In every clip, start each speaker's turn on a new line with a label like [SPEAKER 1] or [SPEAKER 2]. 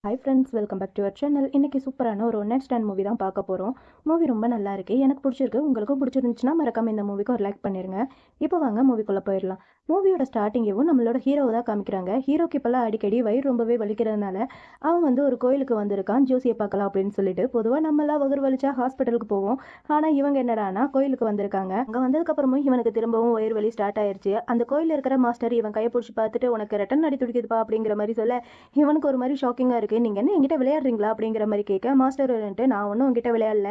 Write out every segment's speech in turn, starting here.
[SPEAKER 1] Hi friends, welcome back to your channel. இன்னைக்கு சூப்பரான ஒரு ஒன் நைட் ஸ்டாண்ட் மூவி தான் பார்க்க போகிறோம். மூவி ரொம்ப நல்லா இருக்கு, எனக்கு பிடிச்சிருக்கு. உங்களுக்கும் பிடிச்சிருந்துச்சுன்னா மறக்காம இந்த மூவிக்கு ஒரு லைக் பண்ணிருங்க. இப்போ வாங்க மூவிக்குள்ளே போயிடலாம். மூவியோட ஸ்டார்டிங்கேவும் நம்மளோட ஹீரோவை தான் காமிக்கிறாங்க. ஹீரோக்கு இப்போல்லாம் அடிக்கடி வயிறு ரொம்பவே வலிக்கிறதுனால அவன் வந்து ஒரு கோயிலுக்கு வந்திருக்கான், ஜோசியை பார்க்கலாம் அப்படின்னு சொல்லிட்டு. பொதுவாக நம்மளாம் வயிறு வலிச்சா ஹாஸ்பிட்டலுக்கு போவோம். ஆனால் இவங்க என்னடானா கோயிலுக்கு வந்திருக்காங்க. அங்கே வந்ததுக்கப்புறமும் இவனுக்கு திரும்பவும் வயிறு வலி ஸ்டார்ட் ஆயிருச்சு. அந்த கோயிலில் இருக்கிற மாஸ்டர் இவன் கையை பிடிச்சி பார்த்துட்டு, உனக்கு ரெட்டன் அடி துடிக்குதுப்பா அப்படிங்கிற மாதிரி சொல்ல, இவனுக்கு ஒரு மாதிரி ஷாக்கிங்காக இருக்குது. நீங்கள் என்ன என்கிட்ட விளையாடுறீங்களா அப்படிங்கிற மாதிரி கேட்க, மாஸ்டர் வந்துட்டு நான் ஒன்றும் உங்ககிட்ட விளையாடல,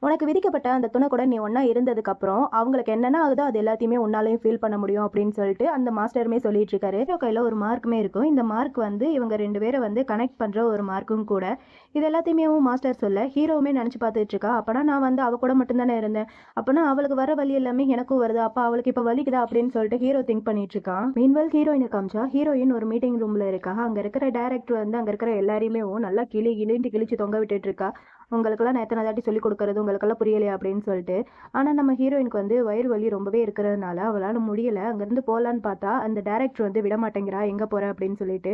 [SPEAKER 1] உனக்கு விதிக்கப்பட்ட அந்த துணை கூட நீ ஒன்றா இருந்ததுக்கப்புறம் அவங்களுக்கு என்னென்ன ஆகுதோ அது எல்லாத்தையுமே உன்னாலையும் ஃபீல் பண்ண முடியும் அப்படின்னு சொல்லிட்டு அந்த மாஸ்டருமே சொல்லிட்டு இருக்காரு. ஹீரோ கையில் ஒரு மார்க்குமே இருக்கும். இந்த மார்க் வந்து இவங்க ரெண்டு பேரை வந்து கனெக்ட் பண்ணுற ஒரு மார்க்கும் கூட. இது எல்லாத்தையுமே மாஸ்டர் சொல்ல ஹீரோவுமே நினச்சி பார்த்துட்டு இருக்கா. அப்போனா நான் வந்து அவ கூட மட்டும்தானே இருந்தேன், அப்போனா அவளுக்கு வர வலி எல்லாமே எனக்கும் வருது, அப்போ அவளுக்கு இப்போ வலிக்குதா அப்படின்னு சொல்லிட்டு ஹீரோ திங்க் பண்ணிட்டு இருக்கான். மீன்வெல் ஹீரோயினை காமிச்சா ஹீரோயின் ஒரு மீட்டிங் ரூம்ல இருக்கா. அங்கே இருக்கிற டைரக்டர் வந்து அங்கே இருக்கிற எல்லாரையுமே நல்லா கிழிந்து கிழிச்சு தொங்க விட்டுட்டு இருக்கா. உங்களுக்கெல்லாம் நான் எத்தனை தாட்டி சொல்லிக் கொடுக்கறது, உங்களுக்கெல்லாம் புரியலையா அப்படின்னு சொல்லிட்டு. ஆனால் நம்ம ஹீரோயினுக்கு வந்து வயிறு வலி ரொம்பவே இருக்கிறதுனால அவளால் முடியலை. அங்கேருந்து போகலான்னு பார்த்தா அந்த டேரக்டர் வந்து விட மாட்டேங்கிறா, எங்கே போகிற அப்படின்னு சொல்லிட்டு.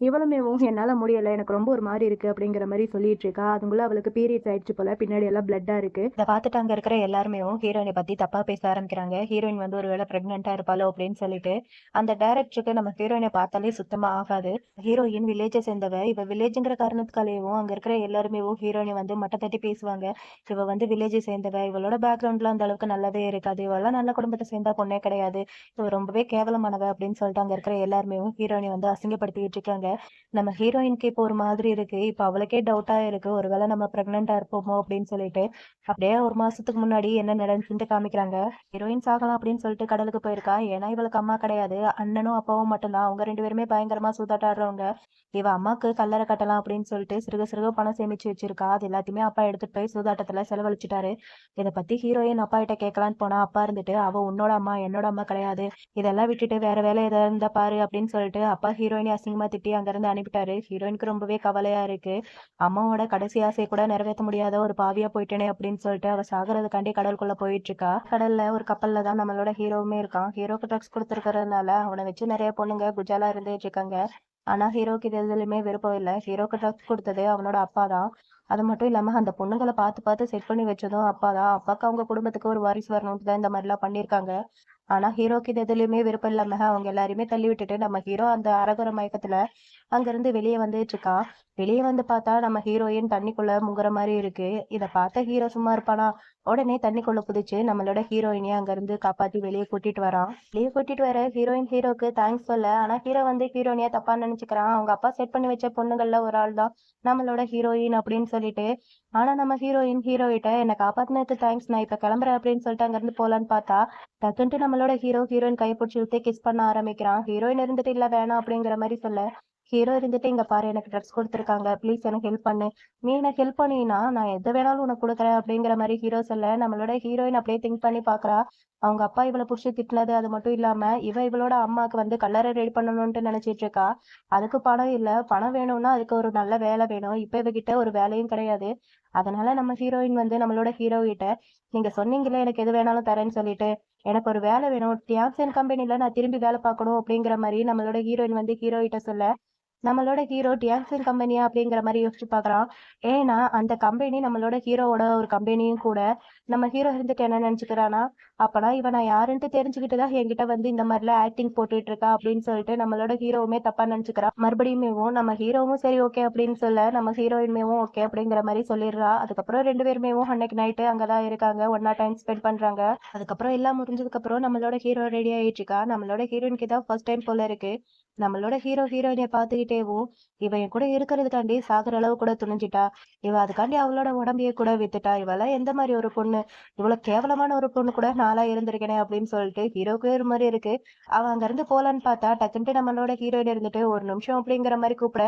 [SPEAKER 1] இவளுமேவும் என்னால் முடியலை, எனக்கு ரொம்ப ஒரு மாதிரி இருக்குது அப்படிங்கிற மாதிரி சொல்லிட்டு இருக்கா. அதுக்குள்ள அவளுக்கு பீரியட்ஸ் ஆயிடுச்சு போல, பின்னாடி எல்லாம் பிளட்டாக இருக்குது. இதை பார்த்துட்டு அங்கே இருக்கிற எல்லாருமே ஹீரோயினை பற்றி தப்பாக பேச ஆரம்பிக்கிறாங்க. ஹீரோயின் வந்து ஒரு வேளை ப்ரெக்னெண்ட்டாக இருப்பாளோ அப்படின்னு சொல்லிட்டு. அந்த டேரக்டருக்கு நம்ம ஹீரோயினை பார்த்தாலே சுத்தமாக ஆகாது. ஹீரோயின் வில்லேஜை சேர்ந்தவ, இவ வில்லேஜுங்கிற காரணத்துக்காலேயும் அங்கே இருக்கிற எல்லாருமே ஹீரோயினை வந்து மட்டை தட்டி பேசுவாங்க. இவ வந்து வில்லேஜை சேர்ந்தவ, இவளோட பேக்ரவுண்ட்லாம் அந்த அளவுக்கு நல்லாவே இருக்காது, இவெல்லாம் நல்ல குடும்பத்தை சேர்ந்தா பொண்ணே கிடையாது, இவ ரொம்பவே கேவலமானவ அப்படின்னு சொல்லிட்டு அங்கே இருக்கிற எல்லாருமே ஹீரோயினை வந்து அசிங்கப்படுத்திட்டு இருக்காங்க. நம்ம ஹீரோயினுக்கு இப்போ ஒரு மாதிரி இருக்கு. இப்போ அவளுக்கே டவுட்டா இருக்கு, ஒருவேளை நம்ம பிரெக்னெண்டா இருப்போமோ அப்படின்னு சொல்லிட்டு. அப்படியே ஒரு மாசத்துக்கு முன்னாடி என்ன நடந்துச்சுன்னு காமிக்கிறாங்க. ஹீரோயின் சாகலாம் அப்படின்னு சொல்லிட்டு கடலுக்கு போயிருக்கா. ஏன்னா இவளுக்கு அம்மா கிடையாது, அண்ணனும் அப்பாவும் மட்டும்தான். அவங்க ரெண்டு பேருமே பயங்கரமா சூதாட்டாடுறவங்க. இவ அம்மாக்கு கல்லறை கட்டலாம் அப்படின்னு சொல்லிட்டு சிறுக சிறுக பணம் சேமிச்சு வச்சிருக்கா. அது எல்லாத்தையுமே அப்பா எடுத்துட்டு போய் சூதாட்டத்துல செலவழிச்சிட்டாரு. இதை பத்தி ஹீரோயின் அப்பா கிட்ட கேட்கலான்னு போனா அப்பா இருந்துட்டு, அவ உன்னோட அம்மா என்னோட அம்மா கிடையாது, இதெல்லாம் விட்டுட்டு வேற வேலை ஏதாவது இருந்தா பாரு அப்படின்னு சொல்லிட்டு அப்பா ஹீரோயினி அசிங்கமா திட்டி அங்கிருந்து அனுப்பிட்டாரு. ஹீரோயினுக்கு ரொம்பவே கவலையா இருக்கு. அம்மாவோட கடைசி ஆசையை கூட நிறைவேற்ற முடியாத ஒரு பாவியா போயிட்டேனே அப்படின்னு சொல்லிட்டு அவ சாகிறதுக்காண்டி கடலுக்குள்ள போயிட்டு இருக்கா. கடல்ல ஒரு கப்பல்ல தான் நம்மளோட ஹீரோவுமே இருக்கான். ஹீரோக்கு ட்ரக்ஸ் கொடுத்துருக்கறதுனால அவனை வச்சு நிறைய பொண்ணுங்க குஜாலா இருந்துட்டு இருக்காங்க. ஆனா ஹீரோக்கு இது எதுலையுமே விருப்பம் இல்லை. ஹீரோக்கு ட்ரக்ஸ் கொடுத்தது அவனோட அப்பா தான். அது மட்டும் இல்லாம அந்த பொண்ணுங்களை பார்த்து பார்த்து செட் பண்ணி வச்சதும் அப்பா தான். அப்பாவுக்கு அவங்க குடும்பத்துக்கு ஒரு வாரிசு வரணும்னு தான் இந்த மாதிரிலாம் பண்ணியிருக்காங்க. ஆனா ஹீரோக்கு இது எதுலையுமே விருப்பம் இல்லாம அவங்க எல்லாரையுமே தள்ளி விட்டுட்டு நம்ம ஹீரோ அந்த அரகுற மயக்கத்துல அங்கிருந்து வெளியே வந்துட்டு இருக்கா. வெளியே வந்து பார்த்தா நம்ம ஹீரோயின் தண்ணிக்குள்ள முங்குற மாதிரி இருக்கு. இதை பார்த்த ஹீரோ சும்மா இருப்பானா, உடனே தண்ணிக்குள்ள குதிச்சு நம்மளோட ஹீரோயினியை அங்கிருந்து காப்பாத்தி வெளியே கூட்டிட்டு வரான். வெளியே கூட்டிட்டு வர ஹீரோயின் ஹீரோக்கு தேங்க்ஸ் சொல்ல, ஆனா ஹீரோ வந்து ஹீரோயினியா தப்பா நினைச்சுக்கிறான். அவங்க அப்பா செட் பண்ணி வச்ச பொண்ணுகள்ல ஒரு ஆள் தான் நம்மளோட ஹீரோயின் அப்படின்னு சொல்லிட்டு. ஆனா நம்ம ஹீரோயின் ஹீரோயிட்ட என்னை காப்பாத்தினதுக்கு தேங்க்ஸ், நான் இப்ப கிளம்புறேன் அப்படின்னு சொல்லிட்டு அங்கிருந்து போலான்னு பார்த்தா டக்குன்ட்டு நம்மளோட ஹீரோயின் கையை பிடிச்சி இழுத்து கிஸ் பண்ண ஆரம்பிக்கிறான். ஹீரோயின் இருந்துட்டு இல்ல வேணாம் அப்படிங்கிற மாதிரி சொல்ல, ஹீரோ இருந்துட்டு இங்க பாரு, எனக்கு ட்ரக்ஸ் கொடுத்துருக்காங்க, ப்ளீஸ் எனக்கு ஹெல்ப் பண்ணு, நீ எனக்கு ஹெல்ப் பண்ணினா நான் எது வேணாலும் உனக்கு கொடுக்குறேன் அப்படிங்கிற மாதிரி ஹீரோ சொல்ல, நம்மளோட ஹீரோயின் அப்படியே திங்க் பண்ணி பாக்குறா. அவங்க அப்பா இவளை புடிச்சு திட்டினது அது மட்டும் இல்லாம இவளோட அம்மாவுக்கு வந்து கல்லறை ரெடி பண்ணணும்னு நினைச்சிட்டு இருக்கா. அதுக்கு பணம் இல்ல, பணம் வேணும்னா அதுக்கு ஒரு நல்ல வேலை வேணும். இப்ப இவகிட்ட ஒரு வேலையும் கிடையாது. அதனால நம்ம ஹீரோயின் வந்து நம்மளோட ஹீரோ கிட்ட, நீங்க சொன்னீங்கல்ல எனக்கு எது வேணாலும் தரேன்னு சொல்லிட்டு, எனக்கு ஒரு வேலை வேணும், டியாக்சன் கம்பெனில நான் திரும்பி வேலை பார்க்கணும் அப்படிங்கிற மாதிரி நம்மளோட ஹீரோயின் வந்து ஹீரோ கிட்ட சொல்ல, நம்மளோட ஹீரோ டியாக்சன் கம்பெனியா அப்படிங்கிற மாதிரி யோசிச்சு பாக்குறான். ஏன்னா அந்த கம்பெனி நம்மளோட ஹீரோவோட ஒரு கம்பெனியும் கூட. நம்ம ஹீரோ இருந்துட்டு என்ன நினைச்சுக்கிறானா, அப்பனா இவன் நான் யாருன்ட்டு தெரிஞ்சுக்கிட்டுதான் என்கிட்ட வந்து இந்த மாதிரிலாம் ஆக்டிங் போட்டுட்டு இருக்கா அப்படின்னு சொல்லிட்டு நம்மளோட ஹீரோவுமே தப்பா நினைச்சுக்கிறான். மறுபடியுமேவும் நம்ம ஹீரோவும் சரி ஓகே அப்படின்னு சொல்ல, நம்ம ஹீரோயின்மேவும் ஓகே அப்படிங்கிற மாதிரி சொல்லிடுறா. அதுக்கப்புறம் ரெண்டு பேருமேவும் அன்னைக்கு நைட்டு அங்கதான் இருக்காங்க, ஒன்னா டைம் ஸ்பெண்ட் பண்றாங்க. அதுக்கப்புறம் எல்லாம் முடிஞ்சதுக்கு அப்புறம் நம்மளோட ஹீரோ ரெடி ஆயிட்டு இருக்கா. நம்மளோட ஹீரோயினுக்கு தான் ஃபர்ஸ்ட் டைம் போல இருக்கு. நம்மளோட ஹீரோ ஹீரோயினை பார்த்துக்கிட்டேவும் இவன் என் கூட இருக்கிறதுக்காண்டி சாகுற அளவு கூட துணிஞ்சிட்டா. இவ அதுக்காண்டி அவளோட உடம்பையே கூட வித்துட்டா. இவெல்லாம் எந்த மாதிரி ஒரு பொண்ணு, இவ்வளவு கேவலமான ஒரு பொண்ணு கூட நாளா இருந்திருக்கேனே அப்படின்னு சொல்லிட்டு ஹீரோக்கு ஒரு மாதிரி இருக்கு. அவன் அங்க இருந்து போலான்னு பார்த்தா டக்குன்ட்டு நம்மளோட ஹீரோயின் இருந்துட்டு ஒரு நிமிஷம் அப்படிங்கிற மாதிரி கூப்பிட,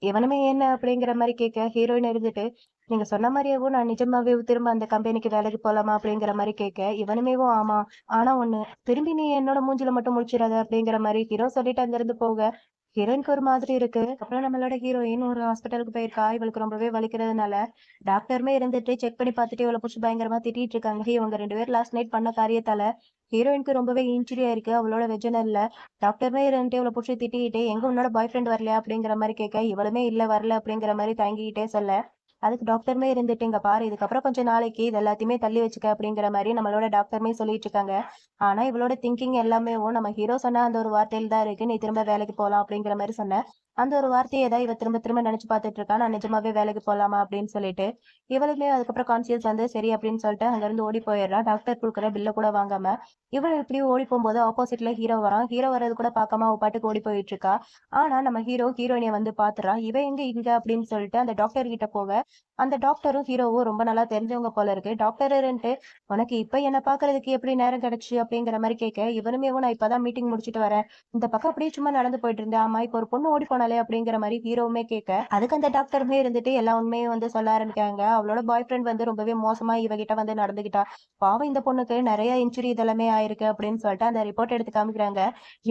[SPEAKER 1] இவனுமே என்ன அப்படிங்கிற மாதிரி கேட்க, ஹீரோயின் இருந்துட்டு நீங்க சொன்ன மாதிரியாவும் நான் நிஜமாவே திரும்ப அந்த கம்பெனிக்கு வேலைக்கு போலாமா அப்படிங்கிற மாதிரி கேட்க, இவனுமேவும் ஆமா, ஆனா ஒண்ணு, திரும்பி நீ என்னோட மூஞ்சில மட்டும் முழிச்சிடாத அப்படிங்கிற மாதிரி ஹீரோ சொல்லிட்டு அங்கிருந்து போக, ஹீரோயினுக்கு ஒரு மாதிரி இருக்கு. அப்புறம் நம்மளோட ஹீரோயின் ஒரு ஹாஸ்பிட்டலுக்கு போயிருக்கா. இவளுக்கு ரொம்பவே வலிக்கிறதுனால டாக்டருமே இருந்துட்டு செக் பண்ணி பார்த்துட்டு இவள புடிச்சு பயங்கரமா திட்டிட்டு இருக்காங்க. இவங்க 2 பேரும் லாஸ்ட் நைட் பண்ண காரியத்தால ஹீரோயினுக்கு ரொம்பவே இன்ஜுரி ஆயிருக்கு அவளோட வெஜினல்ல. டாக்டருமே இருந்துட்டு இவள புடிச்சு திட்டிக்கிட்டு, "எங்க உன்னோட பாய் ஃப்ரெண்ட் வரலையா?" அப்படிங்கிற மாரி கேட்க, இவளுமே "இல்ல வரல" அப்படிங்கிற மாரி தயங்கிக்கிட்டே சொல்ல, அதுக்கு டாக்டருமே இருந்துட்டு, "இங்க பாரு, இதுக்கப்புறம் கொஞ்ச நாளைக்கு இது எல்லாத்தையுமே தள்ளி வச்சுக்க" அப்படிங்கிற மாரி நம்மளோட டாக்டருமே சொல்லிட்டு இருக்காங்க. ஆனா இவளோட திங்கிங் எல்லாமேவும் நம்ம ஹீரோ சொன்ன அந்த ஒரு வார்த்தையில தான் இருக்கு. "நீ திரும்ப வேலைக்கு போலாம்" அப்படிங்கிற மாரி சொன்ன. அந்த ஒரு வார்த்தைய தான் இவ திரும்ப திரும்ப நெனச்சு பார்த்துட்டு இருக்கா. "நான் நிஜமாவே வேலைக்கு போலாமா?" அப்படின்னு சொல்லிட்டு. இவளுமே அதுக்கப்புறம் கான்ஷியஸ் வந்து சரி அப்படின்னு சொல்லிட்டு அங்கிருந்து ஓடி போயிடுறா. டாக்டர் குடுக்குற பில்ல கூட வாங்காம. இவள் இப்படியே ஓடி போகும்போது ஆப்போசிட்ல ஹீரோ வரான். ஹீரோ வர்றது கூட பார்க்காம அவ பாட்டுக்கு ஓடி போயிட்டு இருக்கா. ஆனா நம்ம ஹீரோயினிய வந்து பார்த்துடுறான். இவ எங்க இங்க அப்படின்னு சொல்லிட்டு அந்த டாக்டர் கிட்ட போக, அந்த டாக்டரும் ஹீரோவும் ரொம்ப நல்லா தெரிஞ்சவங்க போல இருக்கு. டாக்டர் இருன்ட்டு, "உனக்கு இப்ப என்ன பார்க்கறதுக்கு எப்படி நேரம் கிடைச்சுச்சு?" அப்படிங்கிற மாரி கேட்க, இவனுமேவும் "நான் இப்பதான் மீட்டிங் முடிச்சுட்டு வரேன். இந்த பக்கம் அப்படியே சும்மா நடந்து போயிட்டு இருந்தேன். ஆமா, இப்ப ஒரு பொண்ணு ஓடி போனாளே" அப்படிங்கிற மாரி ஹீரோவுமே கேட்க, அதுக்கு அந்த டாக்டருமே இருந்துட்டு எல்லா உண்மையும் வந்து சொல்ல ஆரம்பிக்கிறாங்க. அவளோட பாய் ஃப்ரெண்ட் வந்து ரொம்பவே மோசமா இவகிட்ட வந்து நடந்துக்கிட்டா. பாவம் இந்த பொண்ணுக்கு நெறைய இன்ஜுரி இதெல்லாமே ஆயிருக்கு அப்படின்னு சொல்லிட்டு அந்த ரிப்போர்ட் எடுத்து காமிக்கிறாங்க.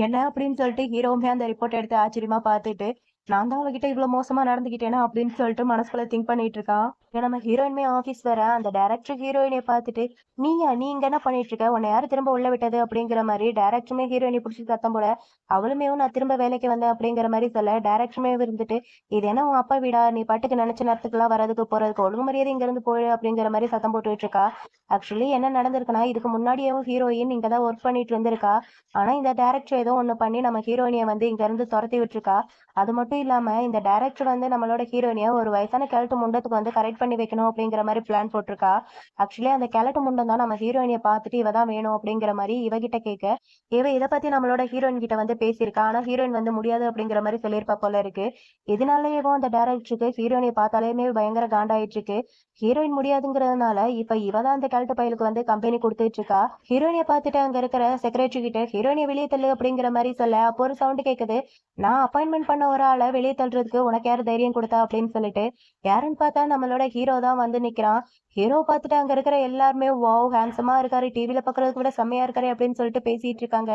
[SPEAKER 1] என்ன அப்படின்னு சொல்லிட்டு ஹீரோவுமே அந்த ரிப்போர்ட் எடுத்து ஆச்சரியமா பார்த்துட்டு, "நான் தான் அவகிட்ட இவ்ளோ மோசமா நடந்துக்கிட்டேனா?" அப்படின்னு சொல்லிட்டு மனசுக்குள்ள திங்க் பண்ணிட்டு இருக்கான். ஏன்னா நம்ம ஹீரோயினுமே ஆஃபீஸ் வர அந்த டைரக்டர் ஹீரோயினிய பார்த்துட்டு, "நீயா? நீ இங்க என்ன பண்ணிட்டு இருக்க? உன்ன யாரு திரும்ப உள்ள விட்டது?" அப்படிங்கிற மாரி டைரக்டருமே ஹீரோயினிய புடிச்சு சத்தம் போட, அவளுமேவும் "நான் திரும்ப வேலைக்கு வந்தேன்" அப்படிங்கிற மாரி சொல்ல, டைரக்டருமே இருந்துட்டு, "இது என்ன உன் அப்பா வீடா? நீ பாட்டுக்கு நெனச்ச நேரத்துக்குலாம் வரதுக்கு, போறதுக்கு. ஒழுங்கு மரியாதை இங்க இருந்து போயிடு" அப்படிங்கிற மாரி சத்தம் போட்டுட்டு இருக்கா. ஆக்சுவலி என்ன நடந்திருக்குன்னா, இதுக்கு முன்னாடியேவும் ஹீரோயின் இங்க தான் ஒர்க் பண்ணிட்டு இருந்திருக்கா. ஆனா இந்த டைரக்டர் ஏதோ ஒண்ணு பண்ணி நம்ம ஹீரோயினிய வந்து இங்க இருந்து தொரத்தி விட்டுருக்கா. அது மட்டும் இல்லாம இந்த டைரக்டர் வந்து நம்மளோட ஹீரோயினிய ஒரு வயசான கிழட்டு முண்டத்துக்கு வந்து கரெக்ட் பண்ணி வைக்கணும் அப்படிங்கிற மாரி பிளான் போட்டிருக்கா. ஆக்சுவலி அந்த கிழட்டு முண்டம் தான் நம்ம ஹீரோயினிய பார்த்துட்டு இவ தான் வேணும் அப்படிங்கிற மாரி இவகிட்ட கேட்க, இவ இத பத்தி நம்மளோட ஹீரோயின் கிட்ட வந்து பேசியிருக்கா. ஆனா ஹீரோயின் வந்து முடியாது அப்படிங்கிற மாரி சொல்லியிருப்பா போல இருக்கு. இதனாலயேவும் அந்த டைரக்டருக்கு ஹீரோயினிய பார்த்தாலுமே பயங்கர காண்டாயிட்டு இருக்கு. ஹீரோயின் முடியாதுங்கிறதுனால இப்ப இவ தான் அந்த கிழட்டு பயலுக்கு வந்து கம்பெனி குடுத்துட்டு இருக்கா. ஹீரோயினிய பார்த்துட்டு அங்க இருக்கிற செக்ரட்டரி கிட்ட ஹீரோயினிய வெளிய தள்ளு அப்படிங்கிற மாரி சொல்ல, அப்போ ஒரு சவுண்ட் கேட்குது. "நான் அப்பாயின்ட்மென்ட் பண்ண ஒரு ஆள வெளிய தள்ளுறதுக்கு உனக்கு யாரு தைரியம் குடுத்தா?" அப்படின்னு சொல்லிட்டு, யாருன்னு பார்த்தா நம்மளோட ஹீரோ தான் வந்து நிக்கிறான். ஹீரோ பார்த்துட்டு அங்க இருக்கிற எல்லாருமே, "வாவ்! ஹேண்ட்ஸமா இருக்காரு. டிவில பார்க்கறதுக்கு விட செம்மையா இருக்காரே" அப்படின்னு சொல்லிட்டு பேசிட்டு இருக்காங்க.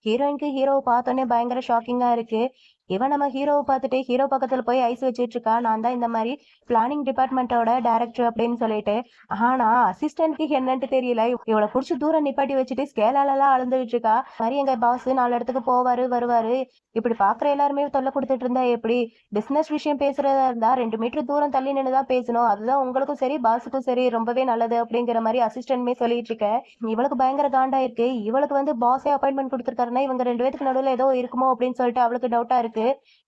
[SPEAKER 1] ஹீரோயினுக்கு ஹீரோவ பார்த்தோனே பயங்கர ஷாக்கிங்கா இருக்கு. இவன் நம்ம ஹீரோவ பார்த்துட்டு ஹீரோ பக்கத்துல போய் ஐஸ் வச்சுட்டு இருக்கா. "நான் தான் இந்த மாரி பிளானிங் டிபார்ட்மெண்ட்டோட டைரக்டர்" அப்படின்னு சொல்லிட்டு. ஆனா அசிஸ்டன்ட்க்கு என்னன்ட்டு தெரியல. இவள புடிச்சு தூரம் நிப்பாட்டி வச்சுட்டு ஸ்கேலாலலாம் அளந்துகிட்டு இருக்கா. இந்த மாரி எங்க பாஸ் 4 இடத்துக்கு போவாரு, வருவாரு. இப்படி பார்க்குற எல்லாருமே தொல்ல குடுத்துட்டு இருந்தா எப்படி? பிசினஸ் விஷயம் பேசுறதா இருந்தா 2 மீட்டர் தூரம் தள்ளி நின்னு தான் பேசணும். அதுதான் உங்களுக்கும் சரி, பாஸுக்கும் சரி ரொம்பவே நல்லது அப்படிங்கிற மாரி அசிஸ்டன்ட்மே சொல்லிட்டு இருக்க. இவளுக்கு பயங்கர காண்டாயிருக்கு. இவளுக்கு வந்து பாஸே அப்பாயின்ட்மென்ட் குடுத்துருக்காருன்னா, இவங்க 2 பேத்துக்கு நடுவுல ஏதோ இருக்குமோ அப்படின்னு சொல்லிட்டு அவளுக்கு டவுட்டா இருக்கு.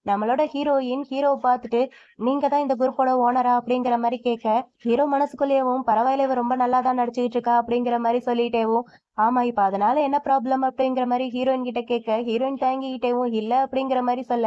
[SPEAKER 1] நம்மளோட ஹீரோயின் ஹீரோவ பார்த்துட்டு, "நீங்க தான் இந்த குரூப்போட ஓனரா?" அப்படிங்கிற மாரி கேட்க, ஹீரோ மனசுக்குள்ளேயவும், "பரவாயில்ல, இவ ரொம்ப நல்லா தான் நடிச்சுக்கிட்டு இருக்கா" அப்படிங்கிற மாரி சொல்லிட்டேவும், "ஆமா, இப்ப அதனால என்ன ப்ராப்ளம்?" அப்படிங்கிற மாரி ஹீரோயின் கிட்ட கேட்க, ஹீரோயின் தயங்கிக்கிட்டேவும், "இல்ல" அப்படிங்கிற மாரி சொல்ல,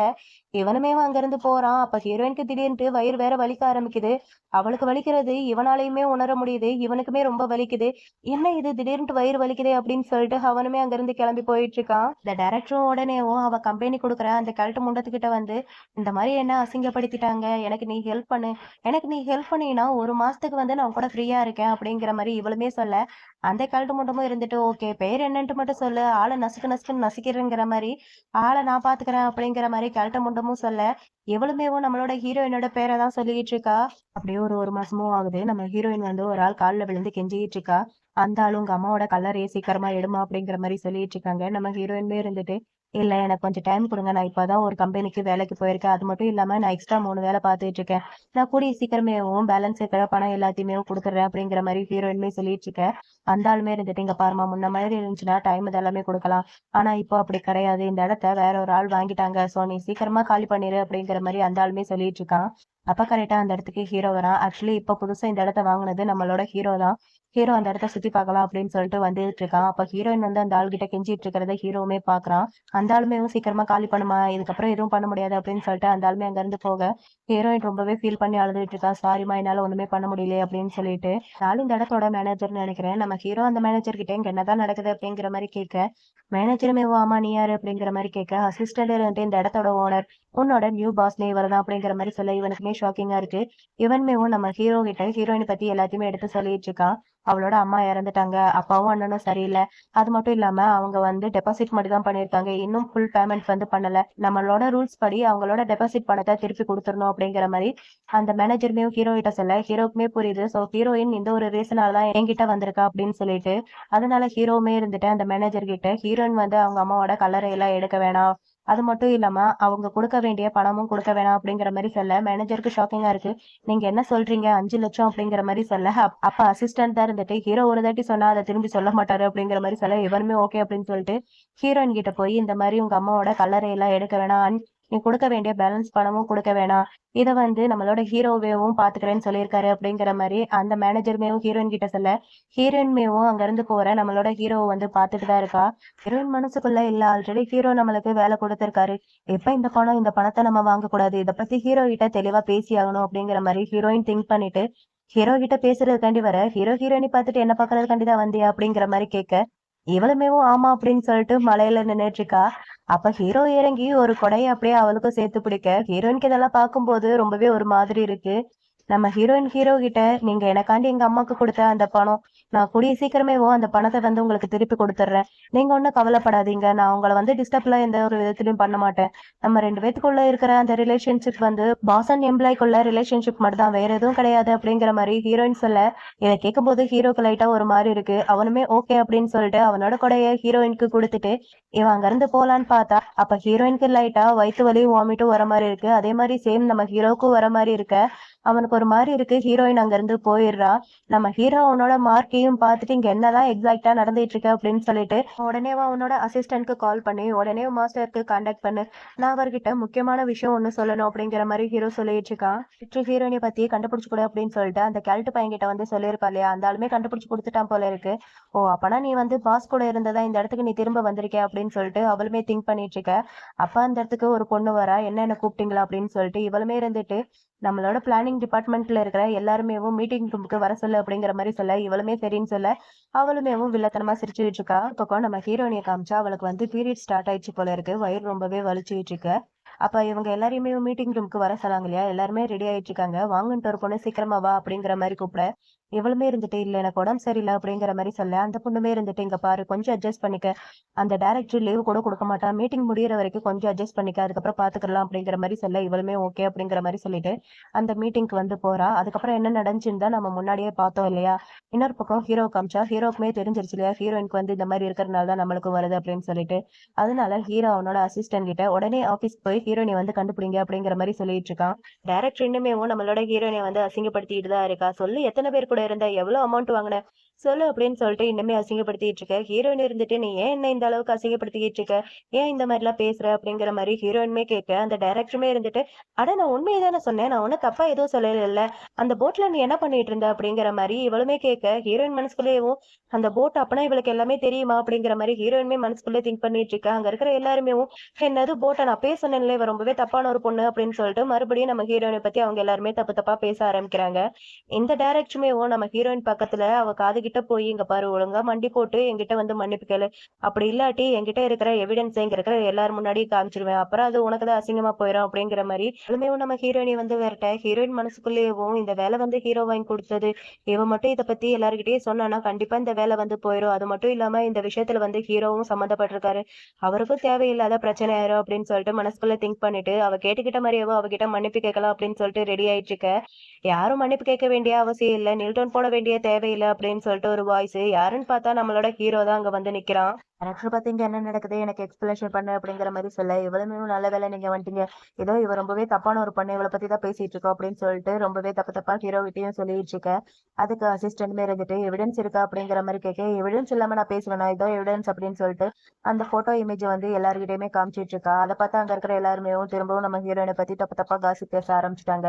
[SPEAKER 1] இவனுமேவும் அங்கிருந்து போறான். அப்ப ஹீரோயினுக்கு திடீர்னுட்டு வயிறு வேற வலிக்க ஆரம்பிக்குது. அவளுக்கு வலிக்கிறது இவனாலயுமே உணர முடியுது. இவனுக்குமே ரொம்ப வலிக்குது. "என்ன இது திடீர்னுட்டு வயிறு வலிக்குதே" அப்படின்னு சொல்லிட்டு அவனுமே அங்கிருந்து கிளம்பி போயிட்டு இருக்கான். இந்த டைரக்டரும் உடனேவும் அவ கம்பெனி குடுக்குற அந்த கழட்டு முண்டத்துக்கிட்ட வந்து, "இந்த மாரி என்ன அசிங்கப்படுத்திட்டாங்க. எனக்கு நீ ஹெல்ப் பண்ணு. எனக்கு நீ ஹெல்ப் பண்ணீன்னா 1 மாசத்துக்கு வந்து நான் உன் கூட ஃப்ரீயா இருக்கேன்" அப்படிங்கிற மாரி இவளுமே சொல்ல, அந்த கழட்டு முண்டமும் இருந்துட்டு, "ஓகே, பேர் என்னன்ட்டு மட்டும் சொல்லு. ஆள நசுக்கு நசுக்குன்னு நசிக்கிறேங்கிற மாரி, ஆள நான் பாத்துக்கிறேன்" அப்படிங்கிற மாரி கழட்டு முண்டமும் சொல்ல, இவளுமேவும் நம்மளோட ஹீரோயினோட பேர தான் சொல்லிக்கிட்டு இருக்கா. அப்படியே ஒரு 1 மாசமும் ஆகுது. நம்ம ஹீரோயின் வந்து ஒரு ஆள் கால்ல விழுந்து கெஞ்சிக்கிட்டு இருக்கா. அந்த ஆளும் உங்க அம்மாவோட கல்லறைய சீக்கிரமா எடும்மா அப்படிங்கிற மாரி சொல்லிட்டு இருக்காங்க. நம்ம ஹீரோயினுமே இருந்துட்டு, "இல்ல, எனக்கு கொஞ்சம் டைம் குடுங்க. நான் இப்பதான் ஒரு கம்பெனிக்கு வேலைக்கு போயிருக்கேன். அது மட்டும் இல்லாம நான் எக்ஸ்ட்ரா 3 வேலை பார்த்துட்டு இருக்கேன். நான் கூடிய சீக்கிரமேவும் பேலன்ஸ் இருக்கிற பணம் எல்லாத்தையுமே குடுத்துடுறேன்" அப்படிங்கிற மாரி ஹீரோயினுமே சொல்லிட்டு இருக்க. அந்த ஆளுமே இருந்துட்டு, "இங்க பாரும்மா, முன்ன மாதிரி இருந்துச்சுன்னா டைம் இதெல்லாமே குடுக்கலாம். ஆனா இப்போ அப்படி கிடையாது. இந்த இடத்த வேற ஒரு ஆள் வாங்கிட்டாங்க. சோ நீ சீக்கிரமா காலி பண்ணிரு" அப்படிங்கிற மாரி அந்த ஆளுமே சொல்லிட்டு இருக்கான். அப்ப கரெக்ட்டா அந்த இடத்துக்கு ஹீரோ வரான். ஆக்சுவலி இப்ப புதுசா இந்த இடத்த வாங்குனது நம்மளோட ஹீரோ தான். ஹீரோ அந்த இடத்த சுத்தி பார்க்கலாம் அப்படின்னு சொல்லிட்டு வந்துட்டு இருக்கான். அப்ப ஹீரோயின் வந்து அந்த ஆள்கிட்ட கெஞ்சிட்டு இருக்கிறத ஹீரோவுமே பார்க்குறான். அந்த ஆளுமேவும் "சீக்கிரமா காலி பண்ணும்மா. இதுக்கப்புறம் எதுவும் பண்ண முடியாது" அப்படின்னு சொல்லிட்டு அந்த ஆளுமே அங்கிருந்து போக, ஹீரோயின் ரொம்பவே ஃபீல் பண்ணி அழுதுட்டு இருக்கா. "சாரிம்மா, என்னால ஒண்ணுமே பண்ண முடியலையே" அப்படின்னு சொல்லிட்டு. இந்த ஆளு இந்த இடத்தோட மேனேஜர்ன்னு நெனைக்கிறேன். நம்ம ஹீரோ அந்த மேனேஜர் கிட்ட இங்க என்னதான் நடக்குது அப்படிங்கிற மாரி கேட்க, மேனேஜருமே "ஓ ஆமா, நீ யாரு?" அப்படிங்கிற மாரி கேட்க, அசிஸ்டன்ட் இருந்துட்டு இந்த இடத்தோட ஓனர். உன்னோட நியூ பாஸ்னே இவரு தான் அப்படிங்கிற மாரி சொல்ல, இவனுக்குமே ஷாக்கிங்கா இருக்கு. இவனுமேவும் நம்ம ஹீரோ கிட்ட ஹீரோயின பத்தி எல்லாத்தையுமே எடுத்து சொல்லிட்டு இருக்கான். அவளோட அம்மா இறந்துட்டாங்க, அப்பாவும் அண்ணனும் சரியில்லை. அது மட்டும் இல்லாம அவங்க வந்து டெபாசிட் மட்டும் தான் பண்ணியிருக்காங்க, இன்னும் ஃபுல் பேமெண்ட் வந்து பண்ணல. நம்மளோட ரூல்ஸ் படி அவங்களோட டெபாசிட் பணத்தை திருப்பி கொடுத்துடணும் அப்படிங்கிற மாதிரி அந்த மேனேஜருமே ஹீரோ கிட்ட சொல்ல, ஹீரோக்குமே புரியுது. ஸோ ஹீரோயின் இந்த ஒரு ரீசனால தான் என்கிட்ட வந்திருக்கா அப்படின்னு சொல்லிட்டு, அதனால ஹீரோவுமே இருந்துட்டு அந்த மேனேஜர் கிட்ட ஹீரோயின் வந்து அவங்க அம்மாவோட கல்லறையெல்லாம் எடுக்க வேணாம், அது மட்டும் இல்லாம அவங்க கொடுக்க வேண்டிய பணமும் கொடுக்க வேணாம் அப்படிங்கிற மாதிரி சொல்ல, மேனேஜருக்கு ஷாக்கிங்கா இருக்கு. நீங்க என்ன சொல்றீங்க, 5 லட்சம் அப்படிங்கிற மாதிரி சொல்ல, அப்ப அசிஸ்டன்ட் தான் இருந்துட்டு ஹீரோ ஒரு தாட்டி சொன்னா அதை திரும்பி சொல்ல மாட்டாரு அப்படிங்கிற மாதிரி சொல்ல, இவனுமே ஓகே அப்படின்னு சொல்லிட்டு ஹீரோயின் கிட்ட போய் இந்த மாதிரி உங்க அம்மாவோட கல்லறையெல்லாம் எடுக்க வேணாம், நீ கொடுக்க வேண்டிய பேலன்ஸ் பணமும் கொடுக்க வேணாம், இதை வந்து நம்மளோட ஹீரோவேவும் பாத்துக்கிறேன்னு சொல்லியிருக்காரு அப்படிங்கிற மாதிரி அந்த மேனேஜர்மேவும் ஹீரோயின் கிட்ட சொல்ல, ஹீரோயின்மேவும் அங்க இருந்து போற நம்மளோட ஹீரோவை வந்து பாத்துட்டு தான் இருக்கா. ஹீரோயின் மனசுக்குள்ள இல்ல, ஆல்ரெடி ஹீரோ நம்மளுக்கு வேலை கொடுத்திருக்காரு, எப்ப இந்த பணத்தை நம்ம வாங்க கூடாது, இதை பத்தி ஹீரோ கிட்ட தெளிவா பேசி ஆகணும் அப்படிங்கிற மாதிரி ஹீரோயின் திங்க் பண்ணிட்டு ஹீரோ கிட்ட பேசுறதுக்காண்டி வர, ஹீரோயினி பார்த்துட்டு என்ன பாக்குறதுக்காண்டி தான் வந்தியா அப்படிங்கிற மாதிரி கேட்க, இவளுமேவும் ஆமா அப்படின்னு சொல்லிட்டு மலையில நின்னுட்டு இருக்கா. அப்ப ஹீரோ இறங்கி ஒரு கொடையை அப்படியே அவளுக்கும் சேர்த்து பிடிக்க, ஹீரோயினுக்கு இதெல்லாம் பார்க்கும்போது ரொம்பவே ஒரு மாதிரி இருக்கு. நம்ம ஹீரோ கிட்ட நீங்க எனக்காண்டி எங்க அம்மாக்கு கொடுத்த அந்த பணம், நான் கூடிய சீக்கிரமேவோ அந்த பணத்தை வந்து உங்களுக்கு திருப்பி கொடுத்துட்றேன், நீங்க ஒன்றும் கவலைப்படாதீங்க, நான் உங்களை வந்து டிஸ்டர்ப்லாம் எந்த ஒரு விதத்திலையும் பண்ண மாட்டேன், நம்ம 2 பேத்துக்குள்ள இருக்கிற அந்த ரிலேஷன்ஷிப் வந்து பாஸ் அண்ட் எம்ப்ளாய்க்குள்ள ரிலேஷன்ஷிப் மட்டும் தான், வேற எதுவும் கிடையாது அப்படிங்கிற மாதிரி ஹீரோயின் சொல்ல, இதை கேட்கும்போது ஹீரோக்கு லைட்டா ஒரு மாதிரி இருக்கு. அவனுமே ஓகே அப்படின்னு சொல்லிட்டு அவனோட கொடைய ஹீரோயினுக்கு கொடுத்துட்டு இவன் அங்க இருந்து போலான்னு பார்த்தா, அப்ப ஹீரோயினுக்கு லைட்டா வயிற்று வலியும் வாமிட்டும் வர மாதிரி இருக்கு. அதே மாதிரி சேம் நம்ம ஹீரோக்கும் வர மாதிரி இருக்க, அவனுக்கு ஒரு மாதிரி இருக்கு. ஹீரோயின் அங்க இருந்து போயிடுறா. நம்ம ஹீரோ அவனோட மார்க்கையும் பார்த்துட்டு இங்க என்னதான் எக்ஸாக்டா நடந்துட்டு இருக்கு அப்படின்னு சொல்லிட்டு உடனே அவனோட அசிஸ்டன்ட்க்கு கால் பண்ணி உடனே மாஸ்டருக்கு கான்டாக்ட் பண்ணு, நான் அவர்கிட்ட முக்கியமான விஷயம் ஒண்ணு சொல்லணும் அப்படிங்கிற மாதிரி ஹீரோ சொல்லிட்டு இருக்கான். ஹீரோயினை பத்தி கண்டுபிடிச்சு கொடு அப்படின்னு சொல்லிட்டு அந்த கேல்ட் பையன்கிட்ட வந்து சொல்லியிருப்பா இல்லையா, அந்த ஆளுமே கண்டுபிடிச்சு கொடுத்துட்டான் போல இருக்கு. ஓ அப்பனா நீ வந்து பாஸ் கூட இருந்ததா இந்த இடத்துக்கு நீ திரும்ப வந்திருக்க அப்படின்னு சொல்லிட்டு அவளுமே திங்க் பண்ணிட்டு இருக்க. அப்ப அந்த இடத்துக்கு ஒரு பொண்ணு வரா, என்ன கூப்பிட்டீங்களா அப்படின்னு சொல்லிட்டு. இவளுமே இருந்துட்டு நம்மளோட பிளானிங் டிபார்ட்மெண்ட்ல இருக்கிற எல்லாருமே மீட்டிங் ரூமுக்கு வர சொல்லு அப்படிங்கிற மாதிரி சொல்ல, இவளுமே சரின்னு சொல்ல, அவளுமே வில்லத்தனமா சிரிச்சுட்டு இருக்கா. பக்கம் நம்ம ஹீரோனியை காமிச்சா அவளுக்கு வந்து பீரியட் ஸ்டார்ட் ஆயிடுச்சு போல இருக்கு, வயிறு ரொம்பவே வலிச்சுட்டு இருக்கு. அப்ப இவங்க எல்லாரையுமே மீட்டிங் ரூமுக்கு வர சொன்னாங்க இல்லையா, எல்லாருமே ரெடி ஆயிட்டு இருக்காங்க. வாங்கன்ட்டு ஒரு பொண்ணு சீக்கிரமா வா அப்படிங்கிற மாதிரி கூப்பிட, இவளுமே இருந்துட்டு இல்ல எனக்கு உடம்பு சரியில்லை அப்படிங்கிற மாதிரி சொல்ல, அந்த பொண்ணுமே இருந்துட்டு இங்க பாரு கொஞ்சம் அட்ஜஸ்ட் பண்ணிக்க, அந்த டைரக்டர் லீவ் கூட கொடுக்க மாட்டான், மீட்டிங் முடியிற வரைக்கும் கொஞ்சம் அட்ஜஸ்ட் பண்ணிக்க, அதுக்கப்புறம் பாத்துக்கலாம் அப்படிங்கிற மாதிரி சொல்ல, இவளுமே ஓகே அப்படிங்கிற மாதிரி சொல்லிட்டு அந்த மீட்டிங்க்கு வந்து போறா. அதுக்கப்புறம் என்ன நடந்துச்சுன்னு தான் நம்ம முன்னாடியே பார்த்தோம் இல்லையா. இன்னொரு பக்கம் ஹீரோ காமிச்சா, ஹீரோக்குமே தெரிஞ்சிருச்சு இல்லையா ஹீரோயினுக்கு வந்து இந்த மாதிரி இருக்கிறதுனால தான் நம்மளுக்கும் வருது அப்படின்னு சொல்லிட்டு. அதனால ஹீரோ அவனோட அசிஸ்டன்ட் கிட்ட உடனே ஆபீஸ் போய் ஹீரோயினை வந்து கண்டுபிடிங்க அப்படிங்கிற மாதிரி சொல்லிட்டு இருக்கான். டைரக்டர் இன்னுமே நம்மளோட ஹீரோயினை வந்து அசிங்கப்படுத்திட்டு தான் இருக்கா. சொல்லு எத்தனை பேர் கூட இருந்த, எவ்வளவு அமௌண்ட் வாங்கின சொல்லு அப்படின்னு சொல்லிட்டு இன்னுமே அசிங்கப்படுத்திட்டு இருக்க. ஹீரோயின் இருந்துட்டு நீ ஏன் என்ன இந்த அளவுக்கு அசிங்கப்படுத்திக்கிட்டு இருக்க, ஏன் இந்த மாதிரி எல்லாம் பேசுற அப்படிங்கிற மாதிரி ஹீரோயினுமே கேட்க, அந்த டைரக்டருமே இருந்துட்டு அட நான் உண்மையை தானே சொன்னேன், நான் ஒன்னும் தப்பா எதுவும் சொல்லல, அந்த போட்ல நீ என்ன பண்ணிட்டு இருந்த அப்படிங்கிற மாதிரி இவளுமே கேட்க, ஹீரோயின் மனசுக்குள்ளேயும் அந்த போட் அப்பனா இவளுக்கு எல்லாமே தெரியுமா அப்படிங்கிற மாதிரி ஹீரோயினுமே மனசுக்குள்ளே திங்க் பண்ணிட்டு இருக்கா. அங்க இருக்கிற எல்லாருமே என்னது போட்டை நான் பேச சொன்னேன்ல, இவ ரொம்பவே தப்பான ஒரு பொண்ணு அப்படின்னு சொல்லிட்டு மறுபடியும் நம்ம ஹீரோயினை பத்தி அவங்க எல்லாருமே தப்பு தப்பா பேச ஆரம்பிக்கிறாங்க. இந்த டைரக்டருமே நம்ம ஹீரோயின் பக்கத்துல அவ காது கிட்ட போய் இங்க பாரு ஒழுங்கா மண்டி போட்டு என்கிட்ட வந்து மன்னிப்பு கேளு, அப்படி இல்லாட்டி என்கிட்ட இருக்கிற எவிடன்ஸ் இங்க இருக்கிற எல்லாரும் முன்னாடி காமிச்சிருவேன், அப்புறம் அது உனக்கு தான் அசிங்கமா போயிடும் அப்படிங்கிற மாதிரி நம்ம ஹீரோயினை வந்து விரட்ட, ஹீரோயின் மனசுக்குள்ளேயும் இந்த வேலை வந்து ஹீரோ வாங்கி கொடுத்தது, இவ மட்டும் இதை பத்தி எல்லாருக்கிட்டே சொன்னானா கண்டிப்பா இந்த வேலை வந்து போயிடும், அது மட்டும் இல்லாம இந்த விஷயத்துல வந்து ஹீரோவும் சம்மந்தப்பட்டிருக்காரு, அவருக்கும் தேவையில்லாத பிரச்சனை ஆயிரும் அப்படின்னு சொல்லிட்டு மனசுக்குள்ள திங்க் பண்ணிட்டு அவ கேட்டுக்கிட்ட மாதிரியேவோ அவகிட்ட மன்னிப்பு கேட்கலாம் அப்படின்னு சொல்லிட்டு ரெடி ஆயிட்டு இருக்க. யாரும் மன்னிப்பு கேட்க வேண்டிய அவசியம் இல்ல, நில்டோன் போட வேண்டிய தேவையில்லை அப்படின்னு சொல்லிட்டு ஒரு வாய்ஸ், யாருன்னு பார்த்தா நம்மளோட ஹீரோ தான் அங்க வந்து நிக்கிறான். டாக்டர் பாத்தீங்க என்ன நடக்குது எனக்கு எக்ஸ்பிளேஷன் பண்ணு அப்படிங்கிற மாதிரி சொல்ல, இவ்வளவுமே நல்ல வேலை நீங்க வந்துட்டீங்க, ஏதோ இவ ரொம்பவே தப்பான ஒரு பொண்ணு, இவளை பத்தி தான் பேசிட்டு இருக்கோம் அப்படின்னு சொல்லிட்டு ரொம்பவே தப்பா ஹீரோ கிட்டையும் சொல்லிட்டு இருக்க. அதுக்கு அசிஸ்டன்ட்மே இருந்துட்டு எவிடன்ஸ் இருக்கா அப்படிங்கிற மாதிரி கேட்க, எவிடன்ஸ் இல்லாம நான் பேசுவேனா, இதோ எவிடன்ஸ் அப்படின்னு சொல்லிட்டு அந்த போட்டோ இமேஜ் வந்து எல்லாருக்கிட்டையுமே காமிச்சிட்டு இருக்கா. அதை பார்த்தா அங்க இருக்கிற எல்லாருமே திரும்பவும் நம்ம ஹீரோயினை பத்தி தப்பா காசி பேச ஆரம்பிச்சிட்டாங்க.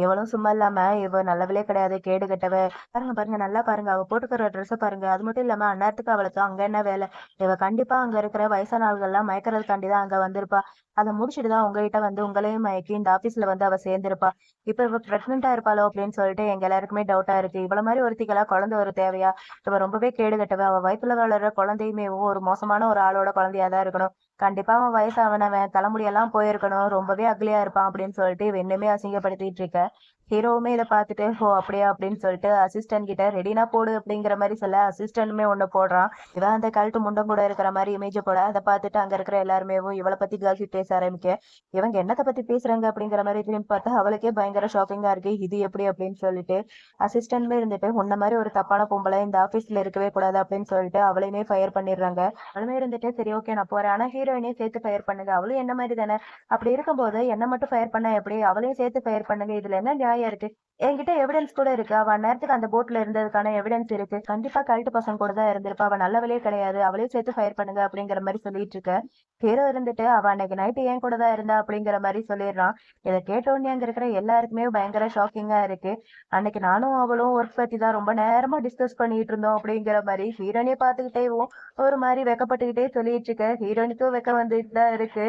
[SPEAKER 1] இவளும் சும்மா இல்லாம இவ நல்லவளே கிடையாது, கேடு கெட்டவ, பாருங்க பாருங்க நல்லா பாருங்க அவ போட்டுக்கிற ட்ரெஸ் பாருங்க, அது மட்டும் இல்லாம அந்நேரத்துக்கு அவளுக்கு அங்க என்ன வேலை, இவ கண்டிப்பா அங்க இருக்கிற வயசான ஆள்கள்லாம் மயக்கிறதுக்காண்டி தான் அங்க வந்திருப்பா, அதை முடிச்சுட்டுதான் உங்ககிட்ட வந்து உங்களையும் மயக்கி இந்த ஆபீஸ்ல வந்து அவ சேர்ந்திருப்பா, இப்ப இவ பிரெக்னெண்டா இருப்பாளோ அப்படின்னு சொல்லிட்டு எங்க எல்லாருக்குமே டவுட்டா இருக்கு, இவ்வளவு மாதிரி ஒருத்திக்கெல்லாம் குழந்தை ஒரு தேவையா, இவ ரொம்பவே கேடு கட்டவ, அவ வயிற்றுல வளர்ற குழந்தையுமே ஒரு மோசமான ஒரு ஆளோட குழந்தையா தான் இருக்கணும்,
[SPEAKER 2] கண்டிப்பா அவன் வயசானவன், தலைமுடியெல்லாம் போயிருக்கணும். ரொம்பவே அக்லியா இருப்பான் அப்படின்னு சொல்லிட்டு இவ இன்னுமே அசிங்கப்படுத்திட்டு இருக்க. ஹீரோவுமே இத பார்த்துட்டு, "ஓ! அப்படியா?" அப்படின்னு சொல்லிட்டு அசிஸ்டன்ட் கிட்ட ரெடினா போடு அப்படிங்கிற மாரி சொல்ல, அசிஸ்டன்ட்டுமே ஒண்ணு போடுறான். இவன் அந்த கழட்டு முண்டம் கூட இருக்கிற மாரி இமேஜ போட, அத பார்த்துட்டு அங்க இருக்கிற எல்லாருமேவும் இவள பத்தி காசிப் பேச ஆரம்பிக்க, இவங்க என்னத்த பத்தி பேசுறாங்க அப்படிங்கிற மாரி திரும்பி பார்த்தா, அவளுக்கே பயங்கர ஷாக்கிங்கா இருக்கு. இது எப்படி அப்படின்னு சொல்லிட்டு, அசிஸ்டன்ட்மே இருந்துட்டு, "உன்ன மாரி ஒரு தப்பான பொம்பள இந்த ஆஃபீஸ்ல இருக்கவே கூடாது" அப்படின்னு சொல்லிட்டு அவளையுமே ஃபயர் பண்ணிடுறாங்க. அவளுமே இருந்துட்டு, "சரி ஓகே நான் போறேன். ஆனா ஹீரோயினையும் சேர்த்து ஃபயர் பண்ணுங்க. அவளும் என்ன மாரி தானே. அப்படி இருக்கும்போது என்ன மட்டும் ஃபயர் பண்ணா எப்படி? அவளையும் சேர்த்து ஃபயர் பண்ணுங்க. இதுல என்ன நியாயம் இருக்கு? என்கிட்ட எவிடன்ஸ் கூட இருக்கு. அவ அந்நேரத்துக்கு அந்த போட்ல இருந்ததுக்கான எவிடன்ஸ் இருக்கு. கண்டிப்பா கழட்டு பசங்க கூட தான் இருந்திருப்பா. அவ நல்லவளே கிடையாது. அவளையும் சேர்த்து ஃபயர் பண்ணுங்க" அப்படிங்கிற மாரி சொல்லிட்டு இருக்க. ஹீரோ இருந்துட்டு, "அவ அன்னைக்கு நைட் என் கூட தான் இருந்தா" அப்படிங்கிற மாரி சொல்லிடுறான். இத கேட்ட உடனே அங்க இருக்கிற எல்லாருக்குமே பயங்கர ஷாக்கிங்கா இருக்கு. "அன்னைக்கு நானும் அவளும் ஒர்க் பத்தி தான் ரொம்ப நேரமா டிஸ்கஸ் பண்ணிட்டு இருந்தோம்" அப்படிங்கிற மாரி ஹீரோயினையே பார்த்துக்கிட்டேவும் ஒரு மாரி வெட்கப்பட்டுக்கிட்டே சொல்லிட்டு இருக்க. ஹீரோயினுக்கும் வெட்கம் வந்துட்டு தான் இருக்கு.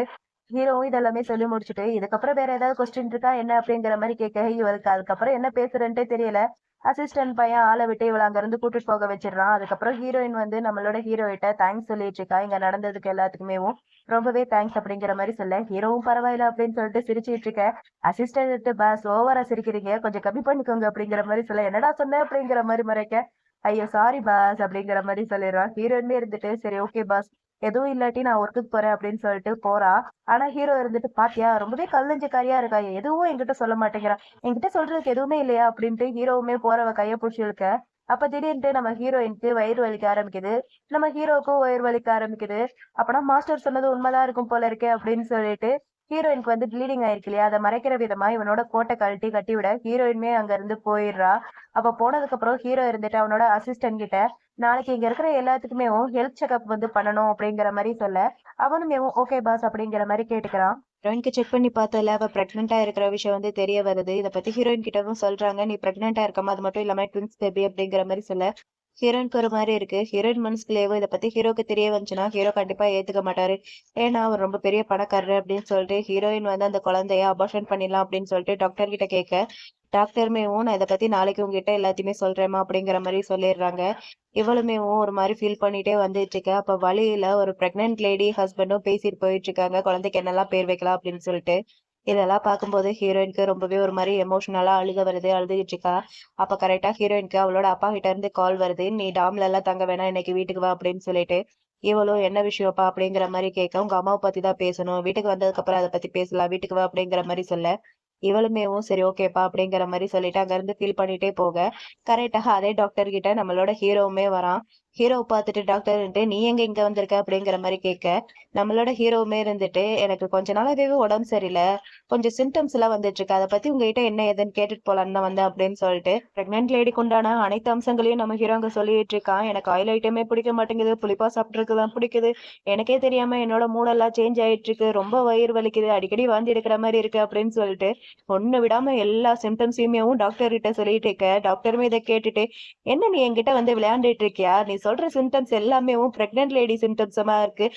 [SPEAKER 2] ஹீரோவும் இதெல்லாமே சொல்லி முடிச்சுட்டு, "இதுக்கப்புறம் வேற ஏதாவது கொஸ்டின் இருக்கா என்ன?" அப்படிங்கிற மாரி கேட்க, இவளுக்கு அதுக்கப்புறம் என்ன பேசுறதுன்ட்டே தெரியல. அசிஸ்டன்ட் பையன் ஆள விட்டு இவள அங்கிருந்து கூட்டிட்டு போக வச்சிடுறான். அதுக்கப்புறம் ஹீரோயின் வந்து நம்மளோட ஹீரோயிட்ட தேங்க்ஸ் சொல்லிட்டு இருக்கா. இங்க நடந்ததுக்கு எல்லாத்துக்குமேவும். ரொம்பவே தேங்க்ஸ் அப்படிங்கிற மாரி சொல்ல, ஹீரோவும் பரவாயில்ல அப்படின்னு சொல்லிட்டு சிரிச்சுட்டு இருக்க. அசிஸ்டன்ட் பாஸ் ஓவரா சிரிக்கிறீங்க. கொஞ்சம் கம்மி பண்ணிக்கோங்க அப்படிங்கிற மாரி சொல்ல, "என்னடா சொன்ன?" அப்படிங்கிற மாரி மறைக்க, "ஐயோ! சாரி பாஸ்" அப்படிங்கிற மாரி சொல்லிடுறான். ஹீரோயினுமே இருந்துட்டு, "சரி ஓகே பாஸ். எதுவும் இல்லாட்டி நான் ஒர்க்குக்கு போறேன்" அப்படின்னு சொல்லிட்டு போறா. ஆனா ஹீரோ இருந்துட்டு, "பாத்தியா ரொம்பவே கல்லஞ்சக்காரியா இருக்கா. எதுவும் என்கிட்ட சொல்ல மாட்டேங்கிறா. என்கிட்ட சொல்றதுக்கு எதுவுமே இல்லையா?" அப்படின்ட்டு ஹீரோவுமே போறவ கைய புடிச்சு இழுக்க. அப்ப திடீர்னுட்டு நம்ம ஹீரோயினுக்கு வயிறு வலிக்க ஆரம்பிக்குது. நம்ம ஹீரோவுக்கும் வயிறு வலிக்க ஆரம்பிக்குது. அப்பனா மாஸ்டர் சொன்னது உண்மைதான் இருக்கும் போல இருக்கே அப்படின்னு சொல்லிட்டு, ஹீரோயினுக்கு வந்து ப்ளீடிங் ஆயிருக்கு இல்லையா? அத மறைக்கிற விதமா இவனோட கோட்ட கட்டிவிட ஹீரோயினுமே அங்க இருந்து போயிடுறா. அப்ப போனதுக்கு அப்புறம் ஹீரோ இருந்துட்டு அவனோட அசிஸ்டன்ட் கிட்ட, "நாளைக்கு இங்க இருக்கிற எல்லாத்துக்குமேவும் ஹெல்த் செக்கப் வந்து பண்ணணும்" அப்படிங்கிற மாரி சொல்ல, அவனுமேவும் ஓகே பாஸ் அப்படிங்கிற மாரி கேட்டுக்கிறான். ஹீரோயினுக்கு செக் பண்ணி பார்த்ததுல அவ பிரெக்னென்ட்டா இருக்கிற விஷயம் வந்து தெரிய வருது. இத பத்தி ஹீரோயின் கிட்டவும் சொல்றாங்க. "நீ பிரெக்னென்ட்டா இருக்கம்மா. அது மட்டும் இல்லாம ட்வின்ஸ் பேபி" அப்படிங்கிற மாரி சொல்ல, ஹீரோயினுக்கு ஒரு மாரி இருக்கு. ஹீரோயின் மனசுக்குள்ளேயோ இத பத்தி ஹீரோக்கு தெரிய வந்துச்சுன்னா, ஹீரோ கண்டிப்பா ஏத்துக்க மாட்டாரு. ஏன்னா, அவர் ரொம்ப பெரிய பணக்காரரு அப்படின்னு சொல்லிட்டு, ஹீரோயின் வந்து அந்த குழந்தைய அபார்ஷன் பண்ணிடலாம் அப்படின்னு சொல்லிட்டு டாக்டர் கிட்ட கேட்க, டாக்டருமேவும் "நான் இத பத்தி நாளைக்கு உங்ககிட்ட எல்லாத்தையுமே சொல்றேன்மா" அப்படிங்கிற மாரி சொல்லிடுறாங்க. இவளுமேவும் ஒரு மாரி ஃபீல் பண்ணிட்டே வந்துட்டுருக்க. அப்ப வழியில ஒரு பிரெக்னன்ட் லேடி ஹஸ்பண்டும் பேசிட்டு போயிட்டுருக்காங்க. குழந்தைக்கு என்னலாம் பேர் வைக்கலாம் அப்படின்னு சொல்லிட்டு. இதெல்லாம் பார்க்கும்போது ஹீரோயினுக்கு ரொம்பவே ஒரு மாரி எமோஷனலா அழுக வருது. அழுதுகிட்டு இருக்கா. அப்ப கரெக்ட்டா ஹீரோயினுக்கு அவளோட அப்பா கிட்ட இருந்து கால் வருது. "நீ டாம்லலாம் தங்க வேணாம். இன்னைக்கு வீட்டுக்கு வா" அப்படின்னு சொல்லிட்டு. இவளும் "என்ன விஷயம்ப்பா?" அப்படிங்கிற மாரி கேட்க, "உங்க அம்மாவ பத்தி தான் பேசணும். வீட்டுக்கு வந்ததுக்கப்புறம் அத பத்தி பேசலாம். வீட்டுக்கு வா" அப்படிங்கிற மாரி சொல்ல, இவளுமேவும் "சரி ஓகேப்பா" அப்படிங்கிற மாரி சொல்லிட்டு அங்கருந்து ஃபீல் பண்ணிட்டே போக, கரெக்ட்டா அதே டாக்டர் கிட்ட நம்மளோட ஹீரோவுமே வரான். ஹீரோவ பார்த்துட்டு டாக்டர் "நீ எங்க இங்க வந்திருக்க?" அப்படிங்கிற மாரி கேட்க, நம்மளோட ஹீரோவுமே இருந்துட்டு, "எனக்கு கொஞ்ச நாளாவே உடம்பு சரியில்ல. கொஞ்சம் சிம்ப்டம்ஸ் எல்லாம் வந்துட்டு இருக்கு. அத பத்தி உங்ககிட்ட என்ன ஏதுன்னு கேட்டுட்டு போலான்னு தான் வந்தேன்" அப்படின்னு சொல்லிட்டு, பிரெக்னன்ட் லேடிக்கு உண்டான அனைத்து அம்சங்களையும் நம்ம ஹீரோ அங்க சொல்லிட்டு இருக்கான். "எனக்கு ஆயில் ஐட்டமே பிடிக்க மாட்டேங்குது. புளிப்பா சாப்பிடுறதுக்கு தான் பிடிக்குது. எனக்கே தெரியாம என்னோட மூடெல்லாம் சேஞ்ச் ஆயிட்டு இருக்கு. ரொம்ப வயிறு வலிக்குது. அடிக்கடி வாந்தி எடுக்கிற மாரி இருக்கு" அப்படின்னு சொல்லிட்டு ஒண்ணு விடாம எல்லா சிம்டம்ஸையுமேவும் டாக்டர் கிட்ட சொல்லிட்டு இருக்க. டாக்டருமே இத கேட்டுட்டு, "என்ன நீ என்கிட்ட வந்து விளையாண்டுட்டு இருக்கியா? நீ சொல்ற சிம்டம்ஸ் எல்லாமேவும் பிரெக்னன்ட் லேடி சிம்டம்ஸமா இருக்கு.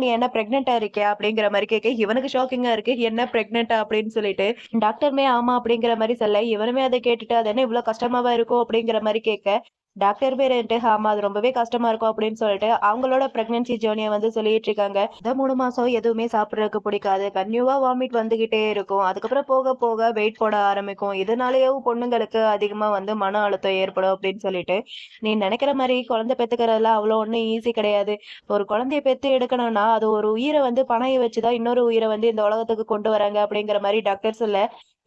[SPEAKER 2] நீ என்ன பிரெக்னன்ட்டா இருக்கியா?" அப்படிங்கிற மாரி கேட்க, இவனுக்கு ஷாக்கிங்கா இருக்கு. "என்ன பிரெக்னன்ட்டா?" அப்படின்னு சொல்லிட்டு. டாக்டருமே ஆமா அப்படிங்கிற மாரி சொல்ல, இவனுமே அத கேட்டுட்டு, "அது என்ன இவ்ளோ கஷ்டமாவா இருக்கும்?" அப்படிங்கிற மாரி கேட்க, டாக்டருமே இருந்துட்டு, "ஆமா அது ரொம்பவே கஷ்டமா இருக்கும்" அப்படின்னு சொல்லிட்டு, அவங்களோட பிரெக்னன்சி ஜர்னிய வந்து சொல்லிட்டு இருக்காங்க. 3 மாசம் எதுவுமே சாப்பிடுறதுக்கு பிடிக்காது. கன்டினியூவா வாமிட் வந்துகிட்டே இருக்கும். அதுக்கப்புறம் போக போக வெயிட் போட ஆரம்பிக்கும். இதனாலேயும் பொண்ணுங்களுக்கு அதிகமா வந்து மன அழுத்தம் ஏற்படும் அப்படின்னு சொல்லிட்டு, "நீ நெனைக்கிற மாரி குழந்தை பெத்துக்கிறதெல்லாம் அவ்வளோ ஒண்ணும் ஈஸி கிடையாது. ஒரு குழந்தைய பெத்து எடுக்கணும்னா, அது ஒரு உயிர வந்து பணய வச்சு தான் இன்னொரு உயிர வந்து இந்த உலகத்துக்கு கொண்டு வராங்க" அப்படிங்கிற மாரி டாக்டர் சொல்ல,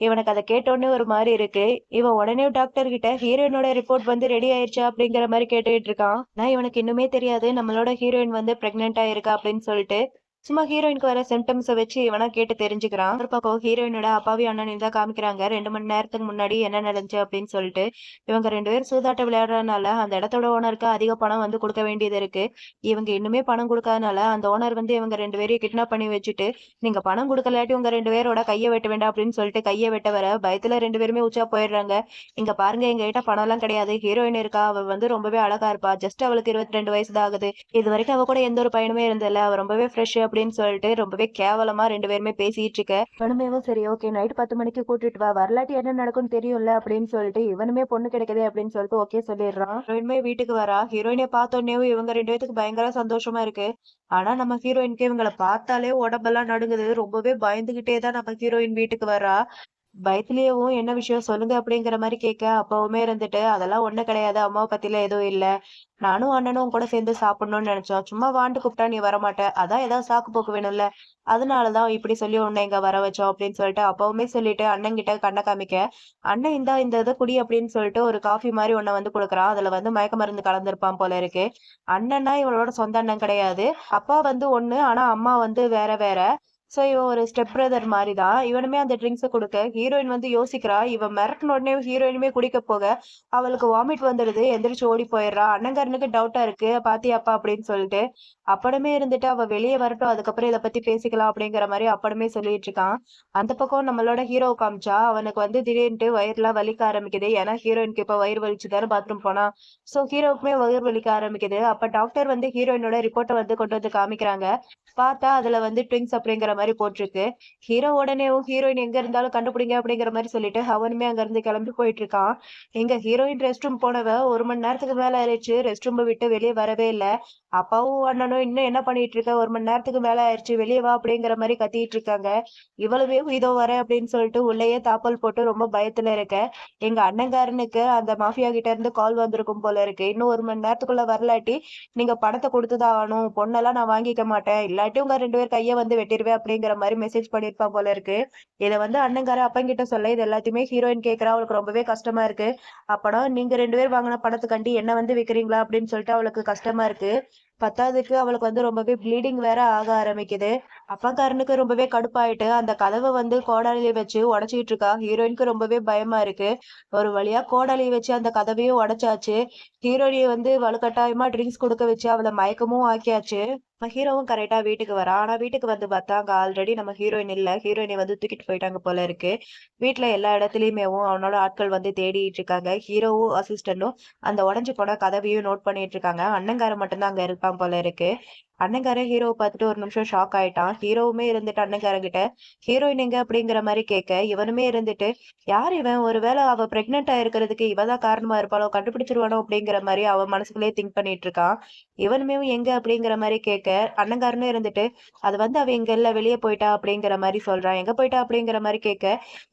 [SPEAKER 2] இவனுக்கு அத கேட்டோனே ஒரு மாரி இருக்கு. இவன் உடனே டாக்டர் கிட்ட ஹீரோயினோட ரிப்போர்ட் வந்து ரெடி ஆயிருச்சா அப்படிங்கிற மாரி கேட்டுட்டு இருக்கான். ஆனா இவனுக்கு இன்னுமே தெரியாது நம்மளோட ஹீரோயின் வந்து பிரெக்னன்ட்டா இருக்கா அப்படின்னு சொல்லிட்டு. சும்மா ஹீரோயினுக்கு வர சிம்டம்ஸ வச்சு இவனா கேட்டு தெரிஞ்சுக்கிறான். ஒரு பக்கம் ஹீரோயினோட அப்பாவி அண்ணனையும் தான் காமிக்கிறாங்க. 2 மணி நேரத்துக்கு முன்னாடி என்ன நடந்துச்சு அப்படின்னு சொல்லிட்டு. இவங்க 2 பேரும் சூதாட்டம் விளையாடுறதுனால அந்த இடத்தோட ஓனருக்கு அதிக பணம் வந்து குடுக்க வேண்டியது இருக்கு. இவங்க இன்னுமே பணம் குடுக்காதனால அந்த ஓனர் வந்து இவங்க 2 பேரையும் கிட்னாப் பண்ணி வச்சுட்டு, "நீங்க பணம் குடுக்கலாட்டி உங்க 2 பேரோட கைய வெட்ட வேண்டாம்" அப்படின்னு சொல்லிட்டு கைய வெட்ட வர, பயத்துல 2 பேருமே உச்சா போயிடுறாங்க. "இங்க பாருங்க எங்ககிட்ட பணம்லாம் கிடையாது. ஹீரோயின் இருக்கா. அவ வந்து ரொம்பவே அழகா இருப்பா. ஜஸ்ட் அவளுக்கு 22 வயசு தான் ஆகுது. இதுவரைக்கும் அவ கூட எந்த ஒரு பையனுமே இருந்ததில்ல. அவ ரொம்பவே ஃப்ரெஷ்" அப்படின்னு சொல்லிட்டு ரொம்பவே கேவலமா 2 பேருமே பேசிட்டு இருக்க. இவனுமேவும் சரி ஓகே நைட் 10 மணிக்கு கூட்டிட்டு வா, வரலாட்டி என்ன நடக்கும்னு தெரியும்ல அப்படின்னு சொல்லிட்டு இவனுமே பொண்ணு கிடைக்குது அப்படின்னு சொல்லிட்டு ஓகே சொல்லிடுறான். ஹீரோயினுமே வீட்டுக்கு வரா. ஹீரோயினை பார்த்தோன்னே இவங்க 2 பேத்துக்கு பயங்கர சந்தோஷமா இருக்கு. ஆனா நம்ம ஹீரோயினுக்கு இவங்கள பார்த்தாலே உடம்பெல்லாம் நடுங்குது. ரொம்பவே பயந்துகிட்டே தான் நம்ம ஹீரோயின் வீட்டுக்கு வரா. பயத்திலேயேவும் என்ன விஷயம் சொல்லுங்க அப்படிங்கிற மாரி கேட்க, அப்பவுமே இருந்துட்டு, அதெல்லாம் ஒண்ணும் கிடையாது. அம்மாவ பத்திலாம் எதுவும் இல்ல. நானும் அண்ணனும் உன் கூட சேர்ந்து சாப்பிடணும்னு நெனச்சோம். சும்மா வான்ட்டு கூப்பிட்டா நீ வரமாட்ட. அதான் ஏதாவது சாக்கு போக்கு வேணும்ல. அதனால தான் இப்படி சொல்லி உன்ன இங்க வர வச்சோம் அப்படின்னு சொல்லிட்டு, அப்பவுமே சொல்லிட்டு அண்ணன்கிட்ட கண்ண காமிக்க, அண்ணன் இந்தா இந்த இத குடி அப்படின்னு சொல்லிட்டு ஒரு காஃபி மாரி ஒண்ண வந்து குடுக்குறான். அதுல வந்து மயக்க மருந்து கலந்திருப்பான் போல இருக்கு. அண்ணன்னா இவளோட சொந்த அண்ணன் கிடையாது. அப்பா வந்து ஒண்ணு, ஆனா அம்மா வந்து வேற வேற. சோ இவன் ஒரு ஸ்டெப் பிரதர் மாரி தான். இவனுமே அந்த ட்ரிங்க்ஸ குடுக்க, ஹீரோயின் வந்து யோசிக்கிறா. இவன் மிரட்டுன உடனே ஹீரோயினுமே குடிக்க போக, அவளுக்கு வாமிட் வந்துடுது. எந்திரிச்சு ஓடி போயிடுறா. அண்ணங்காரனுக்கு டவுட்டா இருக்கு. பாத்தியாப்பா அப்படின்னு சொல்லிட்டு. அப்பனுமே இருந்துட்டு அவ வெளிய வரட்டும். அதுக்கப்புறம் இத பத்தி பேசிக்கலாம் அப்படிங்கிற மாரி அப்பனுமே சொல்லிட்டு இருக்கான். அந்த பக்கம் நம்மளோட ஹீரோவ காமிச்சா, அவனுக்கு வந்து திடீர்னுட்டு வயிறுலாம் வலிக்க ஆரம்பிக்குது. ஏன்னா ஹீரோயினுக்கு இப்ப வயிறு வலிச்சு தானே பாத்ரூம் போனா. சோ ஹீரோவுக்குமே வயிறு வலிக்க ஆரம்பிக்குது. அப்ப டாக்டர் வந்து ஹீரோயினோட ரிப்போர்ட்ட வந்து கொண்டு வந்து காமிக்கிறாங்க. பார்த்தா அதுல வந்து ட்வின்ஸ் அப்படிங்கிற மாரி போட்டிருக்கு. ஹீரோ உடனேவும் ஹீரோயின் எங்க இருந்தாலும் கண்டுபிடிங்க அப்படிங்கிற மாரி சொல்லிட்டு அவனுமே அங்க இருந்து கிளம்பி போயிட்டு இருக்கான். எங்க ஹீரோயின் ரெஸ்ட் ரூம் போனவ 1 மணி நேரத்துக்கு மேல ஆயிடுச்சு. ரெஸ்ட் ரூம் விட்டு வெளிய வரவே இல்ல. அப்பாவும் அண்ணனும் இன்னும் என்ன பண்ணிட்டு இருக்க? 1 மணி நேரத்துக்கு மேல ஆயிருச்சு. வெளிய வா அப்படிங்கிற மாரி கத்திட்டு இருக்காங்க. இவ்வளவே இதோ வரேன் அப்படின்னு சொல்லிட்டு உள்ளேயே தாப்பால் போட்டு ரொம்ப பயத்துல இருக்க. எங்க அண்ணங்காரனுக்கு அந்த மாஃபியா கிட்ட இருந்து கால் வந்திருக்கும் போல இருக்கு. இன்னும் 1 மணி நேரத்துக்குள்ள வரலாட்டி நீங்க பணத்த குடுத்துதான் ஆகணும். பொண்ணெல்லாம் நான் வாங்கிக்க மாட்டேன். இல்லாட்டி உங்க 2 பேர் கைய வந்து வெட்டிருவேன் அப்படிங்கிற மாரி மெசேஜ் பண்ணியிருப்பான் போல இருக்கு. இத வந்து அண்ணங்காரன் அப்பன்கிட்ட சொல்ல, இது எல்லாத்தையுமே ஹீரோயின் கேட்கிறா. அவளுக்கு ரொம்பவே கஷ்டமா இருக்கு. அப்பனா நீங்க 2 பேர் வாங்குன பணத்துக்காண்டி என்ன வந்து விக்கிறீங்களா? அப்படின்னு சொல்லிட்டு அவளுக்கு கஷ்டமா இருக்கு. பத்தாததுக்கு அவளுக்கு வந்து ரொம்பவே ப்ளீடிங் வேற ஆக ஆரம்பிக்குது. அப்பன்காரனுக்கு ரொம்பவே கடுப்பாயிட்டு அந்த கதவ வந்து கோடாலிய வச்சு உடைச்சுக்கிட்டு இருக்கா. ஹீரோயினுக்கு ரொம்பவே பயமா இருக்கு. ஒரு வழியா கோடாலிய வச்சு அந்த கதவையும் உடைச்சாச்சு. ஹீரோயினிய வந்து வலுக்கட்டாயமா ட்ரிங்க்ஸ் குடுக்க வச்சு அவள மயக்கமும் ஆக்கியாச்சு. நம்ம ஹீரோவும் கரெக்டா வீட்டுக்கு வரான். ஆனா வீட்டுக்கு வந்து பார்த்தா அங்க ஆல்ரெடி நம்ம ஹீரோயின் இல்ல. ஹீரோயினை வந்து தூக்கிட்டு போயிட்டாங்க போல இருக்கு. வீட்ல எல்லா இடத்துலயுமேவும் அவனோட ஆட்கள் வந்து தேடிட்டு இருக்காங்க. ஹீரோவும் அசிஸ்டன்டும் அந்த உடைஞ்சு போன கதவையும் நோட் பண்ணிட்டு இருக்காங்க. அண்ணங்காரன் மட்டும் தான் அங்க இருப்பான் போல இருக்கு. அண்ணங்காரன் ஹீரோவை பார்த்துட்டு ஒரு நிமிஷம் ஷாக் ஆயிட்டான். ஹீரோவுமே இருந்துட்டு அண்ணங்காரன் கிட்ட ஹீரோயின் எங்க அப்படிங்கிற மாதிரி கேட்க, இவனுமே இருந்துட்டு யார் இவன்? ஒருவேளை அவ பிரெக்னெண்டா இருக்கிறதுக்கு இவதான் காரணமா இருப்பாளோ, கண்டுபிடிச்சிருவானோ அப்படிங்கிற மாதிரி அவன் மனசுக்குள்ளேயே திங்க் பண்ணிட்டு இருக்கான். இவனுமே எங்க அப்படிங்கிற மாதிரி கேட்க, அண்ணங்காரனும் இருந்துட்டு அது வந்து அவ இங்க இல்ல வெளியே போயிட்டா அப்படிங்கிற மாதிரி சொல்றான். எங்க போயிட்டா அப்படிங்கிற மாதிரி கேட்க,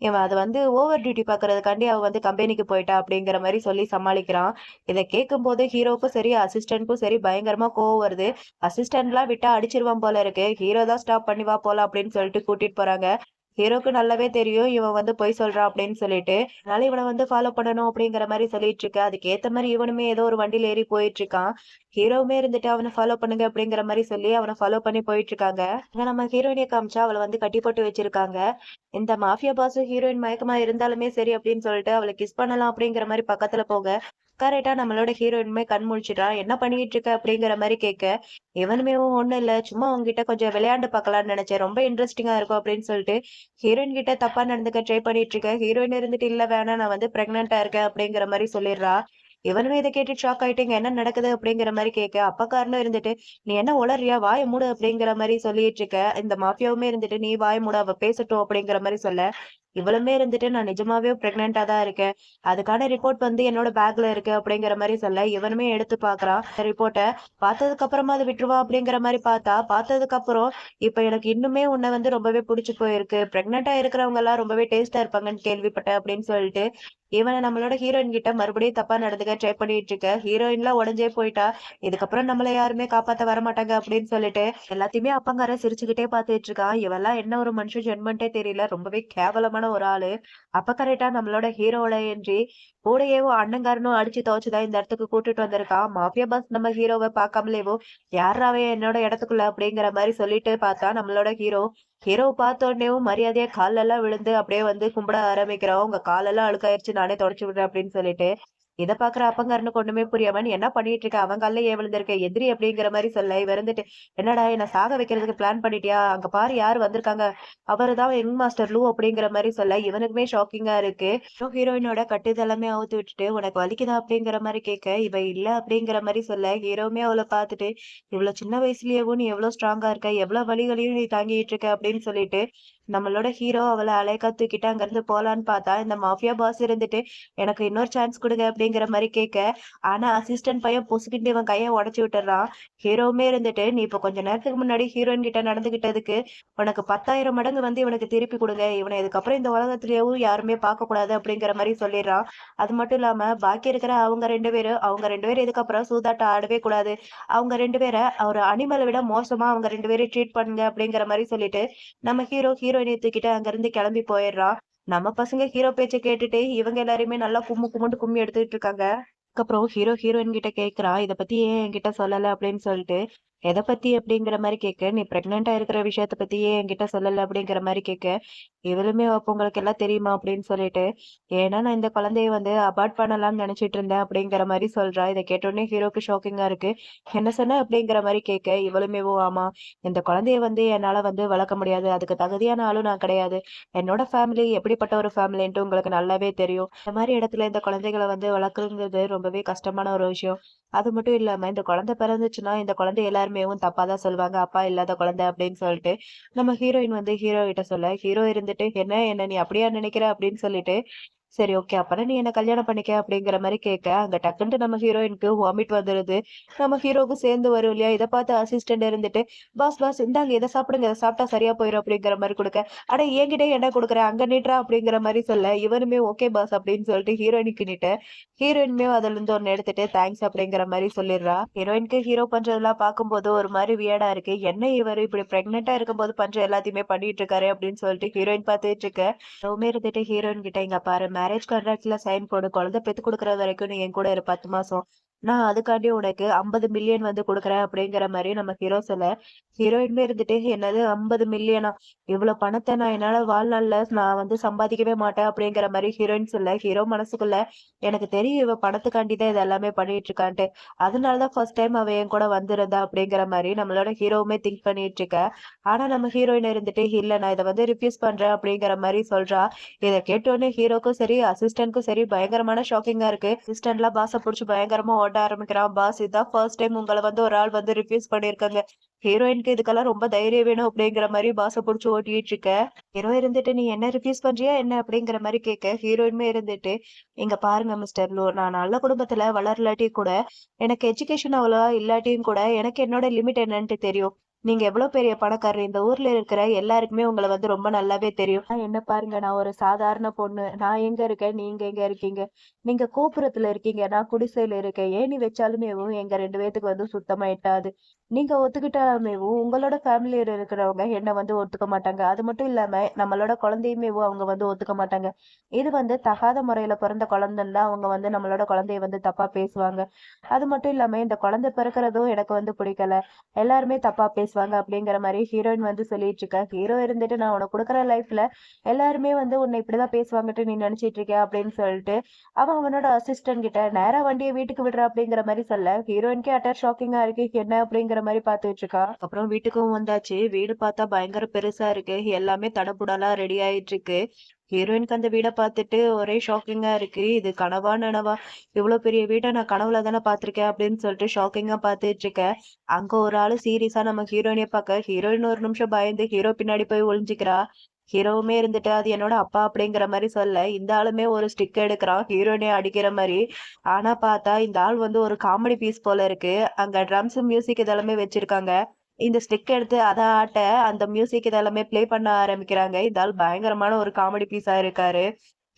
[SPEAKER 2] இவன் அது வந்து ஓவர் டியூட்டி பாக்குறதுக்காண்டி அவ வந்து கம்பெனிக்கு போயிட்டா அப்படிங்கிற மாதிரி சொல்லி சமாளிக்கிறான். இதை கேட்கும் போது ஹீரோக்கும் சரி அசிஸ்டன்ட்க்கும் சரி பயங்கரமா கோவம் வருது. அசிஸ்டன்ட்லாம் விட்டா அடிச்சிருவான் போல இருக்கு. ஹீரோ தான் ஸ்டாப் பண்ணி வா போலாம் அப்படின்னு சொல்லிட்டு கூட்டிட்டு போறாங்க. ஹீரோக்கு நல்லாவே தெரியும் இவன் வந்து பொய் சொல்றான் அப்படின்னு சொல்லிட்டு. அதனால இவனை வந்து ஃபாலோ பண்ணணும் அப்படிங்கிற மாதிரி சொல்லிட்டு இருக்க. அதுக்கு ஏத்த மாதிரி இவனுமே ஏதோ ஒரு வண்டியில ஏறி போயிட்டு இருக்கான். ஹீரோவுமே இருந்துட்டு அவனை ஃபாலோ பண்ணுங்க அப்படிங்கிற மாதிரி சொல்லி அவனை ஃபாலோ பண்ணி போயிட்டு இருக்காங்க. இங்க நம்ம ஹீரோயினிய காமிச்சா அவளை வந்து கட்டி போட்டு வச்சிருக்காங்க. இந்த மாஃபியா பாஸும் ஹீரோயின் மயக்கமா இருந்தாலுமே சரி அப்படின்னு சொல்லிட்டு அவளை கிஸ் பண்ணலாம் அப்படிங்கிற மாதிரி பக்கத்துல போக, கரெக்டா நம்மளோட ஹீரோயினுமே கண் முழிச்சிட்டா. என்ன பண்ணிட்டு இருக்க அப்படிங்கிற மாதிரி கேட்க, இவனுமே ஒண்ணும் இல்ல சும்மா உங்ககிட்ட கொஞ்சம் விளையாண்டு பார்க்கலாம்னு நினைச்சேன். ரொம்ப இன்ட்ரெஸ்டிங்கா இருக்கும் அப்படின்னு சொல்லிட்டு ஹீரோயின் கிட்ட தப்பா நடந்துக்க ட்ரை பண்ணிட்டு இருக்க. ஹீரோயின் இருந்துட்டு இல்ல வேணாம் நான் வந்து பிரெக்னெண்டா இருக்கேன் அப்படிங்கிற மாதிரி சொல்லிடுறா. இவனுமே இதை கேட்டு ஷாக் ஆயிட்டீங்க என்ன நடக்குது அப்படிங்கிற மாதிரி கேட்க, அப்பக்காரனும் இருந்துட்டு நீ என்ன உளறியா வாய மூடு அப்படிங்கிற மாதிரி சொல்லிட்டு இருக்க. இந்த மாஃபியாவுமே இருந்துட்டு நீ வாய மூடு அவ பேசட்டும் அப்படிங்கிற மாதிரி சொல்ல, இவளுமே இருந்துட்டு நான் நிஜமாவே பிரெக்னெண்டா தான் இருக்கேன். அதுக்கான ரிப்போர்ட் வந்து என்னோட பேக்ல இருக்கு அப்படிங்கிற மாதிரி சொல்ல, இவனுமே எடுத்து பாக்குறான் ரிப்போர்ட்ட. பார்த்ததுக்கு அப்புறமா அதை விட்டுருவா அப்படிங்கிற மாதிரி பார்த்ததுக்கு அப்புறம் இப்ப எனக்கு இன்னுமே உன்னை வந்து ரொம்பவே பிடிச்சு போயிருக்கு. பிரெக்னெண்டா இருக்கிறவங்க எல்லாம் ரொம்பவே டேஸ்டா இருப்பாங்கன்னு கேள்விப்பட்டேன் அப்படின்னு சொல்லிட்டு இவனை நம்மளோட ஹீரோயின் கிட்ட மறுபடியும் தப்பா நடந்துக்க ட்ரை பண்ணிட்டு இருக்க. ஹீரோயின்லாம் உடஞ்சே போயிட்டா. இதுக்கப்புறம் நம்மள யாருமே காப்பாத்த வரமாட்டாங்க அப்படின்னு சொல்லிட்டு எல்லாத்தையுமே அப்பங்கார சிரிச்சுக்கிட்டே பாத்துட்டு இருக்கான். இவெல்லாம் என்ன ஒரு மனுஷன் ஜென்மன்ட்டே தெரியல. ரொம்பவே கேவலமான ஒரு ஆளு. அப்ப கரெக்டா நம்மளோட ஹீரோவோட என்ட்ரி. கூடயேவும் அண்ணங்காரனும் அடிச்சு துவச்சுதான் இந்த இடத்துக்கு கூட்டிட்டு வந்திருக்கான். மாஃபியா பாஸ் நம்ம ஹீரோவை பார்க்காமலேவோ யாராவே என்னோட இடத்துக்குள்ள அப்படிங்கிற மாதிரி சொல்லிட்டு பார்த்தா நம்மளோட ஹீரோவை பார்த்த உடனேவும் மரியாதையா கால்ல எல்லாம் விழுந்து அப்படியே வந்து கும்பிட ஆரம்பிக்கிறோம். உங்க காலெல்லாம் அழுக்காயிருச்சு நானே தொடச்சு விடுறேன் அப்படின்னு சொல்லிட்டு இத பாக்குற அப்பங்காரனுக்கு ஒண்ணுமே புரியாம, "நீ என்ன பண்ணிட்டு இருக்க? அவன் கால்ல ஏன் விழுந்திருக்க? எந்திரி" அப்படிங்கிற மாரி சொல்ல, இவ இருந்துட்டு, "என்னடா என்ன சாக வைக்கிறதுக்கு பிளான் பண்ணிட்டியா? அங்க பாரு யாரு வந்திருக்காங்க. அவரு தான் யங் மாஸ்டர் லூ" அப்படிங்கிற மாரி சொல்ல, இவனுக்குமே ஷாக்கிங்கா இருக்கு. ஹீரோயினோட கட்டுதெல்லாமே அவுத்து விட்டுட்டு, "உனக்கு வலிக்குதா?" அப்படிங்கிற மாரி கேட்க, இவ இல்ல அப்படிங்கிற மாரி சொல்ல, ஹீரோவுமே அவள பாத்துட்டு, "இவ்ளோ சின்ன வயசுலயேவும் நீ எவ்ளோ ஸ்ட்ராங்கா இருக்க. எவ்ளோ வலிகளையும் நீ தாங்கிட்டு இருக்க" அப்படின்னு சொல்லிட்டு, நம்மளோட ஹீரோ அவள அலைக்கா தூக்கிட்டு அங்கிருந்து போலான்னு பார்த்தா, இந்த மாஃபியா பாஸ் இருந்துட்டு, "எனக்கு இன்னொரு சான்ஸ் குடுங்க" அப்படிங்கிற மாரி கேட்க, ஆனா அசிஸ்டன்ட் பையன் பொசுக்கிட்டு இவன் கைய உடைச்சு விட்டுர்றான். ஹீரோவுமே இருந்துட்டு, "நீ இப்ப கொஞ்ச நேரத்துக்கு முன்னாடி ஹீரோயின் கிட்ட நடந்துகிட்டதுக்கு, உனக்கு 10,000 மடங்கு வந்து இவனுக்கு திருப்பி குடுங்க. இவன இதுக்கப்புறம் இந்த உலகத்திலேயும் யாருமே பார்க்கக்கூடாது" அப்படிங்கிற மாரி சொல்லிர்றான். அது மட்டும் இல்லாம, பாக்கி இருக்கிற அவங்க 2 பேரும் இதுக்கப்புறம் சூதாட்டம் ஆடவே கூடாது. அவங்க 2 பேர ஒரு அனிமல விட மோசமா அவங்க 2 பேரையும் ட்ரீட் பண்ணுங்க அப்படிங்கிற மாரி சொல்லிட்டு, நம்ம ஹீரோயினைய தூக்கிட்டு அங்கிருந்து கிளம்பி போயிர்றான். நம்ம பசங்க ஹீரோ பேச்ச கேட்டுட்டு, இவங்க எல்லாரையுமே நல்லா கும்முன்ட்டு கும்மி எடுத்துட்டு இருக்காங்க. அதுக்கப்புறம் ஹீரோயின் கிட்ட கேட்கிறான், "இத பத்தி ஏன் என்கிட்ட சொல்லல?" அப்படின்னு சொல்லிட்டு. "எத பத்தி?" அப்படிங்கிற மாரி கேட்க, "நீ பிரெக்னன்ட்டா இருக்கிற விஷயத்த பத்தி ஏன் என்கிட்ட சொல்லல?" அப்படிங்கிற மாரி கேட்க, இவளுமே "அப்ப உங்களுக்கு எல்லாம் தெரியுமா?" அப்படின்னு சொல்லிட்டு, "ஏன்னா நான் இந்த குழந்தைய வந்து அபார்ட் பண்ணலாம்னு நினைச்சிட்டு இருந்தேன்" அப்படிங்கிற மாரி சொல்றா. இத கேட்டோனே ஹீரோக்கு ஷாக்கிங்கா இருக்கு. "என்ன சொன்ன?" அப்படிங்கிற மாரி கேட்க, இவளுமே, "ஓ ஆமா. இந்த குழந்தைய வந்து என்னால வந்து வளர்க்க முடியாது. அதுக்கு தகுதியான ஆளும் நான் கிடையாது. என்னோட ஃபேமிலி எப்படிப்பட்ட ஒரு ஃபேமிலின்ட்டு உங்களுக்கு நல்லாவே தெரியும். இந்த மாரி இடத்துல இந்த குழந்தைகள வந்து வளர்க்குறது ரொம்பவே கஷ்டமான ஒரு விஷயம். அது மட்டும் இல்லாம இந்த குழந்தை பிறந்துச்சுன்னா, இந்த குழந்தை எல்லாருமேவும் தப்பா தான் சொல்லுவாங்க. அப்பா இல்லாத குழந்தை அப்படின்னு சொல்லிட்டு, நம்ம ஹீரோயின் வந்து ஹீரோ கிட்ட சொல்ல, ஹீரோ இருந்துட்டு, என்ன நீ அப்படியா நினைக்கிற?" அப்படின்னு சொல்லிட்டு, "சரி ஓகே. அப்பனா நீ என்ன கல்யாணம் பண்ணிக்க" அப்படிங்கிற மாரி கேட்க, அங்க டக்குன்ட்டு நம்ம ஹீரோயினுக்கு வாமிட் வந்துருது. நம்ம ஹீரோவுக்கும் சேர்ந்து வரும் இல்லையா? இத பார்த்து அசிஸ்டன்ட் இருந்துட்டு, பாஸ் இந்தாங்க இத சாப்பிடுங்க. இத சாப்பிட்டா சரியா போயிரும்" அப்படிங்கிற மாரி குடுக்க, "அட என்கிட்டயே ஏன்டா குடுக்குற? அங்க நீட்றா" அப்படிங்கிற மாரி சொல்ல, இவனுமே ஓகே பாஸ் அப்படின்னு சொல்லிட்டு ஹீரோயினுக்கு நீட்ட, ஹீரோயினுமே அதுலருந்து ஒண்ணு எடுத்துட்டு தேங்க்ஸ் அப்படிங்கிற மாரி சொல்லிடுறா. ஹீரோயினுக்கு ஹீரோ பண்றதெல்லாம் பார்க்கும்போது ஒரு மாரி வியர்டா இருக்கு. என்ன இவரு இப்படி பிரெக்னன்ட்டா இருக்கும்போது பண்ற எல்லாத்தையுமே பண்ணிட்டு இருக்காரே அப்படின்னு சொல்லிட்டு ஹீரோயின் பார்த்துட்டு இருக்க. லவ்மே இருந்துட்டு ஹீரோயின் கிட்ட, "இங்க பாரு மேரேஜ் கான்ட்ராக்ட்ல சைன் போடு. குழந்தை பெத்து குடுக்குற வரைக்கும் நீ என் கூட இரு 10 மாசம். நான் அதுக்காண்டி உனக்கு 50 மில்லியன் வந்து குடுக்குறேன்" அப்படிங்கிற மாரி நம்ம ஹீரோ சொல்ல, ஹீரோயினுமே இருந்துட்டு, "என்னது 50 மில்லியனா? இவ்ளோ பணத்த நான் என்னால வாழ்நாள்ல நான் வந்து சம்பாதிக்கவே மாட்டேன்" அப்படிங்கிற மாரி ஹீரோயின் சொல்ல, ஹீரோ மனசுக்குள்ள, "எனக்கு தெரியும் இவ பணத்துக்காண்டி தான் இது எல்லாமே பண்ணிட்டு இருக்கான்ட்டு. அதனால தான் ஃபர்ஸ்ட் டைம் அவ என் கூட வந்திருந்தா" அப்படிங்கிற மாரி நம்மளோட ஹீரோவுமே திங்க் பண்ணிட்டு இருக்க. ஆனா நம்ம ஹீரோயின் இருந்துட்டு, "இல்ல நான் இத வந்து ரிஃப்யூஸ் பண்றேன்" அப்படிங்கிற மாரி சொல்றா. இத கேட்டோனே ஹீரோக்கும் சரி, அசிஸ்டன்ட்க்கும் சரி பயங்கரமான ஷாக்கிங்கா இருக்கு. அசிஸ்டன்ட்லாம் பாஸ புடிச்சு பயங்கரமா ஓட்ட ஆரம்பிக்கிறான். "பாஸ் இதான் ஃபர்ஸ்ட் டைம் உங்கள வந்து ஒரு ஆள் வந்து ரிஃப்யூஸ் பண்ணியிருக்காங்க. ஹீரோயினுக்கு இதுக்கெல்லாம் ரொம்ப தைரியம் வேணும்" அப்படிங்கிற மாரி பாஸ புடிச்சு ஓட்டிட்டு இருக்க. ஹீரோ இருந்துட்டு, "நீ என்ன ரிஃப்யூஸ் பண்றியா என்ன?" அப்படிங்கிற மாரி கேட்க, ஹீரோயினுமே இருந்துட்டு, "இங்க பாருங்க மிஸ்டர் லூ, நான் நல்ல குடும்பத்துல வளரலாட்டி கூட, எனக்கு எஜுகேஷன் அவ்வளவா இல்லாட்டியும் கூட, எனக்கு என்னோட லிமிட் என்னன்ட்டு தெரியும். நீங்க எவ்வளோ பெரிய பணக்காரர். இந்த ஊர்ல இருக்கிற எல்லாருக்குமே உங்கள வந்து ரொம்ப நல்லாவே தெரியும். ஆனா என்ன பாருங்க, நான் ஒரு சாதாரண பொண்ணு. நான் எங்க இருக்கேன், நீங்க எங்க இருக்கீங்க? நீங்க கோபுரத்துல இருக்கீங்க, நான் குடிசையில இருக்கேன். ஏணி வச்சாலுமேவும் எங்க 2 பேத்துக்கு வந்து சுத்தமா எட்டாது. நீங்க ஒத்துக்கிட்டாலுமேவும் உங்களோட ஃபேமிலில இருக்கிறவங்க என்ன வந்து ஒத்துக்க மாட்டாங்க. அது மட்டும் இல்லாம நம்மளோட குழந்தையுமேவும் அவங்க வந்து ஒத்துக்க மாட்டாங்க. இது வந்து தகாத முறையில பிறந்த குழந்தைன்னு தான் அவங்க வந்து நம்மளோட குழந்தைய வந்து தப்பா பேசுவாங்க. அது மட்டும் இல்லாம இந்த குழந்தை பிறக்கிறதும் எனக்கு வந்து பிடிக்கல. எல்லாருமே தப்பா பேசுவாங்க" அப்படிங்கிற மாரி ஹீரோயின் வந்து சொல்லிட்டு இருக்கா. ஹீரோ இருந்துட்டு, "நான் உனக்கு குடுக்குற லைஃப்ல எல்லாருமே வந்து உன்னை இப்படிதான் பேசுவாங்கன்ட்டு நீ நினைச்சிட்டு இருக்கியா?" அப்படின்னு சொல்லிட்டு அவன் அவனோட அசிஸ்டன்ட் கிட்ட, "நேரா வண்டிய வீட்டுக்கு விடுறா" அப்படிங்கிற மாரி சொல்ல, ஹீரோயினுக்கே அட்டர் ஷாக்கிங்கா இருக்கு. என்ன அப்படிங்கிற மாரி பார்த்துட்டு இருக்கா. அப்புறம் வீட்டுக்கும் வந்தாச்சு. வீடு பார்த்தா பயங்கர பெருசா இருக்கு. எல்லாமே தடபுடலா ரெடி ஆயிட்டு இருக்கு. ஹீரோயினுக்கு அந்த வீட பார்த்துட்டு ஒரே ஷாக்கிங்கா இருக்கு. இது கனவா நனவா? இவ்ளோ பெரிய வீட நான் கனவுல தானே பார்த்துருக்கேன் அப்படின்னு சொல்லிட்டு ஷாக்கிங்கா பார்த்துட்டு இருக்கேன். அங்க ஒரு ஆளு சீரியஸா நம்ம ஹீரோயினைய பார்க்க, ஹீரோயின் ஒரு நிமிஷம் பயந்து ஹீரோ பின்னாடி போய் ஒளிஞ்சுக்கிறா. ஹீரோவுமே இருந்துட்டு, "அது என்னோட அப்பா" அப்படிங்கிற மாரி சொல்ல, இந்த ஆளுமே ஒரு ஸ்டிக் எடுக்குறான் ஹீரோயினைய அடிக்கிற மாரி. ஆனா பார்த்தா இந்த ஆள் வந்து ஒரு காமெடி பீஸ் போல இருக்கு. அங்க ட்ரம்ஸ், மியூசிக் இதெல்லாமே வச்சிருக்காங்க. இந்த ஸ்டிக் எடுத்து அத ஆட்ட, அந்த மியூசிக் இதெல்லாமே ப்ளே பண்ண ஆரம்பிக்கிறாங்க. இந்த ஆள் பயங்கரமான ஒரு காமெடி பீஸா இருக்காரு.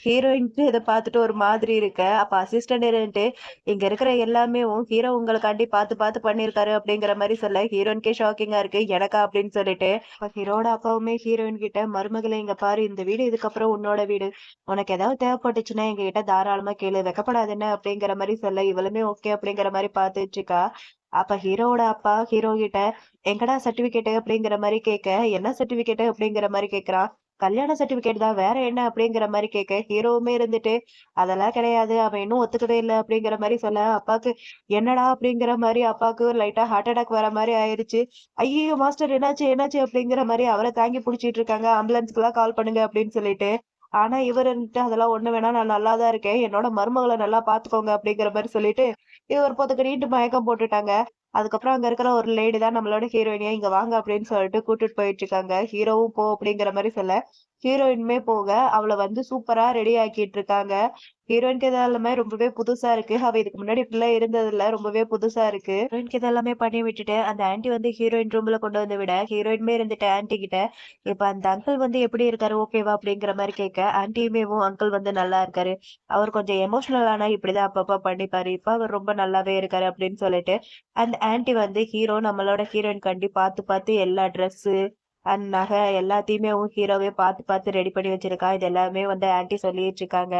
[SPEAKER 2] ஹீரோயினுக்கு இத பார்த்துட்டு ஒரு மாதிரி இருக்க. அப்ப அசிஸ்டன்ட் இருந்துட்டு, "இங்க இருக்கிற எல்லாமேவும் ஹீரோ உங்களுக்காண்டி பார்த்து பார்த்து பண்ணியிருக்காரு" அப்படிங்கிற மாரி சொல்ல, ஹீரோயினுக்கே ஷாக்கிங்கா இருக்கு. "எனக்கா?" அப்படின்னு சொல்லிட்டு. அப்ப ஹீரோவோட அப்பாவுமே ஹீரோயின் கிட்ட, "மருமகளே இங்க பாரு, இந்த வீடு இதுக்கப்புறம் உன்னோட வீடு. உனக்கு ஏதாவது தேவைப்பட்டுச்சுன்னா எங்ககிட்ட தாராளமா கேளு. வெட்கப்படாத என்ன?" அப்படிங்கிற மாரி சொல்ல, இவளுமே ஓகே அப்படிங்கிற மாரி பார்த்துட்டு இருக்கா. அப்ப ஹீரோவோட அப்பா ஹீரோ கிட்ட, "எங்கடா சர்டிபிகேட்?" அப்படிங்கிற மாரி கேட்க, "என்ன சர்டிபிகேட்?" அப்படிங்கிற மாரி கேட்கிறான். கல்யாண சர்டிபிகேட் தான் வேற என்ன அப்படிங்கிற மாதிரி கேட்க ஹீரோவுமே இருந்துட்டு அதெல்லாம் கிடையாது அவன் இன்னும் ஒத்துக்கவே இல்லை அப்படிங்கிற மாதிரி சொல்ல அப்பாக்கு என்னடா அப்படிங்கிற மாதிரி அப்பாவுக்கு லைட்டா ஹார்ட் அட்டாக் வர மாதிரி ஆயிருச்சு. ஐயோ மாஸ்டர் என்னாச்சு என்னாச்சு அப்படிங்கிற மாதிரி அவரை தாங்கி பிடிச்சிட்டு இருக்காங்க. ஆம்புலன்ஸ்க்குலாம் கால் பண்ணுங்க அப்படின்னு சொல்லிட்டு. ஆனா இவர் இருந்துட்டு அதெல்லாம் ஒண்ணு வேணாம் நான் நல்லாதான் இருக்கேன். என்னோட மருமகளை நல்லா பாத்துக்கோங்க அப்படிங்கிற மாதிரி சொல்லிட்டு இவர் பொத்துக்கிட்டு மயக்கம் போட்டுட்டாங்க. அதுக்கப்புறம் அங்க இருக்கிற ஒரு லேடி தான் நம்மளோட ஹீரோயினியா இங்க வாங்க அப்படின்னு சொல்லிட்டு கூட்டிட்டு போயிட்டு இருக்காங்க. ஹீரோவும் போ அப்படிங்கிற மாதிரி சொல்ல ஹீரோயினுமே போக அவளை வந்து சூப்பரா ரெடி ஆக்கிட்டு இருக்காங்க. ஹீரோயினுக்கு இது எல்லாமே ரொம்பவே புதுசா இருக்கு. அவ இதுக்கு முன்னாடி இப்படிலாம் இருந்தது இல்ல. ரொம்பவே புதுசா இருக்கு. ஹீரோயினுக்கு இதெல்லாமே பண்ணி விட்டுட்டு அந்த ஆன்ட்டி வந்து ஹீரோயின் ரூம்ல கொண்டு வந்து விட ஹீரோயினுமே இருந்துட்டு ஆன்ட்டி கிட்ட இப்ப அந்த அங்கிள் வந்து எப்படி இருக்காரு ஓகேவா அப்படிங்கிற மாதிரி கேட்க ஆன்ட்டியுமேவும் அங்கிள் வந்து நல்லா இருக்காரு. அவர் கொஞ்சம் எமோஷனல் ஆனா இப்படிதான் அப்பப்ப பண்ணிப்பாரு. இப்ப அவர் ரொம்ப நல்லாவே இருக்காரு அப்படின்னு சொல்லிட்டு அந்த ஆன்ட்டி வந்து நம்மளோட ஹீரோயின் கண்டி பார்த்து பார்த்து எல்லா ட்ரெஸ் அண்ட் நகை எல்லாத்தையுமே ஹீரோவே பார்த்து பார்த்து ரெடி பண்ணி வச்சிருக்கா. இது எல்லாமே வந்து ஆன்ட்டி சொல்லிட்டு இருக்காங்க.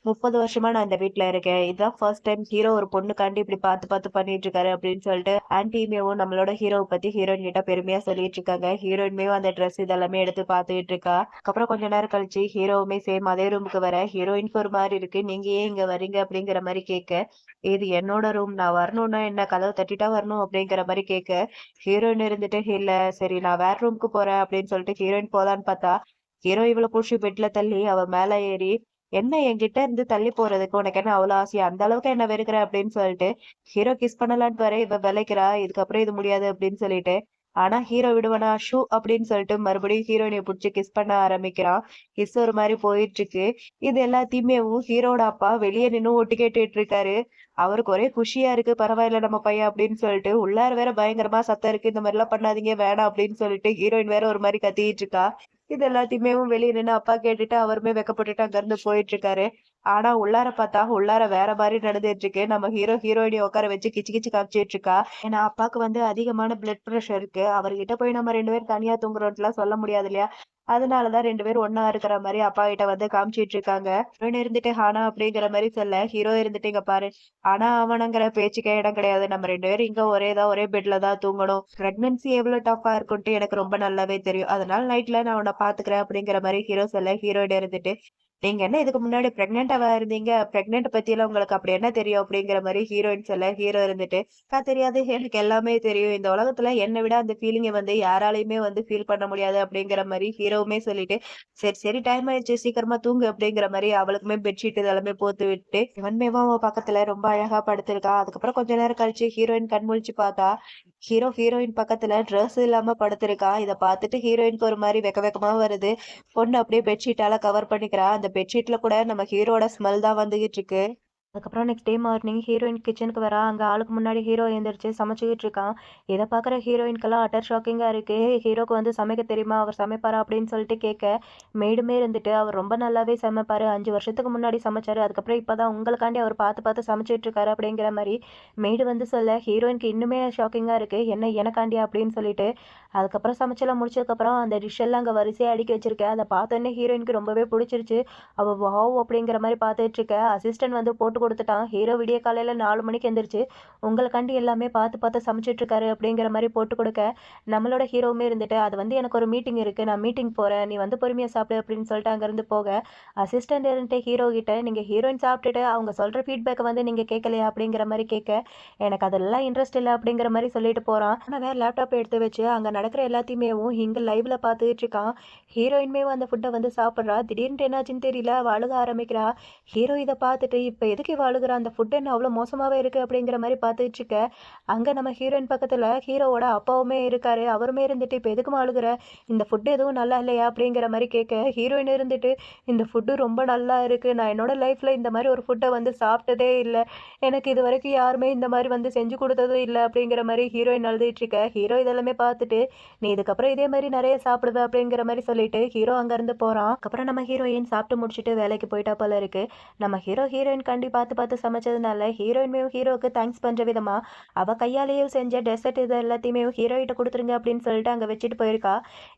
[SPEAKER 2] 30 வருஷமா நான் இந்த வீட்ல இருக்கேன். இதான் ஃபர்ஸ்ட் டைம் ஹீரோ ஒரு பொண்ணுக்காண்டி இப்படி பார்த்து பார்த்து பண்ணிட்டு இருக்காரு அப்படின்னு சொல்லிட்டு ஆன்ட்டியுமேவும் நம்மளோட ஹீரோவை பத்தி ஹீரோயின் கிட்ட பெருமையா சொல்லிட்டு இருக்காங்க. ஹீரோயின்மேவும் அந்த ட்ரெஸ் இதெல்லாமே எடுத்து பார்த்துட்டு இருக்கா. அதுக்கப்புறம் கொஞ்ச நேரம் கழிச்சு ஹீரோவுமே சேம் அதே ரூமுக்கு வர ஹீரோயினுக்கு ஒரு மாதிரி இருக்கு. நீங்க ஏன் இங்க வரீங்க அப்படிங்கிற மாதிரி கேட்க இது என்னோட ரூம் நான் வரணும்னா என்ன கதவை தட்டிட்டா வரணும் அப்படிங்கிற மாதிரி கேட்க ஹீரோயின் இருந்துட்டு இல்ல சரி நான் வேற ரூமுக்கு போறேன் அப்படின்னு சொல்லிட்டு ஹீரோயின் போலான்னு பார்த்தா ஹீரோ இவளை புடிச்சு பெட்ல தள்ளி அவ மேல ஏறி என்ன என்கிட்ட இருந்து தள்ளி போறதுக்கு உனக்கு என்ன அவ்வளவு ஆசையா அந்த அளவுக்கு என்ன வெறுக்கிற அப்படின்னு சொல்லிட்டு ஹீரோ கிஸ் பண்ணலான்னு பாரு இவ விளைக்கிறா இதுக்கப்புறம் இது முடியாது அப்படின்னு சொல்லிட்டு ஆனா ஹீரோ விடுவனா ஷூ அப்படின்னு சொல்லிட்டு மறுபடியும் ஹீரோயினை புடிச்சு கிஸ் பண்ண ஆரம்பிக்கிறான். கிஸ் ஒரு மாதிரி போயிட்டு இருக்கு. இது எல்லாத்தையுமே ஹீரோட அப்பா வெளியே நின்னு ஒட்டு கேட்டுட்டு இருக்காரு. அவருக்கு ஒரே குஷியா இருக்கு. பரவாயில்ல நம்ம பையன் அப்படின்னு சொல்லிட்டு உள்ளார வேற பயங்கரமா சத்தம் இருக்கு. இந்த மாதிரி எல்லாம் பண்ணாதீங்க வேணாம் அப்படின்னு சொல்லிட்டு ஹீரோயின் வேற ஒரு மாதிரி கத்திட்டு இருக்கா. இது எல்லாத்தையுமே வெளியே நின்னு அப்பா கேட்டுட்டு அவருமே வெக்கப்பட்டுட்டு அங்க இருந்து போயிட்டு இருக்காரு. ஆனா உள்ளார பார்த்தா உள்ளார வேற மாதிரி நடந்துட்டு இருக்கு. நம்ம ஹீரோயினி உட்கார வச்சு கிச்சு கிச்சு காமிச்சிட்டு இருக்கா. ஏன்னா அப்பாக்கு வந்து அதிகமான பிளட் பிரஷர் இருக்கு. அவர்கிட்ட போய் நம்ம 2 பேரும் தனியா தூங்குறோம்லாம் சொல்ல முடியாது இல்லையா? அதனாலதான் 2 பேரும் ஒண்ணா இருக்கிற மாதிரி அப்பா கிட்ட வந்து காமிச்சிட்டு இருக்காங்க. ஹீரோயின் இருந்துட்டு ஹானா அப்படிங்கிற மாதிரி சொல்ல ஹீரோ இருந்துட்டு இங்க பாரு ஆனா அவனங்கிற பேச்சுக்கே இடம் கிடையாது. நம்ம 2 பேரும் இங்க ஒரே பெட்ல தான் தூங்கணும். பிரெக்னன்சி எவ்வளவு டஃபா இருக்குன்ட்டு எனக்கு ரொம்ப நல்லாவே தெரியும். அதனால நைட்ல நான் உன்னை பாத்துக்கிறேன் அப்படிங்கிற மாதிரி ஹீரோ சொல்ல ஹீரோயின் இருந்துட்டு நீங்க என்ன இதுக்கு முன்னாடி பிரெக்னென்டாவா இருந்தீங்க? பிரெக்னென்ட் பத்தி எல்லாம் உங்களுக்கு அப்படி என்ன தெரியும்? அப்படிங்கிற மாதிரி ஹீரோயின் சொல்ல ஹீரோ இருந்துட்டு தெரியாது எனக்கு எல்லாமே தெரியும். இந்த உலகத்துல என்னை விட அந்த ஃபீலிங்கை வந்து யாராலையுமே வந்து ஃபீல் பண்ண முடியாது அப்படிங்கிற மாதிரி ஹீரோவுமே சொல்லிட்டு சரி சரி டைம் ஆயிடுச்சு சீக்கிரமா தூங்கு அப்படிங்கிற மாதிரி அவளுக்குமே பெட்ஷீட் இதெல்லாமே போத்து விட்டு இவன்மேவா அவன் பக்கத்துல ரொம்ப அழகா படுத்திருக்கா. அதுக்கப்புறம் கொஞ்ச நேரம் கழிச்சு ஹீரோயின் கண் முழிச்சு பார்த்தா ஹீரோயின் பக்கத்துல ட்ரெஸ் இல்லாம படுத்திருக்கா. இத பார்த்துட்டு ஹீரோயினுக்கு ஒரு மாதிரி வெக்க வெக்கமா வருது. பொண்ணு அப்படியே பெட்ஷீட்டால கவர் பண்ணிக்கிறா. அந்த பெட்ஷீட்ல கூட நம்ம ஹீரோட ஸ்மெல் தான் வந்துகிட்டு இருக்கு. அதுக்கப்புறம் நெக்ஸ்ட் டே மார்னிங் ஹீரோயின் கிச்சனுக்கு வரா. அங்கே ஆளுக்கு முன்னாடி ஹீரோ எழுந்திரிச்சு சமைச்சுக்கிட்டு இருக்கான். இதை பார்க்குற ஹீரோயின்க்கெல்லாம் அட்டர் ஷாக்கிங்காக இருக்குது. ஹீரோக்கு வந்து சமைக்க தெரியுமா அவர் சமைப்பாரா அப்படின்னு சொல்லிட்டு கேட்க மேடுமே இருந்துட்டு அவர் ரொம்ப நல்லாவே சமைப்பார் 5 வருஷத்துக்கு முன்னாடி சமைச்சாரு. அதுக்கப்புறம் இப்போ தான் உங்களுக்காண்டி அவர் பார்த்து பார்த்து சமைச்சிட்டு இருக்காரு அப்படிங்கிற மாதிரி மேடு வந்து சொல்ல ஹீரோயினுக்கு இன்னுமே ஷாக்கிங்காக இருக்குது. என்ன எனக்காண்டியா அப்படின்னு சொல்லிட்டு அதுக்கப்புறம் சமைச்செல்லாம் முடிச்சதுக்கப்புறம் அந்த டிஷ் எல்லாம் அங்கே வரிசையாக அடுக்கி வச்சிருக்கேன். அதை பார்த்தோன்னே ஹீரோயினுக்கு ரொம்பவே பிடிச்சிருச்சு. அவள் வாவ் அப்படிங்கிற மாதிரி பார்த்துட்டு இருக்க அசிஸ்டன்ட் வந்து போட்டு கொடுத்துட்டான். ஹீரோ விடிய காலையில் 4 மணிக்கு எந்திரிச்சு உங்களுக்காண்டி எல்லாமே பார்த்து பார்த்து சமைச்சிட்டு இருக்காரு அப்படிங்கிற மாதிரி போட்டு கொடுக்க நம்மளோட ஹீரோவுமே இருந்துட்டு அது வந்து எனக்கு ஒரு மீட்டிங் இருக்கு நான் மீட்டிங் போறேன் நீ வந்து பொறுமையா சாப்பிடு அப்படின்னு சொல்லிட்டு அங்கிருந்து போக அசிஸ்டன்ட் இருந்துட்டு ஹீரோ கிட்ட நீங்க ஹீரோயின் சாப்பிட்டுட்டு அவங்க சொல்ற ஃபீட்பேக்கை வந்து நீங்க கேட்கலையா அப்படிங்கிற மாதிரி கேட்க எனக்கு அதெல்லாம் இன்ட்ரெஸ்ட் இல்லை அப்படிங்கிற மாதிரி சொல்லிட்டு போறான். ஆனால் வேற லேப்டாப் எடுத்து வச்சு அங்க நடக்கிற எல்லாத்தையுமே இங்க லைவ்ல பார்த்துட்டு இருக்கான். ஹீரோயின்மே அந்த ஃபுட்டை வந்து சாப்பிட்றா. திடீர்னு என்னாச்சுன்னு தெரியல அழுக ஆரம்பிக்கிறா. ஹீரோ இதை பார்த்துட்டு இப்போ எதுக்கு இவ அழுகுறா அந்த ஃபுட் என்ன அவ்வளோ மோசமாகவே இருக்குது அப்படிங்கிற மாதிரி பார்த்துட்டு இருக்க அங்கே நம்ம ஹீரோயின் பக்கத்தில் ஹீரோவோட அப்பாவுமே இருக்காரு. அவருமே இருந்துட்டு இப்போ எதுக்குமா அழுகுற இந்த ஃபுட்டு எதுவும் நல்லா இல்லையா அப்படிங்கிற மாதிரி கேட்க ஹீரோயின் இருந்துட்டு இந்த ஃபுட்டு ரொம்ப நல்லா இருக்குது நான் என்னோட லைஃப்பில் இந்த மாதிரி ஒரு ஃபுட்டை வந்து சாப்பிட்டதே இல்லை எனக்கு இது வரைக்கும் யாருமே இந்த மாதிரி வந்து செஞ்சு கொடுத்ததும் இல்லை அப்படிங்கிற மாதிரி ஹீரோயின் அழுதுட்டு இருக்க ஹீரோ இதெல்லாமே பார்த்துட்டு நீ இதுக்கப்புறம் இதே மாதிரி நிறைய சாப்பிடுவ அப்படிங்கிற மாதிரி சொல்லிட்டு ஹீரோ அங்கேருந்து போகிறான். அதுக்கப்புறம் நம்ம ஹீரோயின் சாப்பிட்டு முடிச்சுட்டு வேலைக்கு போயிட்டா போல இருக்கு. நம்ம ஹீரோயின் கண்டிப்பாக பார்த்து பார்த்து சமைச்சதுனால ஹீரோயின்மே ஹீரோவுக்கு தேங்க்ஸ் பண்ற விதமா அவ கையாலேயே செஞ்ச டெசர்ட் இது எல்லாத்தையுமே ஹீரோயிட்ட கொடுத்துருங்க அப்படின்னு சொல்லிட்டு அங்க வச்சுட்டு போயிருக்கா.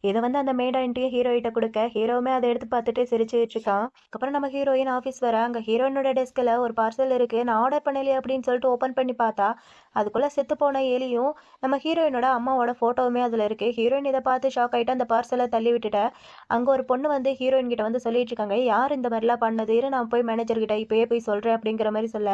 [SPEAKER 2] இதை வந்து அந்த மேட் ஆண்டியும் ஹீரோயிட்ட கொடுக்க ஹீரோவுமே அதை எடுத்து பார்த்துட்டு சிரிச்சுட்டு இருக்கான். அதுக்கப்புறம் நம்ம ஹீரோயின் ஆஃபீஸ் வர அங்க ஹீரோயினோட டெஸ்க்ல ஒரு பார்சல் இருக்கு, நான் ஆர்டர் பண்ணலையே அப்படின்னு சொல்லிட்டு ஓப்பன் பண்ணி பார்த்தா அதுக்குள்ள செத்து போன எலியும் நம்ம ஹீரோயினோட அம்மாவோட போட்டோவுமே அதுல இருக்கு. ஹீரோயின் இதை பார்த்து ஷாக் ஆயிட்டு அந்த பார்சலை தள்ளி விட்டுட்ட. அங்க ஒரு பொண்ணு வந்து ஹீரோயின் கிட்ட வந்து சொல்லிட்டு இருக்காங்க, யார் இந்த மாதிரிலாம் பண்ணது, இரு நான் போய் மேனேஜர் கிட்ட இப்பயே போய் சொல்றேன் அப்படிங்கிற மாதிரி சொல்ல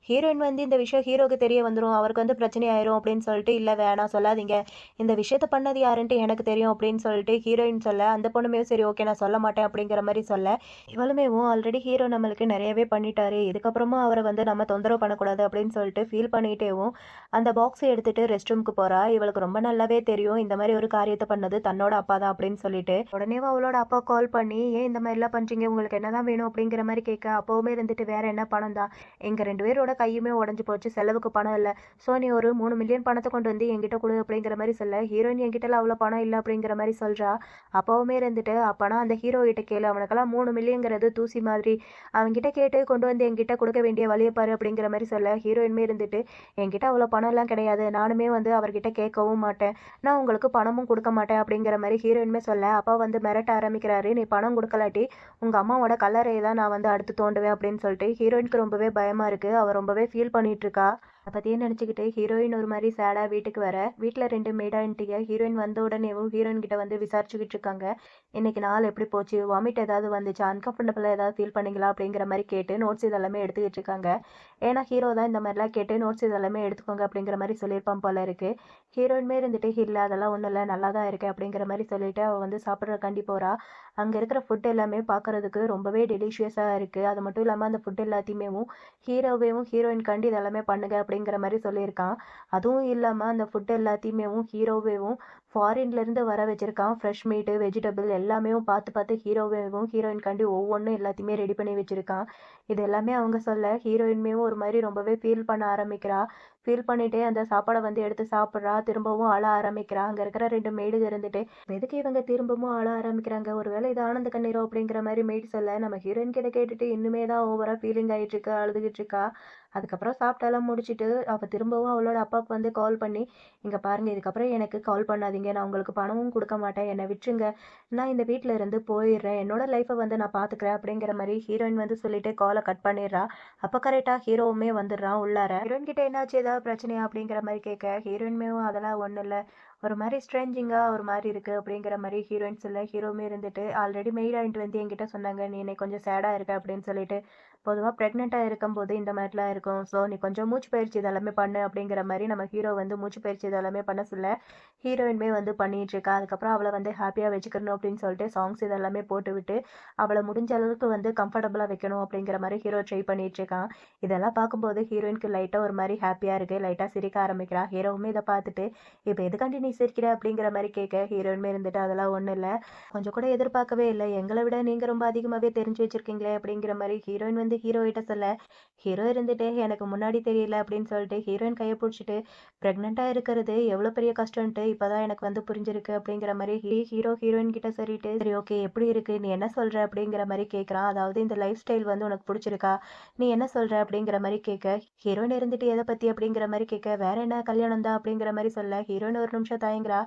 [SPEAKER 2] ஹீரோயின் வந்து இந்த விஷயம் ஹீரோக்கு தெரிய வந்துடும், அவருக்கு வந்து பிரச்சனை ஆயிரும் அப்படின்னு சொல்லிட்டு இல்ல வேணாம் சொல்லாதீங்க, இந்த விஷயத்த பண்ணது யாருன்ட்டு எனக்கு தெரியும் அப்படின்னு சொல்லிட்டு ஹீரோயின் சொல்ல அந்த பொண்ணுமே சரி ஓகே நான் சொல்ல மாட்டேன் அப்படிங்கிற மாதிரி சொல்ல இவளுமேவும் ஆல்ரெடி ஹீரோ நம்மளுக்கு நிறையவே பண்ணிட்டாரு, இதுக்கப்புறமா அவரை வந்து நம்ம தொந்தரவு பண்ணக்கூடாது அப்படின்னு சொல்லிட்டு ஃபீல் பண்ணிட்டேவும் அந்த பாக்ஸை எடுத்துட்டு ரெஸ்ட் ரூமுக்கு போறா. இவளுக்கு ரொம்ப நல்லாவே தெரியும் இந்த மாதிரி ஒரு காரியத்தை பண்ணது தன்னோட அப்பா தான் அப்படின்னு சொல்லிட்டு உடனே அவளோட அப்பா கால் பண்ணி ஏன் இந்த மாதிரி எல்லாம் பண்றீங்க, உங்களுக்கு என்னதான் வேணும் அப்படிங்கிற மாதிரி கேட்க அப்பவுமே இருந்துட்டு வேற என்ன பணம் தான், எங்க 2 பேரோட கையுமே உடஞ்சு போச்சு, செலவுக்கு பணம் இல்லை, ஸோ நீ ஒரு 3 மில்லியன் பணத்தை கொண்டு வந்து என்கிட்ட கொடு அப்படிங்கிற மாதிரி சொல்ல ஹீரோயின் என்கிட்ட அவ்வளோ பணம் இல்லை அப்படிங்கிற மாதிரி சொல்றா. அப்பவுமே இருந்துட்டு அப்பனா அந்த ஹீரோ கிட்ட கேளு, அவனுக்கெல்லாம் 3 மில்லியன்ங்கிறது தூசி மாதிரி, அவன்கிட்ட கேட்டு கொண்டு வந்து என்கிட்ட கொடுக்க வேண்டிய வழியை பாரு அப்படிங்கிற மாதிரி சொல்ல ஹீரோயின்மே இருந்துட்டு என்கிட்ட அவ்வளோ பணம் எல்லாம் கிடையாது, நானுமே வந்து அவர்கிட்ட கேட்கவும் மாட்டேன், நான் உங்களுக்கு பணமும் கொடுக்க மாட்டேன் அப்படிங்கிற மாதிரி ஹீரோயின்மே சொல்ல அப்பா வந்து மிரட்ட ஆரம்பிக்கிறாரு, நீ பணம் கொடுக்கலாட்டி உங்க அம்மாவோட கல்லறையை தான் நான் வந்து அடுத்து தோண்டுவேன் அப்படின்னு சொல்லிட்டு ஹீரோயினுக்கு ரொம்பவே பயமா இருக்கு. அவ ரொம்பவே ஃபீல் பண்ணிட்டு இருக்கா. அதை பத்தியே நினைச்சுக்கிட்டு ஹீரோயின் ஒரு மாதிரி சேடா வீட்டுக்கு வர வீட்டுல 2 மேடான்ட்டிங்க ஹீரோயின் வந்த உடனேவும் ஹீரோயின் கிட்ட வந்து விசாரிச்சுக்கிட்டு இருக்காங்க, இன்னைக்கு நாள் எப்படி போச்சு, வாமிட் ஏதாவது வந்துச்சா, அன்கம்ஃபர்டபுளா ஏதாவது ஃபீல் பண்ணீங்களா அப்படிங்கிற மாதிரி கேட்டு நோட்ஸ் இதெல்லாமே எடுத்துக்கிட்டு இருக்காங்க. ஏன்னா ஹீரோ தான் இந்த மாதிரிலாம் கேட்டு நோட்ஸ் இதெல்லாமே எடுத்துக்கோங்க அப்படிங்கிற மாதிரி சொல்லியிருப்பான் போல இருக்கு. ஹீரோயின்மே இருந்துட்டு இல்ல அதெல்லாம் ஒன்றும் இல்லை நல்லா தான் இருக்கு அப்படிங்கிற மாதிரி சொல்லிட்டு அவள் வந்து சாப்பிட்றக்காண்டி போறா. அங்கே இருக்கிற ஃபுட் எல்லாமே பார்க்கறதுக்கு ரொம்பவே டெலிஷியஸாக இருக்குது. அது மட்டும் இல்லாமல் அந்த ஃபுட் எல்லாத்தையுமேவும் ஹீரோவேவும் ஹீரோயின் கண்டி இதெல்லாமே பண்ணுங்க அப்படிங்கிற மாதிரி சொல்லியிருக்கான். அதுவும் இல்லாமல் அந்த ஃபுட் எல்லாத்தையுமேவும் ஹீரோவேவும் ஃபாரின்லேருந்து வர வச்சிருக்கான். ஃப்ரெஷ் மீட்டு வெஜிடபிள் எல்லாமே பார்த்து பார்த்து ஹீரோவேவும் ஹீரோயின் கண்டி ஒவ்வொன்றும் எல்லாத்தையுமே ரெடி பண்ணி வச்சிருக்கான். இது எல்லாமே அவங்க சொல்ல ஹீரோயின்மேவும் ஒரு மாதிரி ரொம்பவே ஃபீல் பண்ண ஆரம்பிக்கிறா. ஃபீல் பண்ணிட்டே அந்த சாப்பாடை வந்து எடுத்து சாப்பிட்றா. திரும்பவும் அழ ஆரம்பிக்கிறா. அங்கே இருக்கிற 2 மெய்டுங்க இருந்துட்டு எதுக்கு இவங்க திரும்பவும் அழ ஆரம்பிக்கிறாங்க, ஒருவேளை இது ஆனந்த கண்ணீரோ அப்படிங்கிற மாதிரி மெய்டு சொல்ல நம்ம ஹீரோயின் கிட்ட கேட்டுட்டு இன்னுமே தான் ஓவரா ஃபீலிங் ஆயிட்டு இருக்கா, அழுதுகிட்டு இருக்கா. அதுக்கப்புறம் சாப்பிட்டாலாம் முடிச்சுட்டு அவ திரும்பவும் அவளோட அப்பாவுக்கு வந்து கால் பண்ணி இங்க பாருங்க இதுக்கப்புறம் எனக்கு கால் பண்ணாதீங்க, நான் உங்களுக்கு பணமும் கொடுக்க மாட்டேன், என்னை விட்டுருங்க, நான் இந்த வீட்டில இருந்து போயிடுறேன், என்னோட லைஃப்பை வந்து நான் பார்த்துக்கிறேன் அப்படிங்கிற மாதிரி ஹீரோயின் வந்து சொல்லிட்டு காலை கட் பண்ணிடுறா. அப்போ கரெக்டாக ஹீரோவுமே வந்துடுறான் உள்ளார. ஹீரோயின் கிட்ட என்னாச்சு ஏதாவது பிரச்சனையா அப்படிங்கிற மாதிரி கேட்க ஹீரோயின்மேவும் அதெல்லாம் ஒன்றும் இல்லை, ஒரு மாதிரி ஸ்ட்ரேஞ்சிங்காக ஒரு மாதிரி இருக்குது அப்படிங்கிற மாதிரி ஹீரோயின்ஸ் இல்லை. ஹீரோவுமே இருந்துட்டு ஆல்ரெடி மெய்ட் ஆகிட்டு வந்து என்கிட்ட சொன்னாங்க நீ என்னை கொஞ்சம் சேடாக இருக்க அப்படின்னு சொல்லிட்டு, பொதுவாக ப்ரெக்னெண்ட்டாக இருக்கும்போது இந்த மாதிரிலாம் இருக்கும், ஸோ நீ கொஞ்சம் மூச்சு பயிற்சி இதெல்லாமே பண்ணு அப்படிங்கிற மாதிரி நம்ம ஹீரோ வந்து மூச்சு பயிற்சி இதெல்லாமே பண்ண சொல்ல ஹீரோயின்மே வந்து பண்ணிட்டு இருக்கா. அதுக்கப்புறம் அவளை வந்து ஹாப்பியாக வச்சுக்கணும் அப்படின்னு சொல்லிட்டு சாங்ஸ் இதெல்லாமே போட்டு விட்டு அவளை முடிஞ்ச அளவுக்கு வந்து கம்ஃபர்டபுளாக வைக்கணும் அப்படிங்கிற மாதிரி ஹீரோ ட்ரை பண்ணிட்டு இருக்கான். இதெல்லாம் பார்க்கும்போது ஹீரோயினுக்கு லைட்டாக ஒரு மாதிரி ஹாப்பியாக இருக்கு, லைட்டாக சிரிக்க ஆரம்பிக்கிறான். ஹீரோவுமே இதை பார்த்துட்டு இப்போ எதுக்காண்டி நீ சிரிக்கிற அப்படிங்கிற மாதிரி கேட்க ஹீரோயின்மே இருந்துட்டு அதெல்லாம் ஒன்றும் இல்லை, கொஞ்சம் கூட எதிர்பார்க்கவே இல்லை, எங்களை விட நீங்கள் ரொம்ப அதிகமாகவே தெரிஞ்சு வச்சிருக்கீங்களே அப்படிங்கிற மாதிரி ஹீரோயின் வந்து ஹீரோ கிட்ட சொல்ல ஹீரோ இருந்துட்டு எனக்கு முன்னாடி தெரியல அப்படின்னு சொல்லிட்டு ஹீரோயின் கையை பிடிச்சிட்டு ப்ரெக்னெண்ட்டாக இருக்கிறது எவ்வளோ பெரிய கஷ்டம்ட்டு இப்போதான் எனக்கு வந்து புரிஞ்சிருக்கு அப்படிங்கிற மாதிரி ஹீரோ ஹீரோயின் கிட்ட சொல்லிட்டு சரி ஓகே எப்படி இருக்கு நீ என்ன சொல்ற அப்படிங்கிற மாதிரி கேட்குறான். அதாவது இந்த லைஃப் ஸ்டைல் வந்து உனக்கு பிடிச்சிருக்கா, நீ என்ன சொல்ற அப்படிங்கிற மாதிரி கேட்க ஹீரோயின் இருந்துட்டு எதை பத்தி அப்படிங்கிற மாதிரி கேட்க வேற என்ன கல்யாணம் தான் அப்படிங்கிற மாதிரி சொல்ல ஹீரோயின் ஒரு நிமிஷம் தயங்குறா.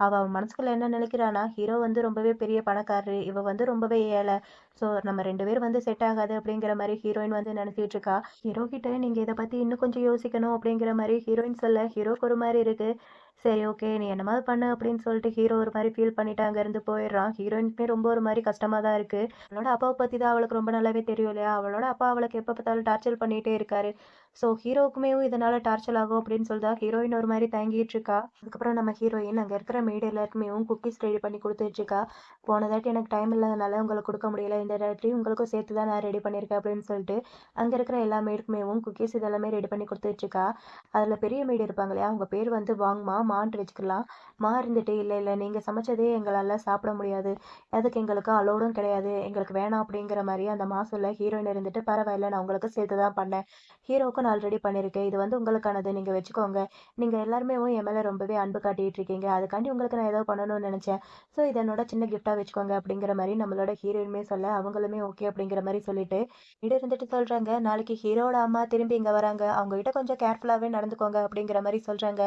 [SPEAKER 2] அவ மனசுக்குள்ள என்ன நினைக்கிறானா ஹீரோ வந்து ரொம்பவே பெரிய பணக்காரரு, இவ வந்து ரொம்பவே ஏழை, ஸோ நம்ம 2 பேர் வந்து செட் ஆகாது அப்படிங்கிற மாதிரி ஹீரோயின் வந்து நினைச்சிட்டு இருக்கா. ஹீரோ கிட்ட நீங்க இதை பத்தி இன்னும் கொஞ்சம் யோசிக்கணும் அப்படிங்கிற மாதிரி ஹீரோயின் சொல்ல ஹீரோக்கு ஒரு மாதிரி இருக்கு. சரி ஓகே நீ என்னமாவது பண்ணு அப்படின்னு சொல்லிட்டு ஹீரோ ஒரு மாதிரி ஃபீல் பண்ணிட்டு அங்க இருந்து போயிடுறான். ஹீரோயினுக்குமே ரொம்ப ஒரு மாதிரி கஷ்டமா தான் இருக்கு. அவளோட அப்பாவை பத்தி தான் அவளுக்கு ரொம்ப நல்லாவே தெரியும் இல்லையா, அவளோட அப்பா அவளுக்கு எப்ப பார்த்தாலும் டார்ச்சர் பண்ணிட்டே இருக்காரு, ஸோ ஹீரோவுக்குமே இதனால டார்ச்சர் ஆகும் அப்படின்னு சொல்லிட்டு ஹீரோயின் ஒரு மாதிரி தயங்கிட்டு இருக்கா. அதுக்கப்புறம் நம்ம ஹீரோயின் அங்க இருக்கிற மேடு எல்லாருக்குமே குக்கீஸ் ரெடி பண்ணி கொடுத்துட்டு இருக்கா. போன தாட்டி எனக்கு டைம் இல்லாதனால உங்களுக்கு கொடுக்க முடியல, இந்த தாட்டி உங்களுக்கும் சேர்த்து தான் நான் ரெடி பண்ணியிருக்கேன் அப்படின்னு சொல்லிட்டு அங்க இருக்கிற எல்லா மேடுக்குமே குக்கீஸ் இதெல்லாமே ரெடி பண்ணி கொடுத்துட்டு இருக்கா. அதுல பெரிய மேடு இருப்பாங்க இல்லையா, அவங்க பேர் வந்து வாங்மா மான்ட்டு வச்சுக்கலாம். மா இருந்துட்டு இல்லை இல்லை நீங்க சமைச்சதே எங்களால சாப்பிட முடியாது, அதுக்கு எங்களுக்கு அலோடும் கிடையாது, எங்களுக்கு வேணாம் அப்படிங்கிற மாதிரி அந்த மா சொல்ல ஹீரோயின் இருந்துட்டு பரவாயில்ல நான் உங்களுக்கு சேர்த்து தான் பண்ணேன், ஹீரோவுக்கு நான் ஆல்ரெடி பண்ணியிருக்கேன், இது வந்து உங்களுக்கானது நீங்க வச்சுக்கோங்க, நீங்க எல்லாருமே என் மேல ரொம்பவே அன்பு காட்டிட்டு இருக்கீங்க, அதுக்காண்டி உங்களுக்கு நான் ஏதோ பண்ணணும்னு நினைச்சேன், ஸோ இது என்னோட சின்ன கிஃப்டா வச்சுக்கோங்க அப்படிங்கிற மாதிரி நம்மளோட ஹீரோயினுமே சொல்ல அவங்களுமே ஓகே அப்படிங்கிற மாதிரி சொல்லிட்டு வீடு இருந்துட்டு சொல்றாங்க, நாளைக்கு ஹீரோட அம்மா திரும்பி இங்க வராங்க, அவங்க கிட்ட கொஞ்சம் கேர்ஃபுல்லாவே நடந்துக்கோங்க அப்படிங்கிற மாதிரி சொல்றாங்க.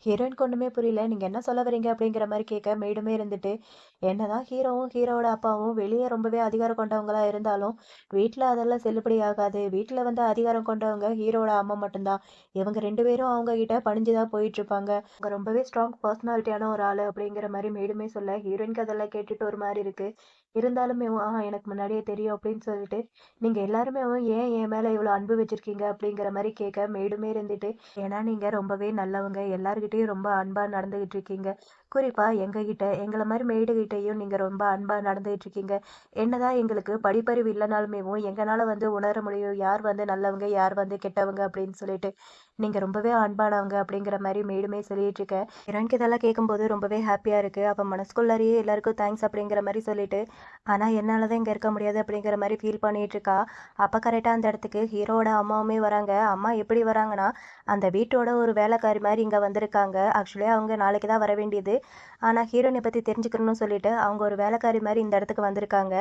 [SPEAKER 2] ஹீரோயினுக்கு ஒண்ணுமே புரியல, நீங்க என்ன சொல்ல வரீங்க அப்படிங்கிற மாதிரி கேட்க மேடுமே இருந்துட்டு, என்னதான் ஹீரோவும் ஹீரோவோட அப்பாவும் வெளியே ரொம்பவே அதிகாரம் கொண்டவங்களா இருந்தாலும் வீட்ல அதெல்லாம் செல்லுபடி ஆகாது. வீட்ல வந்து அதிகாரம் கொண்டவங்க ஹீரோவோட அம்மா மட்டும்தான். இவங்க 2 பேரும் அவங்க கிட்ட பணிஞ்சு தான் போயிட்டு இருப்பாங்க. அவங்க ரொம்பவே ஸ்ட்ராங் பர்சனாலிட்டியான ஒரு ஆளு அப்படிங்கிற மாரி மேடுமே சொல்ல, ஹீரோயினுக்கு அதெல்லாம் கேட்டுட்டு ஒரு மாரி இருக்கு. இருந்தாலுமே எனக்கு முன்னாடியே தெரியும் அப்படின்னு சொல்லிட்டு, நீங்க எல்லாருமே ஏன் என் மேல இவ்வளோ அன்பு வச்சிருக்கீங்க அப்படிங்கிற மாரி கேட்க மேடுமே இருந்துட்டு, ஏன்னா நீங்க ரொம்பவே நல்லவங்க. எல்லார்கிட்டயும் ரொம்ப அன்பா நடந்துகிட்டு இருக்கீங்க. குறிப்பா எங்ககிட்ட, எங்கள மாரி மேடுகிட்டயும் நீங்க ரொம்ப அன்பா நடந்துகிட்டு இருக்கீங்க. என்னதான் எங்களுக்கு படிப்பறிவு இல்லனாலுமேவும் எங்கனால வந்து உணர முடியும். யார் வந்து நல்லவங்க, யார் வந்து கெட்டவங்க அப்படின்னு சொல்லிட்டு. நீங்க ரொம்பவே அன்பானவங்க அப்படிங்கிற மாரி மேடுமே சொல்லிட்டு இருக்க. ஹீரோயினுக்கு இதெல்லாம் கேட்கும்போது ரொம்பவே ஹாப்பியா இருக்கு. அவ மனசுக்குள்ளாரையே எல்லாருக்கும் தேங்க்ஸ் அப்படிங்கிற மாரி சொல்லிட்டு, ஆனா என்னால தான் இங்க இருக்க முடியாது அப்படிங்கிற மாரி ஃபீல் பண்ணிட்டு இருக்கா. அப்ப கரெக்ட்டா அந்த இடத்துக்கு ஹீரோவோட அம்மாவுமே வராங்க. அம்மா எப்படி வராங்கன்னா, அந்த வீட்டோட ஒரு வேலைக்காரி மாரி இங்க வந்திருக்காங்க. ஆக்சுவலி அவங்க நாளைக்கு தான் வர வேண்டியது. ஆனா ஹீரோயின பத்தி தெரிஞ்சுக்கணும்னு சொல்லிட்டு அவங்க ஒரு வேலைக்காரி மாரி இந்த இடத்துக்கு வந்திருக்காங்க.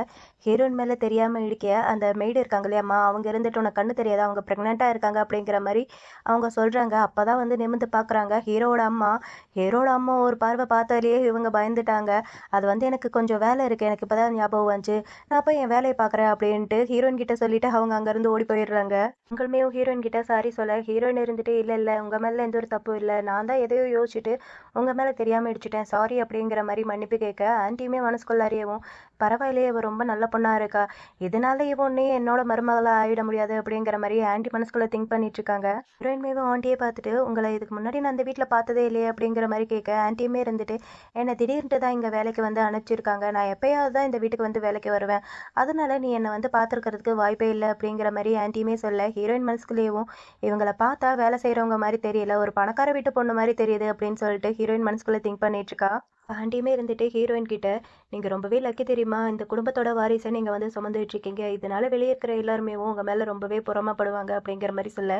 [SPEAKER 2] ஹீரோயின் மேல தெரியாம இடிக்க அந்த மெய்டு இருக்காங்க இல்லையாம்மா, அவங்க இருந்துட்டு உனக்கு கண்ணு தெரியாதா? அவங்க பிரெக்னென்ட்டா இருக்காங்க அப்படிங்கிற மாரி அவங்க சொல்றாங்க. அப்பதான் வந்து நிமிர்ந்து பார்க்குறாங்க ஹீரோவோட அம்மா. ஹீரோட அம்மா ஒரு பார்வை பார்த்தாலேயே இவங்க பயந்துட்டாங்க. அது வந்து எனக்கு கொஞ்சம் வேலை இருக்கு. எனக்கு இப்பதான் ஞாபகம் வந்துச்சு. நான் போய் என் வேலைய பார்க்குறேன் அப்படின்ட்டு ஹீரோயின் கிட்ட சொல்லிட்டு அவங்க அங்கருந்து ஓடி போயிடுறாங்க. உங்களுமே ஹீரோயின் கிட்ட சாரி சொல்ல, ஹீரோயின் இருந்துட்டு இல்ல இல்ல உங்க மேல எந்த ஒரு தப்பும் இல்ல. நான் தான் எதையோ யோசிச்சுட்டு உங்க மேல தெரியாம இடிச்சுட்டேன். சாரி அப்படிங்கிற மாரி மன்னிப்பு கேட்க, ஆன்ட்டியுமே மனசுக்குள்ளாரையவும் பரவாயில்லையே இவ ரொம்ப நல்ல பொண்ணா இருக்கா. இதனால இவ ஒன்னையும் என்னோட மருமகளா ஆயிட முடியாது அப்படிங்கிற மாரி ஆன்ட்டி மனசுக்குள்ள திங்க் பண்ணிட்டு இருக்காங்க. ஹீரோயின்மேவும் ஆண்டியே பார்த்துட்டு, "உங்கள இதுக்கு முன்னாடி நான் இந்த வீட்ல பார்த்ததே இல்லையே" அப்படிங்கிற மாரி கேட்க, ஆன்ட்டியுமே இருந்துட்டு, "என்ன திடீர்னுட்டு தான் இங்க வேலைக்கு வந்து அனுப்பிச்சிருக்காங்க. நான் எப்பயாவது தான் இந்த வீட்டுக்கு வந்து வேலைக்கு வருவேன். அதனால நீ என்ன வந்து பார்த்துருக்கிறதுக்கு வாய்ப்பே இல்ல" அப்படிங்கிற மாரி ஆன்ட்டியுமே சொல்ல, ஹீரோயின் மனசுக்குள்ளேயும், "இவங்கள பார்த்தா வேலை செய்றவங்க மாரி தெரியல. ஒரு பணக்கார வீட்டு பொண்ணு மாரி தெரியுது" அப்படின்னு சொல்லிட்டு ஹீரோயின் மனசுக்குள்ள திங்க் பண்ணிட்டு இருக்கா. ஆண்டியுமே இருந்துட்டு ஹீரோயின் கிட்ட, "நீங்க ரொம்பவே லக்கி தெரியுமா? இந்த குடும்பத்தோட வாரிசை நீங்க வந்து சுமந்துட்டு இருக்கீங்க. இதனால வெளிய இருக்கிற எல்லாருமே உங்க மேல ரொம்பவே பொறாமைப்படுவாங்க" அப்படிங்கிற மாரி சொல்ல,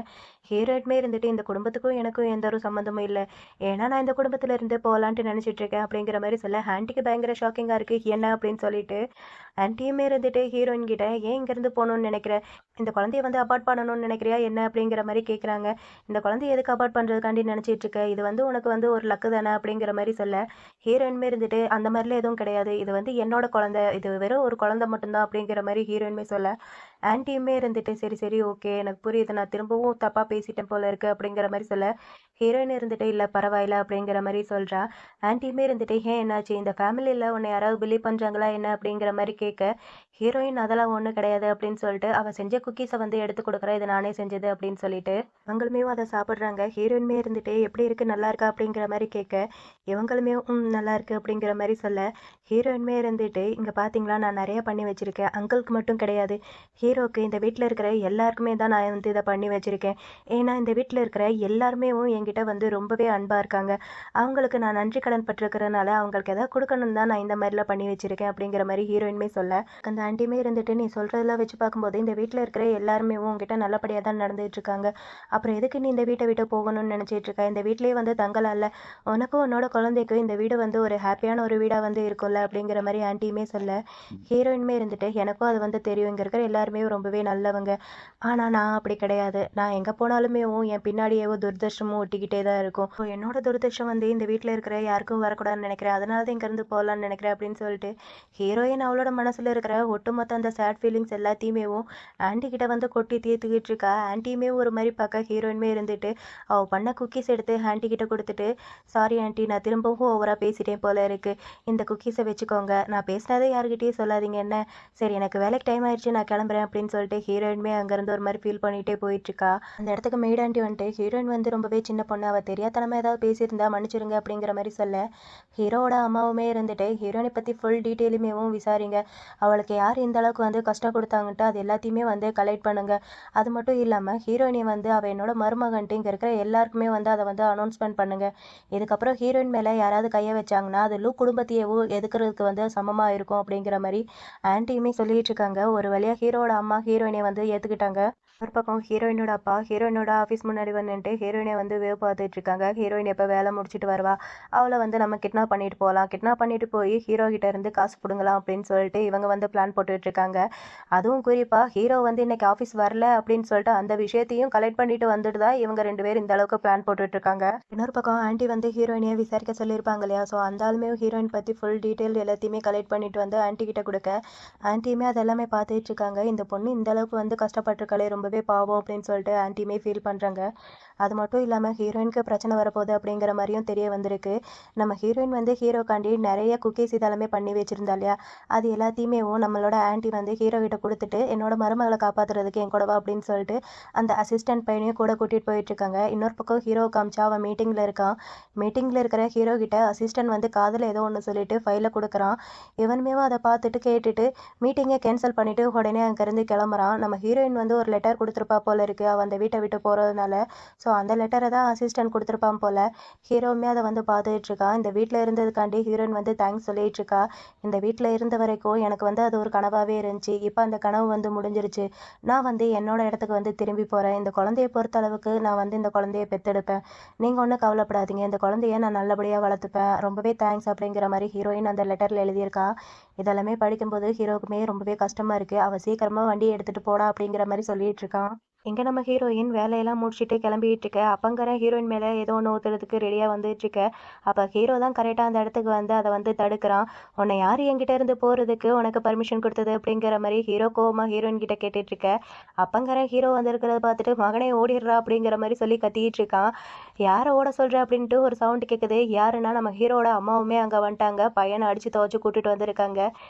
[SPEAKER 2] ஹீரோயினுமே இருந்துட்டு, "இந்த குடும்பத்துக்கும் எனக்கும் எந்த ஒரு சம்மந்தமும் இல்ல. ஏன்னா நான் இந்த குடும்பத்துல இருந்து போலான்ட்டு நினைச்சிட்டு இருக்கேன்" அப்படிங்கிற மாரி சொல்ல, ஆன்ட்டிக்கு பயங்கர ஷாக்கிங்கா இருக்கு. என்ன அப்படின்னு சொல்லிட்டு, ஆன்ட்டியுமே இருந்துட்டு ஹீரோயின் கிட்ட, "ஏன் இங்கேருந்து போகணும்னு நினைக்கிற? இந்த குழந்தைய வந்து அபார்ட் பண்ணணும்னு நினைக்கிறியா என்ன?" அப்படிங்கிற மாரி கேட்குறாங்க. "இந்த குழந்தைய எதுக்கு அபார்ட் பண்ணுறதுக்காண்டி நினச்சிட்டு இருக்க? இது வந்து உனக்கு வந்து ஒரு லக்கு தானே" அப்படிங்கிற மாரி சொல்ல, ஹீரோயினுமே இருந்துட்டு, "அந்த மாரிலாம் எதுவும் கிடையாது. இது வந்து என்னோட குழந்தை. இது வெறும் ஒரு குழந்தை மட்டும் தான்" அப்படிங்கிற மாரி ஹீரோயினுமே சொல்ல, ஆன்ட்டியுமே இருந்துட்டு, "சரி, சரி, ஓகே. எனக்கு புரியுது. நான் திரும்பவும் தப்பா பேசிட்டேன் போல இருக்கு" அப்படிங்கிற மாரி சொல்ல, ஹீரோயின் இருந்துட்டு, "இல்ல பரவாயில்ல" அப்படிங்கிற மாரி சொல்றா. ஆன்ட்டியுமே இருந்துட்டு, "ஏன் என்னாச்சு? இந்த ஃபேமிலில உன்ன யாராவது பிலீவ் பண்றாங்களா என்ன?" அப்படிங்கிற மாரி கேட்க, ஹீரோயின் "அதெல்லாம் ஒண்ணும் கிடையாது" அப்படின்னு சொல்லிட்டு, அவ செஞ்ச குக்கீஸ வந்து எடுத்து குடுக்குறா. "இது நானே செஞ்சது" அப்படின்னு சொல்லிட்டு. இவங்களுமே அத சாப்பிடுறாங்க. ஹீரோயினுமே இருந்துட்டு, "எப்படி இருக்கு? நல்லா இருக்கா?" அப்படிங்கிற மாரி கேட்க, இவங்களுமே நல்லா இருக்கு" அப்படிங்கிற மாரி சொல்ல, ஹீரோயினுமே இருந்துட்டு, "இங்க பார்த்தீங்களா நான் நெறைய பண்ணி வச்சிருக்கேன். அங்கிளுக்கு மட்டும் கிடையாது. ஹீரோக்கு இந்த வீட்ல இருக்கிற எல்லாருக்குமே தான் நான் வந்து இத பண்ணி வச்சிருக்கேன். ஏன்னா இந்த வீட்ல இருக்கிற எல்லாருமேவும் என்கிட்ட வந்து ரொம்பவே அன்பா இருக்காங்க. அவங்களுக்கு நான் நன்றி கடன் பட்டிருக்கிறனால அவங்களுக்கு ஏதாவது குடுக்கணும்னு தான் நான் இந்த மாரிலாம் பண்ணி வச்சிருக்கேன்" அப்படிங்கிற மாரி ஹீரோயினுமே சொல்ல, அந்த ஆன்ட்டியுமே இருந்துட்டு, "நீ சொல்றதெல்லாம் வச்சு பார்க்கும்போது இந்த வீட்ல இருக்கிற எல்லாருமே உன்கிட்ட நல்லபடியா தான் நடந்துட்டு இருக்காங்க. அப்புறம் எதுக்கு நீ இந்த வீட்ட விட்டு போகணும்னு நினைச்சிட்டு இருக்க? இந்த வீட்லயே வந்து தங்கலாம்ல. உனக்கும் உன்னோட குழந்தைக்கும் இந்த வீடு வந்து ஒரு ஹேப்பியான ஒரு வீடா வந்து இருக்கும்ல" அப்படிங்கிற மாரி ஆன்ட்டியுமே சொல்ல, ஹீரோயினுமே இருந்துட்டு, "எனக்கும் அது வந்து தெரியும். இங்க இருக்கிற எல்லாருமே ரொம்பவே நல்லவங்க. ஆனா நான் அப்படி கிடையாது. நான் எங்க போனாலுமேவும் என் பின்னாடியேவோ துர்தர்ஷமும் ஒட்டிக்கிட்டே தான் இருக்கும். ஸோ என்னோட துரதிர்ஷ்டம் வந்து இந்த வீட்ல இருக்கிற யாருக்கும் வரக்கூடாதுன்னு நினைக்கிறேன். அதனால தான் இங்கேருந்து போகலான்னு நினைக்கிறேன்" அப்படின்னு சொல்லிட்டு, ஹீரோயின் அவளோட மனசுல இருக்கிற ஒட்டுமொத்த அந்த சேட் ஃபீலிங்ஸ் எல்லாத்தையுமேவும் ஆன்ட்டி கிட்ட வந்து கொட்டி தீர்த்துக்கிட்டு இருக்கா. ஆன்ட்டியுமே ஒரு மாரி பார்க்க ஹீரோயினுமே இருந்துட்டு, அவ பண்ண குக்கீஸ் எடுத்து ஆன்ட்டி கிட்ட குடுத்துட்டு, "சாரி ஆன்ட்டி, நான் திரும்பவும் ஓவரா பேசிட்டேன் போல இருக்கு. இந்த குக்கீஸ வச்சுக்கோங்க. நான் பேசினதை யார்கிட்டயும் சொல்லாதீங்க என்ன? சரி, எனக்கு வேலைக்கு டைம் ஆயிடுச்சு. நான் கிளம்புறேன்" அப்படின்னு சொல்லிட்டு ஹீரோயினுமே அங்கேருந்து ஒரு மாரி ஃபீல் பண்ணிட்டே போயிட்டுருக்கா. அந்த இடத்துக்கு மெய்ட் ஆன்ட்டி வந்துட்டு, ஹீரோயின் வந்து ரொம்பவே சின்ன பொண்ணு. அவ தெரியாத்தனமா ஏதாவது பேசியிருந்தா மன்னிச்சிடுங்க அப்படிங்கிற மாரி சொல்ல, ஹீரோவோட அம்மாவுமே இருந்துட்டு, "ஹீரோயின பத்தி ஃபுல் டீட்டெயிலுமேவும் விசாரிங்க. அவளுக்கு யார் இந்த அளவுக்கு வந்து கஷ்டம் குடுத்தாங்கன்ட்டு அது எல்லாத்தையுமே வந்து கலெக்ட் பண்ணுங்க. அது மட்டும் இல்லாம ஹீரோயினி வந்து அவ என்னோட மருமகன்ட்டு இங்க இருக்கிற எல்லாருக்குமே வந்து அத வந்து அனௌன்ஸ்மென்ட் பண்ணுங்க. இதுக்கப்புறம் ஹீரோயின் மேல யாராவது கைய வச்சாங்கன்னா, அது குடும்பத்தையேவும் எதுக்குறதுக்கு வந்து சமமா இருக்கும்" அப்படிங்கிற மாரி ஆன்ட்டியுமே சொல்லிட்டு இருக்காங்க. ஒரு வழியா ஹீரோவோட அம்மா ஹீரோயினை வந்து ஏத்துக்கிட்டாங்க. ஒரு பக்கம் ஹீரோயினோட அப்பா ஹீரோயினோட ஆஃபீஸ் முன்னாடி வந்துட்டு ஹீரோயினை வந்து வேவ் பார்த்துட்டு இருக்காங்க. ஹீரோயின் எப்போ வேலை முடிச்சுட்டு வருவா, அவளை வந்து நம்ம கிட்னாப் பண்ணிட்டு போகலாம், கிட்னாப் பண்ணிட்டு போய் ஹீரோ கிட்ட இருந்து காசு பிடுங்கலாம் அப்படின்னு சொல்லிட்டு இவங்க வந்து பிளான் போட்டுட்டு இருக்காங்க. அதுவும் குறிப்பா ஹீரோ வந்து இன்னைக்கு ஆஃபீஸ் வரல அப்படின்னு சொல்லிட்டு அந்த விஷயத்தையும் கலெக்ட் பண்ணிட்டு வந்துட்டு தான் இவங்க 2 பேரும் இந்த அளவுக்கு பிளான் போட்டுட்டு இருக்காங்க. இன்னொரு பக்கம் ஆன்ட்டி வந்து ஹீரோயினையை விசாரிக்க சொல்லியிருப்பாங்க இல்லையா, ஸோ அந்த ஆளுமே ஹீரோயின் பற்றி ஃபுல் டீட்டெயில் எல்லாத்தையுமே கலெக்ட் பண்ணிட்டு வந்து ஆன்ட்டி கிட்ட கொடுக்க ஆன்ட்டியுமே அதெல்லாமே பார்த்துட்டு இருக்காங்க. இந்த பொண்ணு இந்த அளவுக்கு வந்து கஷ்டப்பட்டிருக்காளே, ரொம்பவே பாவம் அப்படின்னு சொல்லிட்டு ஆன்ட்டியுமே ஃபீல் பண்ணுறாங்க. அது மட்டும் இல்லாமல் ஹீரோயினுக்கு பிரச்சனை வரப்போகுது அப்படிங்கிற மாதிரியும் தெரிய வந்திருக்கு. நம்ம ஹீரோயின் வந்து ஹீரோக்காண்டி நிறைய குக்கீஸ் இதெல்லாமே பண்ணி வச்சிருந்தா இல்லையா, அது எல்லாத்தையுமே நம்மளோட ஆன்ட்டி வந்து ஹீரோ கிட்ட கொடுத்துட்டு என்னோட மருமகளை காப்பாத்துறதுக்கு என் கூடவா அப்படின்னு சொல்லிட்டு அந்த அசிஸ்டன்ட் பையனையும் கூட கூட்டிட்டு போயிட்டு இருக்காங்க. இன்னொரு பக்கம் ஹீரோ காமிச்சா அவன் மீட்டிங்ல இருக்கான். மீட்டிங்ல இருக்கிற ஹீரோ கிட்ட அசிஸ்டன்ட் வந்து காதுல ஏதோ ஒன்று சொல்லிட்டு ஃபைலை கொடுக்குறான். இவனுமே அதை பார்த்துட்டு கேட்டுட்டு மீட்டிங்கை கேன்சல் பண்ணிட்டு உடனே அங்கேருந்து கிளம்புறான். நம்ம ஹீரோயின் வந்து ஒரு லெட்டர் கொடுத்துருப்பா போல இருக்கு அவன் அந்த வீட்டை விட்டு போறதுனால. ஸோ அந்த லெட்டரை தான் அசிஸ்டன்ட் கொடுத்துருப்பான் போல. ஹீரோவுமே அதை வந்து பார்த்துட்டு இருக்கான். இந்த வீட்டில் இருந்ததுக்காண்டி ஹீரோயின் வந்து தேங்க்ஸ் சொல்லிட்டு இருக்கா. இந்த வீட்டில் இருந்த வரைக்கும் எனக்கு வந்து அது ஒரு கனவாகவே இருந்துச்சு, இப்போ அந்த கனவு வந்து முடிஞ்சிருச்சு. நான் வந்து என்னோட இடத்துக்கு வந்து திரும்பி போகிறேன். இந்த குழந்தைய பொறுத்த அளவுக்கு நான் வந்து இந்த குழந்தைய பெற்றெடுப்பேன். நீங்கள் ஒன்றும் கவலைப்படாதீங்க, இந்த குழந்தைய நான் நல்லபடியாக வளர்த்துப்பேன், ரொம்பவே தேங்க்ஸ் அப்படிங்கிற மாதிரி ஹீரோயின் அந்த லெட்டரில் எழுதியிருக்கா. இதெல்லாமே படிக்கும்போது ஹீரோக்குமே ரொம்பவே கஷ்டமா இருக்கு. அவள் சீக்கிரமா வண்டியை எடுத்துட்டு போடா அப்படிங்கிற மாதிரி சொல்லிட்டு இருக்கான். இங்க நம்ம ஹீரோயின் வேலையெல்லாம் முடிச்சுட்டு கிளம்பிட்டு இருக்க, அப்பங்கிற ஹீரோயின் மேல ஏதோ ஒன்று ஊத்துறதுக்கு ரெடியா வந்துட்டு இருக்க. அப்ப ஹீரோ தான் கரெக்டா அந்த இடத்துக்கு வந்து அதை வந்து தடுக்கிறான். உன்னை யார் என்கிட்ட இருந்து போறதுக்கு உனக்கு பர்மிஷன் கொடுத்தது அப்படிங்கிற மாதிரி ஹீரோ கோவமா ஹீரோயின் கிட்ட கேட்டுட்டு இருக்க. அப்பங்கிற ஹீரோ வந்திருக்கிறத பார்த்துட்டு மகனே ஓடிடுறா அப்படிங்கிற மாதிரி சொல்லி கத்திட்டு இருக்கான். யாரை ஓட சொல்ற அப்படின்ட்டு ஒரு சவுண்ட் கேட்குது. யாருன்னா நம்ம ஹீரோட அம்மாவுமே அங்க வந்துட்டாங்க. பையனை அடிச்சு துவச்சு கூட்டிட்டு வந்திருக்காங்க.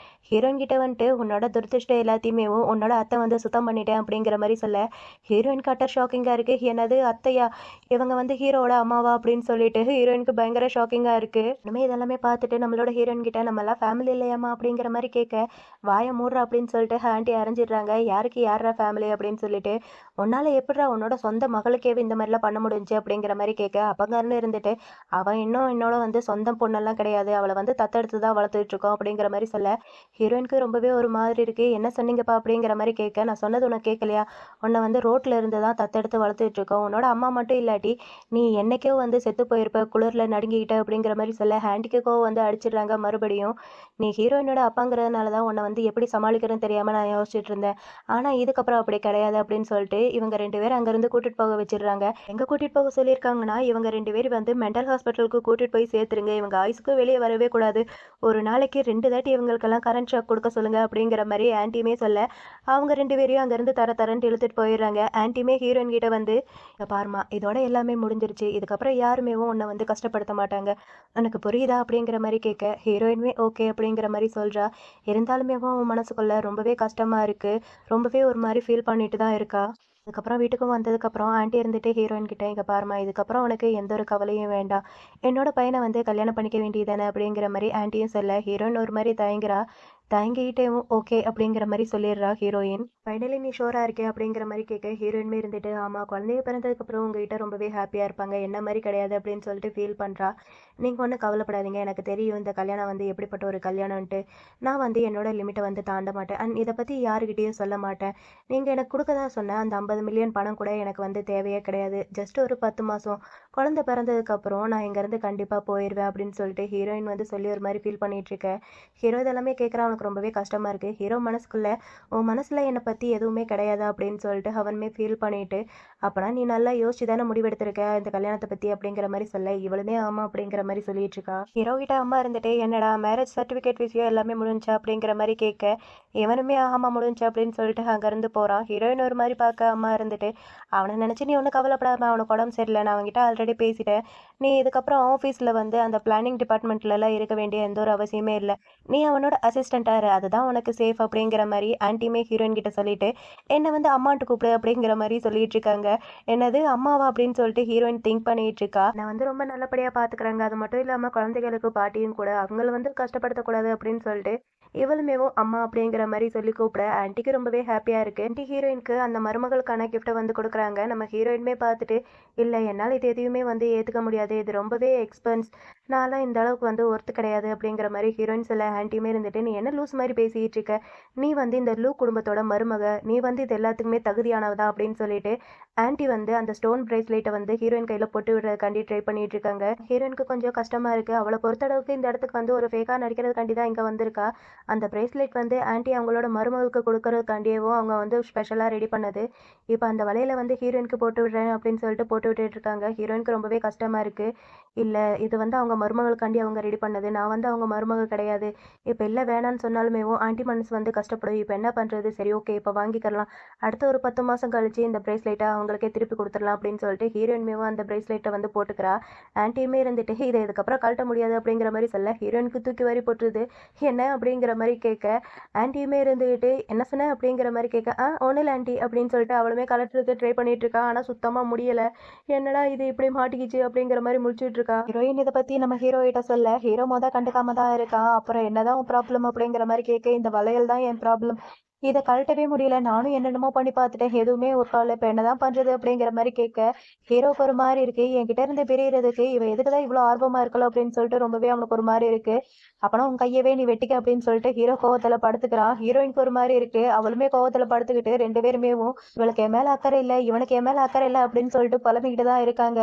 [SPEAKER 2] ஹீரோயின் கிட்ட வந்துட்டு உன்னோட துரதிருஷ்டம் எல்லாத்தையுமே உன்னோட அத்தை வந்து சுத்தம் பண்ணிட்டேன் அப்படிங்கிற மாதிரி சொல்ல ஹீரோயின் கட்டர் ஷாக்கிங்கா இருக்கு. என்னது அத்தையா, இவங்க வந்து ஹீரோட அம்மாவா அப்படின்னு சொல்லிட்டு ஹீரோயினுக்கு பயங்கர ஷாக்கிங்கா இருக்கு. இனிமே இதெல்லாமே பார்த்துட்டு நம்மளோட ஹீரோயின் கிட்ட நம்ம எல்லாம் ஃபேமிலி இல்லையாமா அப்படிங்கிற மாதிரி கேட்க வாயை மூடுறா அப்படின்னு சொல்லிட்டு ஆண்டி அரைஞ்சிடுறாங்க. யாருக்கு யாரா ஃபேமிலி அப்படின்னு சொல்லிட்டு, உன்னால எப்படிடா உன்னோட சொந்த மகளுக்கே இந்த மாதிரிலாம் பண்ண முடிஞ்சு அப்படிங்கிற மாதிரி கேட்க அப்பங்கன்னு இருந்துட்டு அவன் இன்னும் என்னோட வந்து சொந்த பொண்ணெல்லாம் கிடையாது, அவளை வந்து தத்தெடுத்து தான் வளர்த்துட்டு இருக்கோம் அப்படிங்கிற மாதிரி சொல்ல ஹீரோயினுக்கு ரொம்பவே ஒரு மாதிரி இருக்கு. என்ன சொன்னீங்கப்பா அப்படிங்கிற மாதிரி கேட்க, நான் சொன்னது உனக்கு கேட்கலையா, உன்னை வந்து ரோட்ல இருந்து தான் தத்தெடுத்து வளர்த்துட்டு இருக்கோம், உன்னோட அம்மா மட்டும் இல்லாட்டி நீ என்னைக்கோ வந்து செத்து போயிருப்ப குளிர்ல நடுங்கிக்கிட்ட அப்படிங்கிற மாதிரி சொல்ல ஹேண்டிக்கோ வந்து அடிச்சிடுறாங்க மறுபடியும். நீ ஹீரோயினோட அப்பாங்கிறதுனால தான் உன்னை வந்து எப்படி சமாளிக்கிறேன்னு தெரியாம நான் யோசிச்சுட்டு இருந்தேன், ஆனா இதுக்கப்புறம் அப்படி கிடையாது அப்படின்னு சொல்லிட்டு இவங்க 2 பேரும் அங்கிருந்து கூட்டிட்டு போக வச்சிடுறாங்க. எங்க கூட்டிட்டு போக சொல்லியிருக்காங்கன்னா இவங்க 2 பேரும் வந்து மென்டல் ஹாஸ்பிட்டலுக்கு கூட்டிட்டு போய் சேர்த்துருங்க, இவங்க ஆயுசுக்கும் வெளியே வரவே கூடாது, ஒரு நாளைக்கு 2 தாட்டி இவங்களுக்கெல்லாம் கரண்ட் ஷாக் கொடுக்க சொல்லுங்க அப்படிங்கிற மாதிரி ஆன்ட்டியுமே சொல்ல அவங்க 2 பேரையும் அங்கேருந்து தரன்ட்டு இழுத்துட்டு போயிடுறாங்க. ஆன்ட்டியுமே ஹீரோயின் கிட்ட வந்து "இங்க பாருமா, இதோட எல்லாமே முடிஞ்சிருச்சு, இதுக்கப்புறம் யாருமே உன்னை வந்து கஷ்டப்படுத்த மாட்டாங்க, உனக்கு புரியுதா அப்படிங்கிற மாதிரி கேட்க ஹீரோயினுமே ஓகே அப்படிங்கிற மாதிரி சொல்றா. இருந்தாலுமே உன் மனசுக்குள்ள ரொம்பவே கஷ்டமா இருக்கு, ரொம்பவே ஒரு மாதிரி ஃபீல் பண்ணிட்டு தான் இருக்கா. அதுக்கப்புறம் வீட்டுக்கும் வந்ததுக்கப்புறம் ஆன்ட்டி இருந்துட்டு ஹீரோயின் கிட்ட இங்கே பாருமா, இதுக்கப்புறம் உனக்கு எந்த ஒரு கவலையும் வேண்டாம், என்னோட பையனை வந்து கல்யாணம் பண்ணிக்க வேண்டியதானே அப்படிங்கிற மாதிரி ஆன்ட்டியும் சொல்ல ஹீரோயின் ஒரு மாதிரி தயங்குறா. தயங்கிட்டேவும் ஓகே அப்படிங்கிற மாதிரி சொல்லிடுறா ஹீரோயின். ஃபைனலி நீ ஷோரா இருக்கே அப்படிங்கிற மாதிரி கேட்க ஹீரோயின்மே இருந்துட்டு ஆமா, குழந்தைய பிறந்ததுக்கப்புறம் உங்ககிட்ட ரொம்பவே ஹாப்பியாக இருப்பாங்க, என்ன மாதிரி கிடையாது அப்படின்னு சொல்லிட்டு ஃபீல் பண்ணுறா. நீங்கள் ஒன்றும் கவலைப்படாதீங்க, எனக்கு தெரியும் இந்த கல்யாணம் வந்து எப்படிப்பட்ட ஒரு கல்யாணம்ன்ட்டு, நான் வந்து என்னோட லிமிட்டை வந்து தாண்ட மாட்டேன் அண்ட் இதை பற்றி யாருக்கிட்டேயும் சொல்ல மாட்டேன். நீங்கள் எனக்கு கொடுக்கதா சொன்ன அந்த 50 மில்லியன் பணம் கூட எனக்கு வந்து தேவையே கிடையாது, ஜஸ்ட் ஒரு 10 மாதம் குழந்தை பிறந்ததுக்கப்புறம் நான் இங்கேருந்து கண்டிப்பாக போயிடுவேன் அப்படின்னு சொல்லிட்டு ஹீரோயின் வந்து சொல்லி ஒரு மாதிரி ஃபீல் பண்ணிட்டு இருக்கேன். ஹீரோ இதெல்லாமே கேட்குறான். அவனுக்கு ரொம்பவே கஷ்டமாக இருக்குது. ஹீரோ மனசுக்குள்ளே உன் மனசில் என்னை பற்றி எதுவுமே கிடையாது அப்படின்னு சொல்லிட்டு அவனுமே ஃபீல் பண்ணிட்டு அப்போனா நீ நல்லா யோசிச்சு தானே முடிவெடுத்திருக்க இந்த கல்யாணத்தை பற்றி அப்படிங்கிற மாதிரி சொல்ல இவளுமே ஆமாம் அப்படிங்கிற மாதிரி சொல்லிட்டு இருக்கா. ஹீரோ கிட்ட அம்மா இருந்துட்டு என்னடா மேரேஜ் சர்டிஃபிகேட் விஷயம் எல்லாமே முடிஞ்சா அப்படிங்கிற மாதிரி கேட்க இவனுமே ஆமாம் முடிஞ்சு அப்படின்னு சொல்லிட்டு அங்கேருந்து போகிறான். ஹீரோயின் ஒரு மாதிரி பார்க்க அம்மா இருந்துட்டு அவனை நினச்சி நீ ஒன்றும் கவலைப்படாம, அவனுக்கு உடம்பு சரியில்லை, நான் அவன்கிட்ட ஆல்ரெடி பேசிட்டேன், நீ இதுக்கப்புறம் ஆஃபீஸில் வந்து அந்த பிளானிங் டிபார்ட்மெண்ட்லலாம் இருக்க வேண்டிய எந்த ஒரு அவசியமே இல்லை, நீ அவனோட அசிஸ்டண்ட்டாக இரு, அதுதான் உனக்கு சேஃப் அப்படிங்கிற மாதிரி ஆன்ட்டியுமே ஹீரோயின் கிட்ட சொல்லிட்டு என்னை வந்து அம்மான்ட்டு கூப்பிடு அப்படிங்கிற மாதிரி சொல்லிட்டு இருக்காங்க. என்னது அம்மாவா அப்படின்னு சொல்லிட்டு ஹீரோயின் திங்க் பண்ணிட்டு இருக்கா. நான் வந்து ரொம்ப நல்லபடியாக பார்த்துக்கிறாங்க, அது மட்டும் இல்லாமல் குழந்தைகளுக்கு பாட்டியும் கூட, அவங்கள வந்து கஷ்டப்படுத்தக்கூடாது அப்படின்னு சொல்லிட்டு
[SPEAKER 1] இவளுமேவும் அம்மா அப்படிங்கிற மாதிரி சொல்லி கூப்பிட ஆன்ட்டிக்கு ரொம்பவே ஹாப்பியாக இருக்குது. ஆன்ட்டி ஹீரோயினுக்கு அந்த மருமகளுக்கான கிஃப்ட்டை வந்து கொடுக்குறாங்க. நம்ம ஹீரோயினுமே பார்த்துட்டு இல்லை என்னால் இது எதையுமே வந்து ஏற்றுக்க முடியாது, இது ரொம்பவே எக்ஸ்பென்ஸ், நான்லாம் இந்த அளவுக்கு வந்து ஒர்த்து கிடையாது அப்படிங்கிற மாதிரி ஹீரோயின் சொல்ல ஆன்ட்டியுமே இருந்துட்டு நீ என்ன லூஸ் மாதிரி பேசிகிட்டு இருக்க, நீ வந்து இந்த லூ குடும்பத்தோட மருமக, நீ வந்து இது எல்லாத்துக்குமே தகுதியானவதா அப்படின்னு சொல்லிட்டு ஆன்ட்டி வந்து அந்த ஸ்டோன் பிரேஸ்லெட்டை வந்து ஹீரோயின் கையில் போட்டு விடுறதுக்காண்டி ட்ரை பண்ணிட்டு இருக்காங்க. ஹீரோயினுக்கு கொஞ்சம் கஷ்டமாக இருக்குது. அவளை பொறுத்தளவுக்கு இந்த இடத்துக்கு வந்து ஒரு ஃபேக்காக நடிக்கிறதுக்காண்டி தான் இங்கே வந்திருக்கா. அந்த பிரேஸ்லெட் வந்து ஆன்ட்டி அவங்களோட மருமகளுக்கு கொடுக்கறதுக்காண்டியவும் அவங்க வந்து ஸ்பெஷலாக ரெடி பண்ணது. இப்போ அந்த வலையில வந்து ஹீரோயினுக்கு போட்டு விடுறேன் அப்படின்னு சொல்லிட்டு போட்டு விட்டுட்டு இருக்காங்க. ஹீரோயினுக்கு ரொம்பவே கஷ்டமாக இருக்குது. இல்லை இது வந்து அவங்க மருமகளுக்காண்டி அவங்க ரெடி பண்ணது, நான் வந்து அவங்க மருமகள் கிடையாது. இப்போ இல்லை வேணான்னு சொன்னாலுமேவும் ஆன்ட்டி மனசு வந்து கஷ்டப்படும். இப்போ என்ன பண்ணுறது, சரி ஓகே இப்போ வாங்கிக்கலாம், அடுத்த ஒரு 10 மாதம் கழிச்சு இந்த பிரேஸ்லெட்டை அவங்களுக்கே திருப்பி கொடுத்துடலாம் அப்படின்னு சொல்லிட்டு ஹீரோயின்மேவும் அந்த பிரேஸ்லெட்டை வந்து போட்டுக்கிறா. ஆன்ட்டியுமே இருந்துட்டு இதை இதுக்கப்புறம் கழட்ட முடியாது அப்படிங்கிற மாதிரி சொல்ல ஹீரோயினுக்கு தூக்கி வாரி போட்டுருது. என்ன அப்படிங்கிற மாதிரி கேட்க ஆன்ட்டியுமே இருந்துக்கிட்டு என்ன சொன்ன அப்படிங்கிற மாதிரி கேட்க ஒன்றும் இல்லை ஆன்ட்டி அப்படின்னு சொல்லிட்டு அவளுமே கலட்டுறதுக்கு ட்ரை பண்ணிட்டு இருக்கா. ஆனால் சுத்தமாக முடியலை. என்னடா இது இப்படி மாட்டிக்கிச்சு அப்படிங்கிற மாதிரி முழிச்சிட்டு இருக்கா. ஹீரோயின் இதை பற்றி நம்ம ஹீரோ கிட்ட சொல்ல ஹீரோ மொதல் கண்டுக்காம தான் இருக்கான். அப்புறம் என்னதான் ப்ராப்ளம் அப்படிங்கிற மாதிரி கேட்க இந்த வளையல் தான் என் ப்ராப்ளம், இதை கழட்டவே முடியல, நானும் என்னென்னமோ பண்ணி பார்த்துட்டேன், எதுவுமே ஒர்க் ஆகல, இப்போ என்னதான் பண்ணுறது அப்படிங்கிற மாதிரி கேட்க ஹீரோக்கு ஒரு மாதிரி இருக்கு. என்கிட்ட இருந்து பிரியறதுக்கு இவன் எதுக்கு தான் இவ்வளோ ஆர்வமாக இருக்கலாம் அப்படின்னு சொல்லிட்டு ரொம்பவே அவனுக்கு ஒரு மாதிரி இருக்கு. அப்பனா உன் கையவே நீ வெட்டிக்க அப்படின்னு சொல்லிட்டு ஹீரோ கோவத்தில் படுத்துக்கிறான். ஹீரோயினுக்கு ஒரு மாதிரி இருக்கு. அவளுமே கோவத்தில் படுத்துக்கிட்டு ரெண்டு பேருமேவும் இவளுக்கு என் மேலே அக்கறை இல்லை, இவனுக்கு என் மேலே அக்கறை இல்லை அப்படின்னு சொல்லிட்டு புலம்பிக்கிட்டு தான் இருக்காங்க.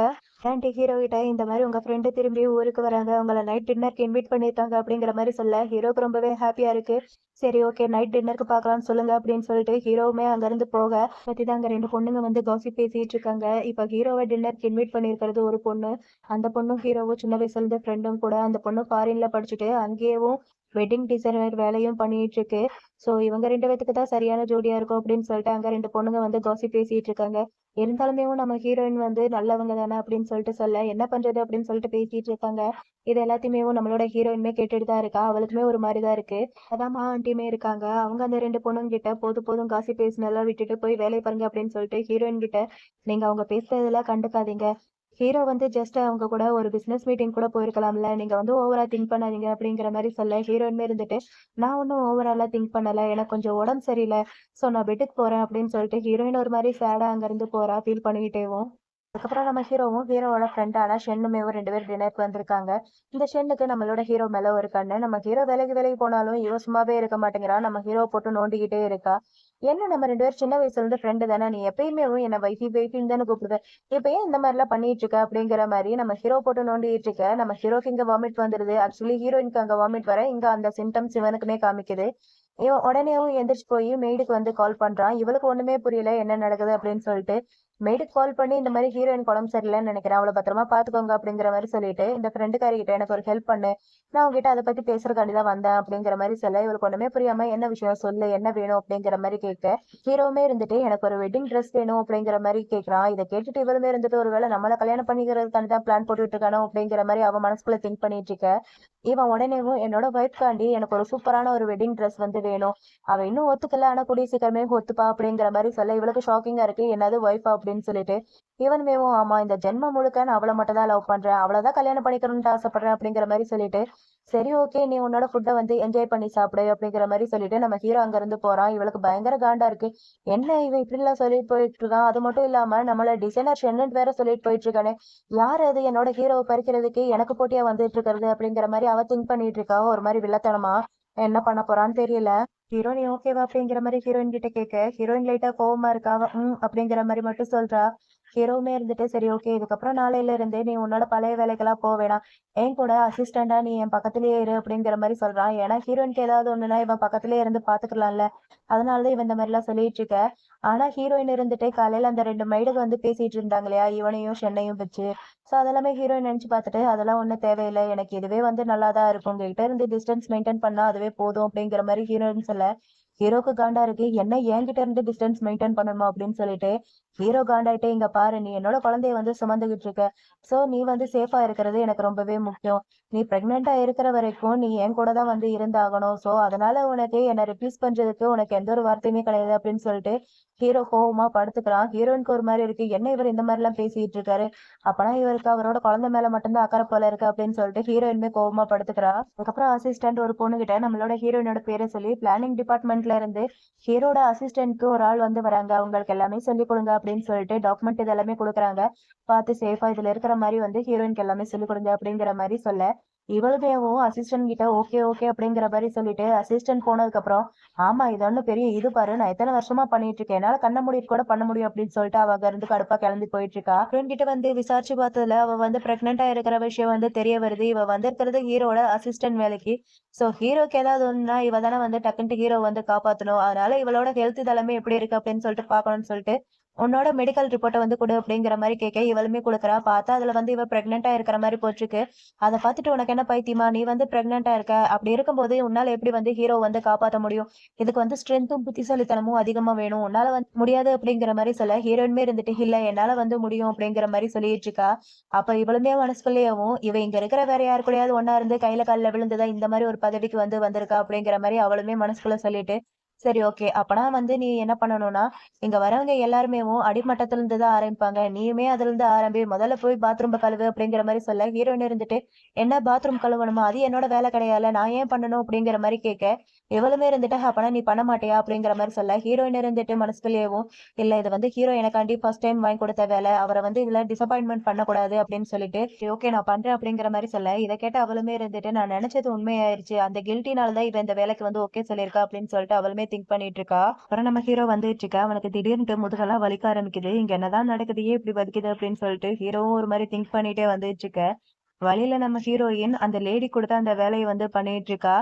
[SPEAKER 1] ஆன்ட்டி ஹீரோ கிட்ட இந்த மாதிரி உங்கள் ஃப்ரெண்டு திரும்பி ஊருக்கு வராங்க, உங்களை நைட் டின்னருக்கு இன்வைட் பண்ணியிருக்காங்க அப்படிங்கிற மாதிரி சொல்ல ஹீரோக்கு ரொம்பவே ஹாப்பியாக இருக்குது. சரி ஓகே நைட் டின்னருக்கு பார்க்கலாம்னு சொல்லுங்க அப்படின்னு சொல்லிட்டு ஹீரோவுமே அங்கேருந்து போக பற்றி தான் அங்கே ரெண்டு பொண்ணுங்க வந்து காசிப் பேசிகிட்டு இருக்காங்க. இப்போ ஹீரோவை டின்னருக்கு இன்வைட் பண்ணியிருக்கிறது ஒரு பொண்ணு. அந்த பொண்ணும் ஹீரோவும் சின்ன வயசுலேருந்து ஃப்ரெண்டும் கூட. அந்த பொண்ணு ஃபாரின்ல படிச்சுட்டு அங்கேயும் வெட்டிங் டிசைனர் வேலையும் பண்ணிட்டு இருக்கு. ஸோ இவங்க ரெண்டு பேத்துக்கு தான் சரியான ஜோடியா இருக்கும் அப்படின்னு சொல்லிட்டு அங்கே ரெண்டு பொண்ணுங்க வந்து காசிப் பேசிட்டு இருக்காங்க. இருந்தாலுமே நம்ம ஹீரோயின் வந்து நல்லவங்க தானே அப்படின்னு சொல்லிட்டு சொல்ல என்ன பண்றது அப்படின்னு சொல்லிட்டு பேசிட்டு இருக்காங்க. இது எல்லாத்தையுமே நம்மளோட ஹீரோயினுமே கேட்டுட்டு தான் இருக்கா. அவளுக்குமே ஒரு மாதிரி தான் இருக்கு. அதான் ஆண்டியுமே இருக்காங்க. அவங்க அந்த ரெண்டு பொண்ணுங்க கிட்ட போதும் போதும் காசி பேசினெல்லாம் விட்டுட்டு போய் வேலையை பாருங்க அப்படின்னு சொல்லிட்டு ஹீரோயின் கிட்ட நீங்க அவங்க பேசுறதெல்லாம் கண்டுக்காதீங்க, ஹீரோ வந்து ஜஸ்ட் அவங்க கூட ஒரு பிசினஸ் மீட்டிங் கூட போயிருக்கலாம்ல, நீங்க வந்து ஓவரா திங்க் பண்ணாதீங்க அப்படிங்கிற மாதிரி சொல்ல ஹீரோயின்மே இருந்துட்டு நான் ஒன்றும் ஓவராலா திங்க் பண்ணல, எனக்கு கொஞ்சம் உடம்பு சரியில்லை, ஸோ நான் பெட்டுக்கு போறேன் அப்படின்னு சொல்லிட்டு ஹீரோயின் ஒரு மாதிரி சேடா அங்கிருந்து போறா ஃபீல் பண்ணிக்கிட்டேவும். அதுக்கப்புறம் நம்ம ஹீரோவும் ஹீரோவோட ஃப்ரெண்டான ஷென்னுமேவும் ரெண்டு பேரும் டின்னருக்கு வந்திருக்காங்க. இந்த ஷென்னுக்கு நம்மளோட ஹீரோ மேல ஒரு கண்ணு. நம்ம ஹீரோ வேலைக்கு போனாலும் இவ சும்மாவே இருக்க மாட்டேங்கிறா. நம்ம ஹீரோ போட்டு நோண்டிக்கிட்டே இருக்கா. என்ன நம்ம ரெண்டு பேரும் சின்ன வயசுல இருந்து ஃப்ரெண்டு தானே, நீ எப்பயுமே என்ன வைஃபின்னு தானே கூப்பிடுவேன், இப்ப ஏன் இந்த மாதிரி எல்லாம் பண்ணிட்டு இருக்க அப்படிங்கிற மாதிரி நம்ம ஹீரோ போட்டு நோண்டிட்டு இருக்க. நம்ம ஹீரோக்கு இங்க வாமிட் வந்துருது. ஆக்சுவலி ஹீரோயினுக்கு அங்க வாமிட் வர இங்க அந்த சிம்டம்ஸ் இவனுக்குமே காமிக்குது. இவன் உடனேவும் எந்திரிச்சு போய் மெய்டுக்கு வந்து கால் பண்றான். இவளுக்கு ஒண்ணுமே புரியல என்ன நடக்குது அப்படின்னு சொல்லிட்டு மெய்டுக்கு கால் பண்ணி இந்த மாதிரி ஹீரோயின் உடம்பு சரியில்லைன்னு நினைக்கிறேன், அவளை பத்திரமா பாத்துக்கோங்க அப்படிங்கிற மாதிரி சொல்லிட்டு இந்த ஃப்ரெண்டுக்காரி கிட்ட எனக்கு ஒரு ஹெல்ப் பண்ணு, நான் உங்ககிட்ட அதை பத்தி பேசுறதுக்காண்டி தான் வந்தேன் அப்படிங்கிற மாதிரி சொல்ல இவளுக்கு ஒண்ணுமே புரியாம என்ன விஷயம் சொல்லு, என்ன வேணும் அப்படிங்கிற மாதிரி கேட்க ஹீரோவுமே இருந்துட்டு எனக்கு ஒரு வெட்டிங் ட்ரெஸ் வேணும் அப்படிங்கிற மாதிரி கேட்கறான். இதை கேட்டுட்டு இவளுமே இருந்துட்டு ஒருவேளை நம்மளை கல்யாணம் பண்ணிக்கிறதுக்காண்டி தான் பிளான் போட்டுட்டு இருக்கானோ அப்படிங்கிற மாதிரி அவன் மனசுக்குள்ள திங்க் பண்ணிட்டு இருக்க. இவன் உடனேவும் என்னோட ஒய்ஃப்காண்டி எனக்கு ஒரு சூப்பரான ஒரு வெட்டிங் ட்ரெஸ் வந்து வேணும், அவ இன்னும் ஒத்துக்கல ஆனா கூடிய சீக்கிரமே ஒத்துப்பா அப்படிங்கிற மாதிரி சொல்ல இவளுக்கு ஷாக்கிங்கா இருக்கு, என்னது ஒய்ஃபா அப்படின்னு சொல்லிட்டு இவனுமேவும் ஆமா இந்த ஜென்மம் முழுக்க நான் அவளை மட்டும் தான் லவ் பண்றேன், அவளைதான் கல்யாணம் பண்ணிக்கணும்னு ஆசைப்படுறேன் அப்படிங்கிற மாதிரி சொல்லிட்டு சரி ஓகே நீ உன்னோட ஃபுட்டை வந்து என்ஜாய் பண்ணி சாப்பிடு அப்படிங்கிற மாதிரி சொல்லிட்டு நம்ம ஹீரோ அங்க இருந்து போறான். இவளுக்கு பயங்கர காண்டா இருக்கு, என்ன இவன் இப்படி எல்லாம் சொல்லிட்டு போயிட்டு இருக்கான், அது மட்டும் இல்லாம நம்மள டிசைனர் ஷென்னு வேற சொல்லிட்டு போயிட்டு இருக்கானே, யார் அது என்னோட ஹீரோவை பறிக்கிறதுக்கு எனக்கு போட்டியா வந்துட்டு இருக்கிறது அப்படிங்கிற மாதிரி அவ திங்க் பண்ணிட்டு இருக்கா ஒரு மாதிரி வில்லத்தனமா. என்ன பண்ண போறான்னு தெரியல. ஹீரோயின் ஓகேவா அப்படிங்கிற மாதிரி ஹீரோயின் கிட்ட கேட்க ஹீரோயின் லைட்டா கோவமா இருக்கா. அப்படிங்கிற மாதிரி மட்டும் சொல்றா. ஹீரோவுமே இருந்துட்டு சரி ஓகே இதுக்கப்புறம் நாளையில இருந்தே நீ உன்னோட பழைய வேலைக்கெல்லாம் போக வேணாம், என் கூட அசிஸ்டண்டா நீ என் பக்கத்திலேயே இரு அப்படிங்கிற மாதிரி சொல்றான். ஏன்னா ஹீரோயினுக்கு ஏதாவது ஒண்ணுன்னா இவன் பக்கத்திலேயே இருந்து பாத்துக்கலாம்ல, அதனாலதான் இவன் இந்த மாதிரி எல்லாம் சொல்லிட்டு இருக்க. ஆனா ஹீரோயின் இருந்துட்டு காலையில அந்த ரெண்டு மைடுக்கு வந்து பேசிட்டு இருந்தாங்க இல்லையா, இவனையும் ஷென்னையும் வச்சு, ஸோ அதெல்லாமே ஹீரோயின் நினைச்சு பார்த்துட்டு அதெல்லாம் ஒன்றும் தேவையில்லை, எனக்கு இதுவே வந்து நல்லா தான் இருக்கும், உங்ககிட்ட இருந்து டிஸ்டன்ஸ் மெயின்டைன் பண்ணா அதுவே போதும் அப்படிங்கிற மாதிரி ஹீரோயின் சொல்ல
[SPEAKER 2] ஹீரோக்கு காண்டா இருக்கு, என்ன என்கிட்ட இருந்து டிஸ்டன்ஸ் மெயின்டைன் பண்ணணுமா அப்படின்னு சொல்லிட்டு ஹீரோ காண்டாயிட்டே, இங்க பாரு நீ என்னோட குழந்தைய வந்து சுமந்துகிட்டு இருக்க. சோ நீ வந்து சேஃபா இருக்கிறது எனக்கு ரொம்பவே முக்கியம். நீ பிரெக்னெண்டா இருக்கிற வரைக்கும் நீ என் கூட தான் வந்து இருந்தாகணும். சோ அதனால உனக்கு என்ன ரிப்யூஸ் பண்றதுக்கு உனக்கு எந்த ஒரு வார்த்தையுமே கிடையாது அப்படின்னு சொல்லிட்டு ஹீரோ கோவமா படுத்துக்கிறான். ஹீரோயினுக்கு ஒரு மாதிரி இருக்கு, என்ன இவர் இந்த மாதிரி எல்லாம் பேசிட்டு இருக்காரு, அப்பனா இவருக்கு அவரோட குழந்தை மேல மட்டும்தான் அக்கறை போல இருக்கு அப்படின்னு சொல்லிட்டு ஹீரோயினுமே கோவமா படுத்துக்கிறா. அதுக்கப்புறம் அசிஸ்டன்ட் ஒரு பொண்ணு கிட்ட நம்மளோட ஹீரோயினோட பேரை சொல்லி பிளானிங் டிபார்ட்மெண்ட்ல இருந்து ஹீரோட அசிஸ்டன்ட்க்கு ஒரு ஆள் வந்து வராங்க, அவங்களுக்கு எல்லாமே சொல்லி கொடுங்க அப்படின்னு சொல்லிட்டு டாக்குமெண்ட் இதெல்லாமே கொடுக்குறாங்க. பார்த்து சேஃபா இதுல இருக்கிற மாதிரி வந்து ஹீரோயினுக்கு எல்லாமே சொல்லி கொடுங்க அப்படிங்கிற மாதிரி சொல்ல, இவளுமேவும் அசிஸ்டன்ட் கிட்ட ஓகே ஓகே அப்படிங்கிற மாதிரி சொல்லிட்டு அசிஸ்டன்ட் போனதுக்கு அப்புறம், ஆமா இது ஒன்னும் பெரிய இது பாரு, நான் எத்தனை வருஷமா பண்ணிட்டு இருக்கேன், என்னால கண்ண மூடிட்டு கூட பண்ண முடியும் அப்படின்னு சொல்லிட்டு அவ அங்க இருந்து கடுப்பா கிளம்பி போயிட்டு இருக்கா. ஹீரோயின் கிட்ட வந்து விசாரிச்சு பார்த்ததுல அவ வந்து பிரெக்னெண்டா இருக்கிற விஷயம் வந்து தெரிய வருது. இவ வந்திருக்கிறது ஹீரோட அசிஸ்டன்ட் வேலைக்கு. சோ ஹீரோக்கு ஏதாவது ஒண்ணுனா இவ தானே வந்து டக்குன்ட்டு ஹீரோ வந்து காப்பாத்தணும். அதனால இவளோட ஹெல்த் இதெல்லாமே எப்படி இருக்கு அப்படின்னு சொல்லிட்டு பாக்கணும்னு சொல்லிட்டு உன்னோட மெடிக்கல் ரிப்போர்ட்டை வந்து கொடு அப்படிங்கிற மாதிரி கேட்க இவளுமே கொடுக்குறா. பார்த்தா அதுல வந்து இவ பிரெக்னெண்டா இருக்கிற மாதிரி போட்டிருக்கு. அதை பார்த்துட்டு உனக்கு என்ன பைத்தியமா, நீ வந்து பிரெக்னெண்டா இருக்க, அப்படி இருக்கும்போது உன்னால எப்படி வந்து ஹீரோ வந்து காப்பாற்ற முடியும், இதுக்கு வந்து ஸ்ட்ரென்த்தும் புத்திசாலித்தனமும் அதிகமா வேணும், உன்னால வந்து முடியாது அப்படிங்கிற மாதிரி சொல்ல ஹீரோயின்மே இருந்துட்டு இல்ல என்னால வந்து முடியும் அப்படிங்கிற மாதிரி சொல்லிட்டு இருக்கா. அப்ப இவளுமே மனசுக்குள்ளேயவும் இவ இங்க இருக்கிற வேற யாரு கூடயாவது ஒன்னா இருந்து கையில காலில் விழுந்துதான் இந்த மாதிரி ஒரு பதவிக்கு வந்து வந்திருக்கா அப்படிங்கிற மாதிரி அவளுமே மனசுக்குள்ள சொல்லிட்டு, சரி ஓகே அப்பனா வந்து நீ என்ன பண்ணணும்னா, இங்க வரவங்க எல்லாருமேவும் அடிமட்டத்துல இருந்து தான் ஆரம்பிப்பாங்க, நீயுமே அதுல இருந்து ஆரம்பி, முதல்ல போய் பாத்ரூம் கழுவு அப்படிங்கிற மாதிரி சொல்ல ஹீரோயின் இருந்துட்டு என்ன பாத்ரூம் கழுவணுமா, அது என்னோட வேலை கிடையாது, நான் ஏன் பண்ணணும் அப்படிங்கிற மாதிரி கேட்க, இவளுமே இருந்துட்டு அப்பனா நீ பண்ண மாட்டியா அப்படிங்கிற மாதிரி சொல்ல ஹீரோயின் இருந்துட்டு மனசுக்குள்ளேயவும் இல்ல இது வந்து ஹீரோ எனக்காண்டி ஃபர்ஸ்ட் டைம் வாங்கி கொடுத்த வேலை, அவரை வந்து இதுல டிசப்பாயின்மெண்ட் பண்ணக்கூடாது அப்படின்னு சொல்லிட்டு ஓகே நான் பண்றேன் அப்படிங்கிற மாதிரி சொல்ல, இதை கேட்ட அவளுமே இருந்துட்டு நான் நினைச்சது உண்மையாயிருச்சு, அந்த கில்ட்டினால தான் இவன் இந்த வேலைக்கு வந்து ஓகே சொல்லியிருக்கா அப்படின்னு சொல்லிட்டு அவளுமே திங்க் பண்ணிட்டு இருக்கா. அப்புறம் நம்ம ஹீரோ வந்துட்டு இருக்கா, அவனுக்கு திடீர்னு முதுகெல்லாம் வலிக்க ஆரம்பிக்குது, இங்க என்னதான் நடக்குது, ஏன் இப்படி வலிக்குது அப்படின்னு சொல்லிட்டு ஹீரோவும் ஒரு மாதிரி திங்க் பண்ணிட்டே வந்துட்டு இருக்க. வழியில நம்ம ஹீரோயின் அந்த லேடி கொடுத்த அந்த வேலையை வந்து பண்ணிட்டு இருக்கா,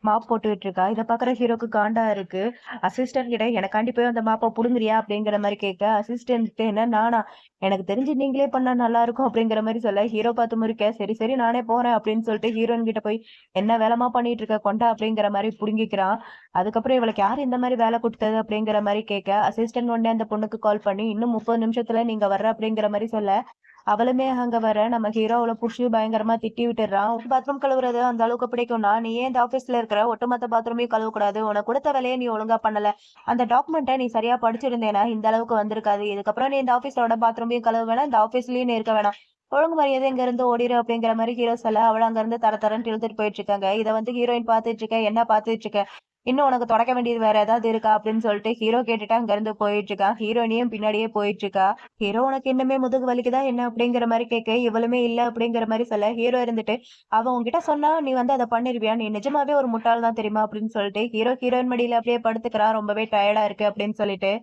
[SPEAKER 2] மாப் போட்டுட்டு இருக்கா. இதை பாக்குற ஹீரோக்கு காண்டா இருக்கு. அசிஸ்டன்ட் கிட்ட எனக்காண்டி போய் அந்த மாப்பை புடுங்குறியா அப்படிங்கிற மாதிரி கேட்க, அசிஸ்டன்ட் என்ன நானா, எனக்கு தெரிஞ்சு நீங்களே பண்ணா நல்லா இருக்கும் அப்படிங்கிற மாதிரி சொல்ல ஹீரோ பார்த்து முறிக்க, சரி சரி நானே போறேன் அப்படின்னு சொல்லிட்டு ஹீரோயின் கிட்ட போய் என்ன வேலைமா பண்ணிட்டு இருக்க கொண்டா அப்படிங்கிற மாதிரி புடுங்கிக்கிறான். அதுக்கப்புறம் இவளுக்கு யார் இந்த மாதிரி வேலை கொடுத்தது அப்படிங்கிற மாதிரி கேட்க, அசிஸ்டன்ட் உடனே அந்த பொண்ணுக்கு கால் பண்ணி இன்னும் 30 நிமிஷத்துல நீங்க வர்ற அப்படிங்கிற மாதிரி சொல்ல, அவளுமே அங்க வர நம்ம ஹீரோ அவளை புடிச்சு பயங்கரமா திட்டி விட்டுறான். பாத்ரூம் கழுவுறது அந்த அளவுக்கு பிடிக்கும்னா நீ ஏன் இந்த ஆபீஸ்ல இருக்கிற ஒட்டுமொத்த பாத்ரூமையும் கழுவ கூடாது, உனக்கு கொடுத்த வேலையை நீ ஒழுங்கா பண்ணல, அந்த டாக்குமெண்ட்டை நீ சரியா படிச்சிருந்தேனா இந்த அளவுக்கு வந்திருக்காது, இதுக்கப்புறம் நீ இந்த ஆபீஸோட பாத்ரூமையும் கழுவ வேணாம், இந்த ஆபீஸ்லயும் நீ இருக்க வேணாம், ஒழுங்கு மரியாதை இங்க இருந்து ஓடிரு அப்படிங்கிற மாதிரி ஹீரோ சொல்ல, அவள அங்க இருந்து தர தரன்னு இழுத்துட்டு போயிட்டு இருக்காங்க. இதை வந்து ஹீரோயின் பாத்துட்டு இருக்க, என்ன பாத்துட்டு இருக்க, இன்னும் உனக்கு தொடக்க வேண்டியது வேற ஏதாவது இருக்கா அப்படின்னு சொல்லிட்டு ஹீரோ கேட்டுட்டு அங்க இருந்து போயிட்டு இருக்கான். ஹீரோயினியும் பின்னாடியே போயிட்டு இருக்கா. ஹீரோ உனக்கு இன்னுமே முதுகு வலிக்குதா என்ன அப்படிங்கிற மாதிரி கேட்க, இவளுமே இல்ல அப்படிங்கிற மாதிரி சொல்ல ஹீரோ இருந்துட்டு அவன் உன்கிட்ட சொன்னா நீ வந்து அதை பண்ணிருவியா, நீ நிஜமாவே ஒரு முட்டாள் தான் தெரியுமா அப்படின்னு சொல்லிட்டு ஹீரோயின் மடியில அப்படியே படுத்துக்கிறா, ரொம்பவே டயர்டா இருக்கு அப்படின்னு சொல்லிட்டு.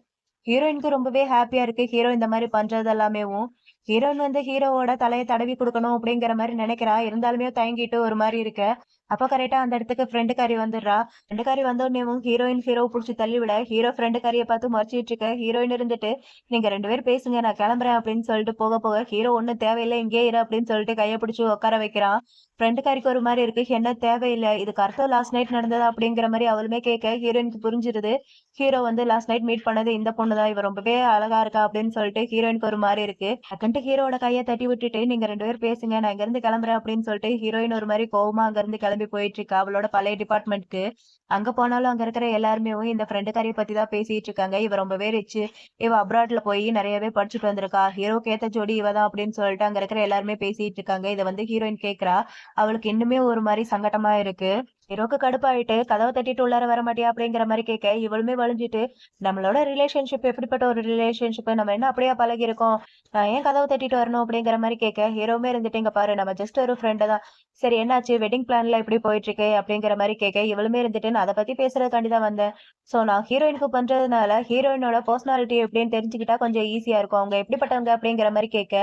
[SPEAKER 2] ஹீரோயினுக்கு ரொம்பவே ஹாப்பியா இருக்கு ஹீரோ இந்த மாதிரி பண்றது எல்லாமேவும். ஹீரோயின் வந்து ஹீரோவோட தலையை தடவி கொடுக்கணும் அப்படிங்கிற மாதிரி நினைக்கிறா, இருந்தாலுமே தயங்கிட்டு ஒரு மாதிரி இருக்க. அப்ப கரெக்டா அந்த இடத்துக்கு ஃப்ரெண்டுக்காரி வந்துடுறா. ஃப்ரெண்டுக்காரி வந்த உடனேவும் ஹீரோயின் ஹீரோ புடிச்சு தள்ளி விட, ஹீரோ ஃப்ரெண்டுக்காரியை பார்த்து மறைச்சிட்டு இருக்க. ஹீரோயின் இருந்துட்டு நீங்க 2 பேரும் பேசுங்க நான் கிளம்புறேன் அப்படின்னு சொல்லிட்டு போக போக ஹீரோ ஒண்ணும் தேவையில்லை இங்கே இரு அப்படின்னு சொல்லிட்டு கையை பிடிச்சு உட்கார வைக்கிறான். ஃப்ரெண்டுக்காரிக்கு ஒரு மாதிரி இருக்கு, என்ன தேவையில்லை, இதுக்கு அர்த்தம் லாஸ்ட் நைட் நடந்ததா அப்படிங்கிற மாதிரி அவளுமே கேட்க ஹீரோயினுக்கு புரிஞ்சிருது. ஹீரோ வந்து லாஸ்ட் நைட் மீட் பண்ணது இந்த பொண்ணு தான், இவ ரொம்பவே அழகா இருக்கா அப்படின்னு சொல்லிட்டு ஹீரோயினுக்கு ஒரு மாதிரி இருக்கு. டக்குன்ட்டு ஹீரோட கையை தட்டி விட்டுட்டு நீங்க 2 பேரும் பேசுங்க நான் இங்க இருந்து கிளம்புறேன் அப்படின்னு சொல்லிட்டு ஹீரோயின் ஒரு மாதிரி கோவமா அங்க இருந்து கிளம்பி போயிட்டு இருக்கா அவளோட பழைய டிபார்ட்மெண்ட்க்கு. அங்க போனாலும் அங்க இருக்கிற எல்லாருமே இந்த ஃப்ரெண்டுக்காரியை பத்தி தான் பேசிட்டு இருக்காங்க. இவ ரொம்பவே ரிச்சு, இவ அப்ராட்ல போய் நிறையவே படிச்சுட்டு வந்திருக்கா, ஹீரோக்கு ஏத்த ஜோடி இவ தான் அப்படின்னு சொல்லிட்டு அங்க இருக்கிற எல்லாருமே பேசிட்டு இருக்காங்க. இதை வந்து ஹீரோயின் கேக்குறா. அவளுக்கு இன்னுமே ஒரு மாதிரி சங்கடமா இருக்கு. ஹீரோக்கு கடுப்பாயிட்டு கதவை தட்டிட்டு உள்ளார வர மாட்டியா அப்படிங்கிற மாதிரி கேட்க, இவளுமே வழிஞ்சிட்டு நம்மளோட ரிலேஷன்ஷிப் எப்படிப்பட்ட ஒரு ரிலேஷன்ஷிப், நம்ம என்ன அப்படியே பழகி இருக்கோம், நான் ஏன் கதவை தட்டிட்டு வரணும் அப்படிங்கிற மாதிரி கேட்க, ஹீரோவுமே இருந்துட்டு இங்க பாரு நம்ம ஜஸ்ட் ஒரு ஃப்ரெண்டு தான், சரி என்னாச்சு வெட்டிங் பிளான்ல எப்படி போயிட்டு இருக்கு அப்படிங்கிற மாதிரி கேட்க, இவளுமே இருந்துட்டு நான் அதை பத்தி பேசுறதுக்காண்டி தான் வந்தேன், சோ நான் ஹீரோயினுக்கு பண்றதுனால ஹீரோயினோட பர்சனாலிட்டி எப்படின்னு தெரிஞ்சுக்கிட்டா கொஞ்சம் ஈஸியா இருக்கும், அவங்க எப்படிப்பட்டவங்க அப்படிங்கிற மாதிரி கேட்க,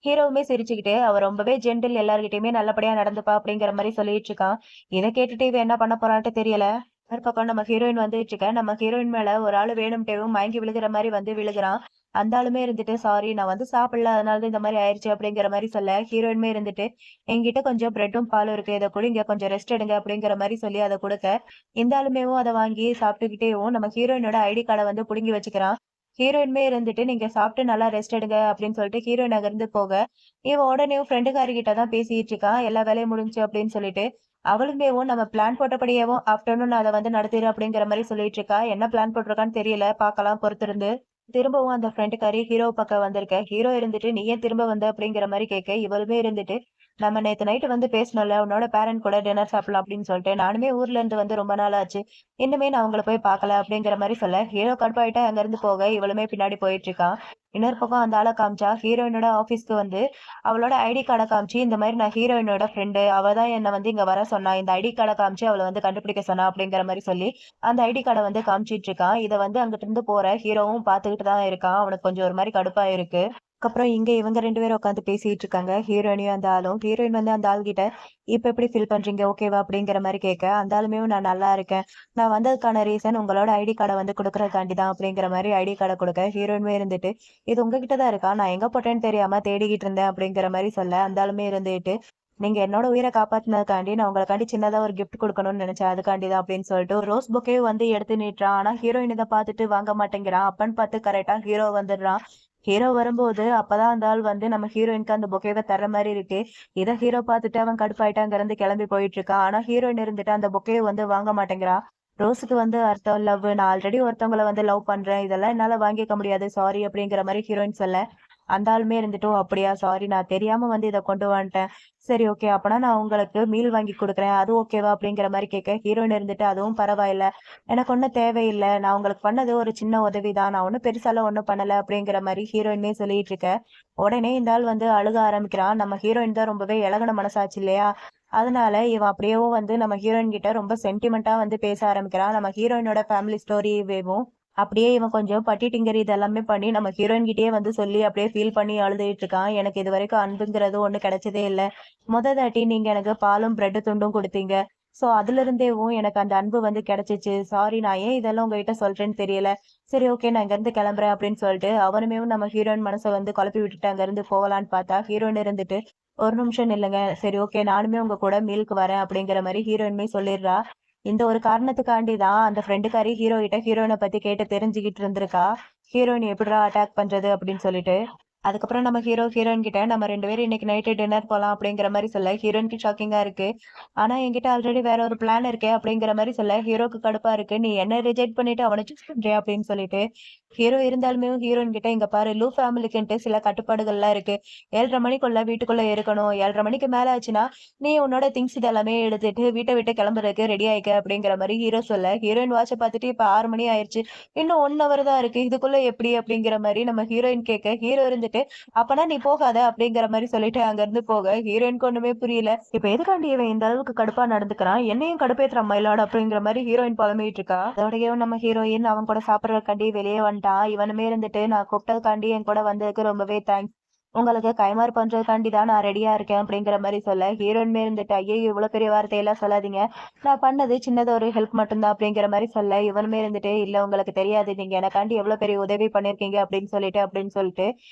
[SPEAKER 2] ஹீரோவுமே சிரிச்சுக்கிட்டு அவ ரொம்பவே ஜென்டில், எல்லார்கிட்டயுமே நல்லபடியா நடந்துப்பா அப்படிங்கிற மாதிரி சொல்லிட்டு இருக்கான். இதை கேட்டுட்டு இவ என்ன பண்ண போறான்ட்டு தெரியல. ஒரு பக்கம் நம்ம ஹீரோயின் வந்துட்டு இருக்க, நம்ம ஹீரோயின் மேல ஒரு ஆளு வேணும்ட்டேவும் மயங்கி விழுகிற மாதிரி வந்து விழுகிறான். அந்த ஆளுமே இருந்துட்டு சாரி நான் வந்து சாப்பிடல அதனால தான் இந்த மாதிரி ஆயிடுச்சு அப்படிங்கிற மாதிரி சொல்ல ஹீரோயினுமே இருந்துட்டு என்கிட்ட கொஞ்சம் பிரெட்டும் பாலும் இருக்கு இதை குடிங்க கொஞ்சம் ரெஸ்ட் எடுங்க அப்படிங்கிற மாதிரி சொல்லி அதை கொடுக்க இந்த ஆளுமேவும் அதை வாங்கி சாப்பிட்டுக்கிட்டேவும் நம்ம ஹீரோயினோட ஐடி கார்டை வந்து புடுங்கி வச்சுக்கிறான். ஹீரோயினுமே இருந்துட்டு நீங்க சாப்பிட்டு நல்லா ரெஸ்ட் எடுங்க அப்படின்னு சொல்லிட்டு ஹீரோயின் அங்க இருந்து போக இவன் உடனே ஃப்ரெண்டுக்காரி கிட்ட தான் பேசிட்டு இருக்கான் எல்லா வேலையும் முடிஞ்சு அப்படின்னு சொல்லிட்டு அவளுமேவும் நம்ம பிளான் போட்டபடியேவும் ஆஃப்டர்நூன் அதை வந்து நடத்திடு அப்படிங்கிற மாதிரி சொல்லிட்டு இருக்கா. என்ன பிளான் போட்டிருக்கான்னு தெரியல, பார்க்கலாம் பொறுத்திருந்து. திரும்பவும் அந்த ஃப்ரெண்டுக்காரி ஹீரோ பக்கம் வந்திருக்க. ஹீரோ இருந்துட்டு நீ ஏன் திரும்ப வந்த அப்படிங்கிற மாதிரி கேட்க இவளுமே இருந்துட்டு நம்ம நேத்து நைட்டு வந்து பேசணும்ல உன்னோட பேரண்ட் கூட டின்னர் சாப்பிடலாம் அப்படின்னு சொல்லிட்டு நானுமே ஊர்ல இருந்து வந்து ரொம்ப நாள் ஆச்சு இன்னுமே நான் உங்களை போய் பார்க்கல அப்படிங்கிற மாதிரி சொல்ல ஹீரோ கடுப்பாயிட்டா அங்க இருந்து போக இவளுமே பின்னாடி போயிட்டு இருக்கான். இன்னொரு பக்கம் அந்த ஆளை காமிச்சா ஹீரோயினோட ஆபீஸ்க்கு வந்து அவளோட ஐடி கார்டை காமிச்சு இந்த மாதிரி நான் ஹீரோயினோட ஃப்ரெண்டு அவ தான் என்னை வந்து இங்க வர சொன்னா இந்த ஐடி கார்டை காமிச்சு அவளை வந்து கண்டுபிடிக்க சொன்னா அப்படிங்கிற மாதிரி சொல்லி அந்த ஐடி கார்டை வந்து காமிச்சிட்டு இருக்கான். இதை வந்து அங்கிட்டு இருந்து போற ஹீரோவும் பாத்துக்கிட்டு தான் இருக்கான். அவனுக்கு கொஞ்சம் ஒரு மாதிரி கடுப்பா இருக்கு. அதுக்கப்புறம் இங்க இவங்க 2 பேரும் உட்காந்து பேசிட்டு இருக்காங்க. ஹீரோயினியும் அந்த ஆளும். ஹீரோயின் வந்து அந்த ஆள்கிட்ட இப்ப எப்படி ஃபீல் பண்றீங்க ஓகேவா அப்படிங்கிற மாதிரி கேட்க அந்த ஆளுமே நான் நல்லா இருக்கேன். நான் வந்ததுக்கான ரீசன் உங்களோட ஐடி கார்டை வந்து கொடுக்கறதுக்காண்டி தான் அப்படிங்கிற மாதிரி ஐடி கார்டை கொடுக்க ஹீரோயினுமே இருந்துட்டு இது உங்ககிட்ட தான் இருக்கா நான் எங்க போட்டேன்னு தெரியாம தேடிக்கிட்டு இருந்தேன் அப்படிங்கிற மாதிரி சொல்ல அந்த ஆளுமே இருந்துட்டு நீங்க என்னோட உயிரை காப்பாத்தினதுக்காண்டி நான் உங்களுக்காண்டி சின்னதா ஒரு கிஃப்ட் கொடுக்கணும்னு நினைச்சேன் அதுக்காண்டி தான் அப்படின்னு சொல்லிட்டு ஒரு ரோஸ் பொக்கே வந்து எடுத்து நீட்டுறான். ஆனா ஹீரோயின் இதை பார்த்துட்டு வாங்க மாட்டேங்கிறான். அப்பன்னு பார்த்து கரெக்டா ஹீரோ வந்துடுறான். ஹீரோ வரும்போது அப்பதான் அந்த ஆள் வந்து நம்ம ஹீரோயினுக்கு அந்த பொக்கேவை தர்ற மாதிரி இருக்கு. இதை ஹீரோ பார்த்துட்டு அவன் கடுப்பாயிட்டு அங்க இருந்து கிளம்பி போயிட்டு இருக்கான். ஆனா ஹீரோயின் இருந்துட்டு அந்த பொக்கேவை வந்து வாங்க மாட்டேங்கிறான். ரோஸுக்கு வந்து அர்த்தம் லவ், நான் ஆல்ரெடி ஒருத்தவங்களை வந்து லவ் பண்றேன் இதெல்லாம் என்னால வாங்கிக்க முடியாது சாரி அப்படிங்கிற மாதிரி ஹீரோயின் சொல்ல அந்த ஆளுமே இருந்துட்டும் அப்படியா சாரி நான் தெரியாம வந்து இதை கொண்டு வந்துட்டேன். சரி ஓகே அப்பனா நான் உங்களுக்கு மீல் வாங்கி கொடுக்குறேன் அது ஓகேவா அப்படிங்கிற மாதிரி கேட்க ஹீரோயின் இருந்துட்டு அதுவும் பரவாயில்ல எனக்கு ஒன்றும் தேவையில்லை நான் உங்களுக்கு பண்ணது ஒரு சின்ன உதவி தான் நான் ஒன்றும் பெருசாலாம் ஒன்றும் பண்ணல அப்படிங்கிற மாதிரி ஹீரோயினே சொல்லிட்டு இருக்க. உடனே இந்த ஆள் வந்து அழுக ஆரம்பிக்கிறான். நம்ம ஹீரோயின் தான் ரொம்பவே இலகுன மனசாச்சு இல்லையா, அதனால இவன் அப்படியேவும் வந்து நம்ம ஹீரோயின் கிட்ட ரொம்ப சென்டிமெண்டா வந்து பேச ஆரம்பிக்கிறான். நம்ம ஹீரோயினோட ஃபேமிலி ஸ்டோரியும் அப்படியே இவன் கொஞ்சம் பட்டி டிங்கர் இதெல்லாமே பண்ணி நம்ம ஹீரோயின் கிட்டயே வந்து சொல்லி அப்படியே ஃபீல் பண்ணி அழுதுகிட்டு இருக்கான். எனக்கு இது வரைக்கும் அன்புங்கிறது ஒண்ணு கிடைச்சதே இல்லை. தாட்டி நீங்க எனக்கு பாலும் பிரெட் துண்டும் கொடுத்தீங்க. சோ அதுல இருந்தேவும் எனக்கு அந்த அன்பு வந்து கிடைச்சிச்சு. சாரி நான் ஏன் இதெல்லாம் உங்ககிட்ட சொல்றேன்னு தெரியல. சரி ஓகே நான் இங்க இருந்து கிளம்புறேன் அப்படின்னு சொல்லிட்டு அவனுமே நம்ம ஹீரோயின் மனசை வந்து குழப்பி விட்டுட்டு அங்க இருந்து போகலான்னு பார்த்தா ஹீரோயின் இருந்துட்டு ஒரு நிமிஷம் இல்லைங்க சரி ஓகே நானுமே உங்க கூட மீலுக்கு வரேன் அப்படிங்கிற மாதிரி ஹீரோயின்மே சொல்லிடுறா. இந்த ஒரு காரணத்துக்காண்டி தான் அந்த ஃப்ரெண்டுக்காரி ஹீரோ கிட்ட ஹீரோயினை பத்தி கேட்டு தெரிஞ்சுக்கிட்டு இருந்திருக்கா ஹீரோயின் எப்படிடா அட்டாக் பண்றது அப்படின்னு சொல்லிட்டு. அதுக்கப்புறம் நம்ம ஹீரோயின் கிட்ட நம்ம 2 பேரும் இன்னைக்கு நைட்டு டின்னர் போலாம் அப்படிங்கிற மாதிரி சொல்ல ஹீரோயினுக்கு ஷாக்கிங்கா இருக்கு. ஆனா என்கிட்ட ஆல்ரெடி வேற ஒரு பிளான் இருக்கே அப்படிங்கிற மாதிரி சொல்ல ஹீரோக்கு கடுப்பா இருக்கு. நீ என்ன ரிஜெக்ட் பண்ணிட்டு அவனை சூஸ் பண்றியா அப்படின்னு சொல்லிட்டு ஹீரோ இருந்தாலுமே ஹீரோயின் கிட்ட இங்க பாரு லூ ஃபேமிலிக்குன்ட்டு சில கட்டுப்பாடுகள்லாம் இருக்கு. 7:30 மணிக்குள்ள வீட்டுக்குள்ள இருக்கணும். 7:30 மணிக்கு மேல ஆச்சுன்னா நீ உன்னோட திங்ஸ் இதெல்லாமே எடுத்துட்டு வீட்டை விட்டு கிளம்புறதுக்கு ரெடி ஆயிக்க அப்படிங்கிற மாதிரி ஹீரோ சொல்ல ஹீரோயின் வாட்சை பார்த்துட்டு இப்ப 6 மணி ஆயிடுச்சு இன்னும் 1 ஹவர் தான் இருக்கு இதுக்குள்ள எப்படி அப்படிங்கிற மாதிரி நம்ம ஹீரோயின் கேட்க ஹீரோ இருந்துட்டு அப்பனா நீ போகாத அப்படிங்கிற மாதிரி சொல்லிட்டு அங்க இருந்து போக ஹீரோயினுக்கு ஒண்ணுமே புரியல. இப்ப எதுக்காண்டி இவன் இந்த அளவுக்கு கடுப்பா நடந்துக்கிறான் என்னையும் கடுப்பேத்துறான் மயிலாடு அப்படிங்கிற மாதிரி ஹீரோயின் புலம்பிட்டு இருக்கா. அதோடய நம்ம ஹீரோயின் அவன் கூட சாப்பிடறதுக்காண்டி வெளியே வந்துட்டான். இவனுமே இருந்துட்டு நான் கூப்பிட்டதுக்காண்டி என் கூட வந்ததுக்கு ரொம்பவே தேங்க்ஸ். உங்களுக்கு கைமாறு பண்றதுக்காண்டி தான் நான் ரெடியா இருக்கேன் அப்படிங்கிற மாதிரி சொல்ல ஹீரோயின்மே இருந்துட்டு ஐயோ இவ்வளவு பெரிய வார்த்தையெல்லாம் சொல்லாதீங்க நான் பண்ணது சின்னதா ஒரு ஹெல்ப் மட்டும்தான் அப்படிங்கிற மாதிரி சொல்ல இவனுமே இருந்துட்டு இல்ல உங்களுக்கு தெரியாது நீங்க எனக்காண்டி எவ்வளவு பெரிய உதவி பண்ணிருக்கீங்க அப்படின்னு சொல்லிட்டு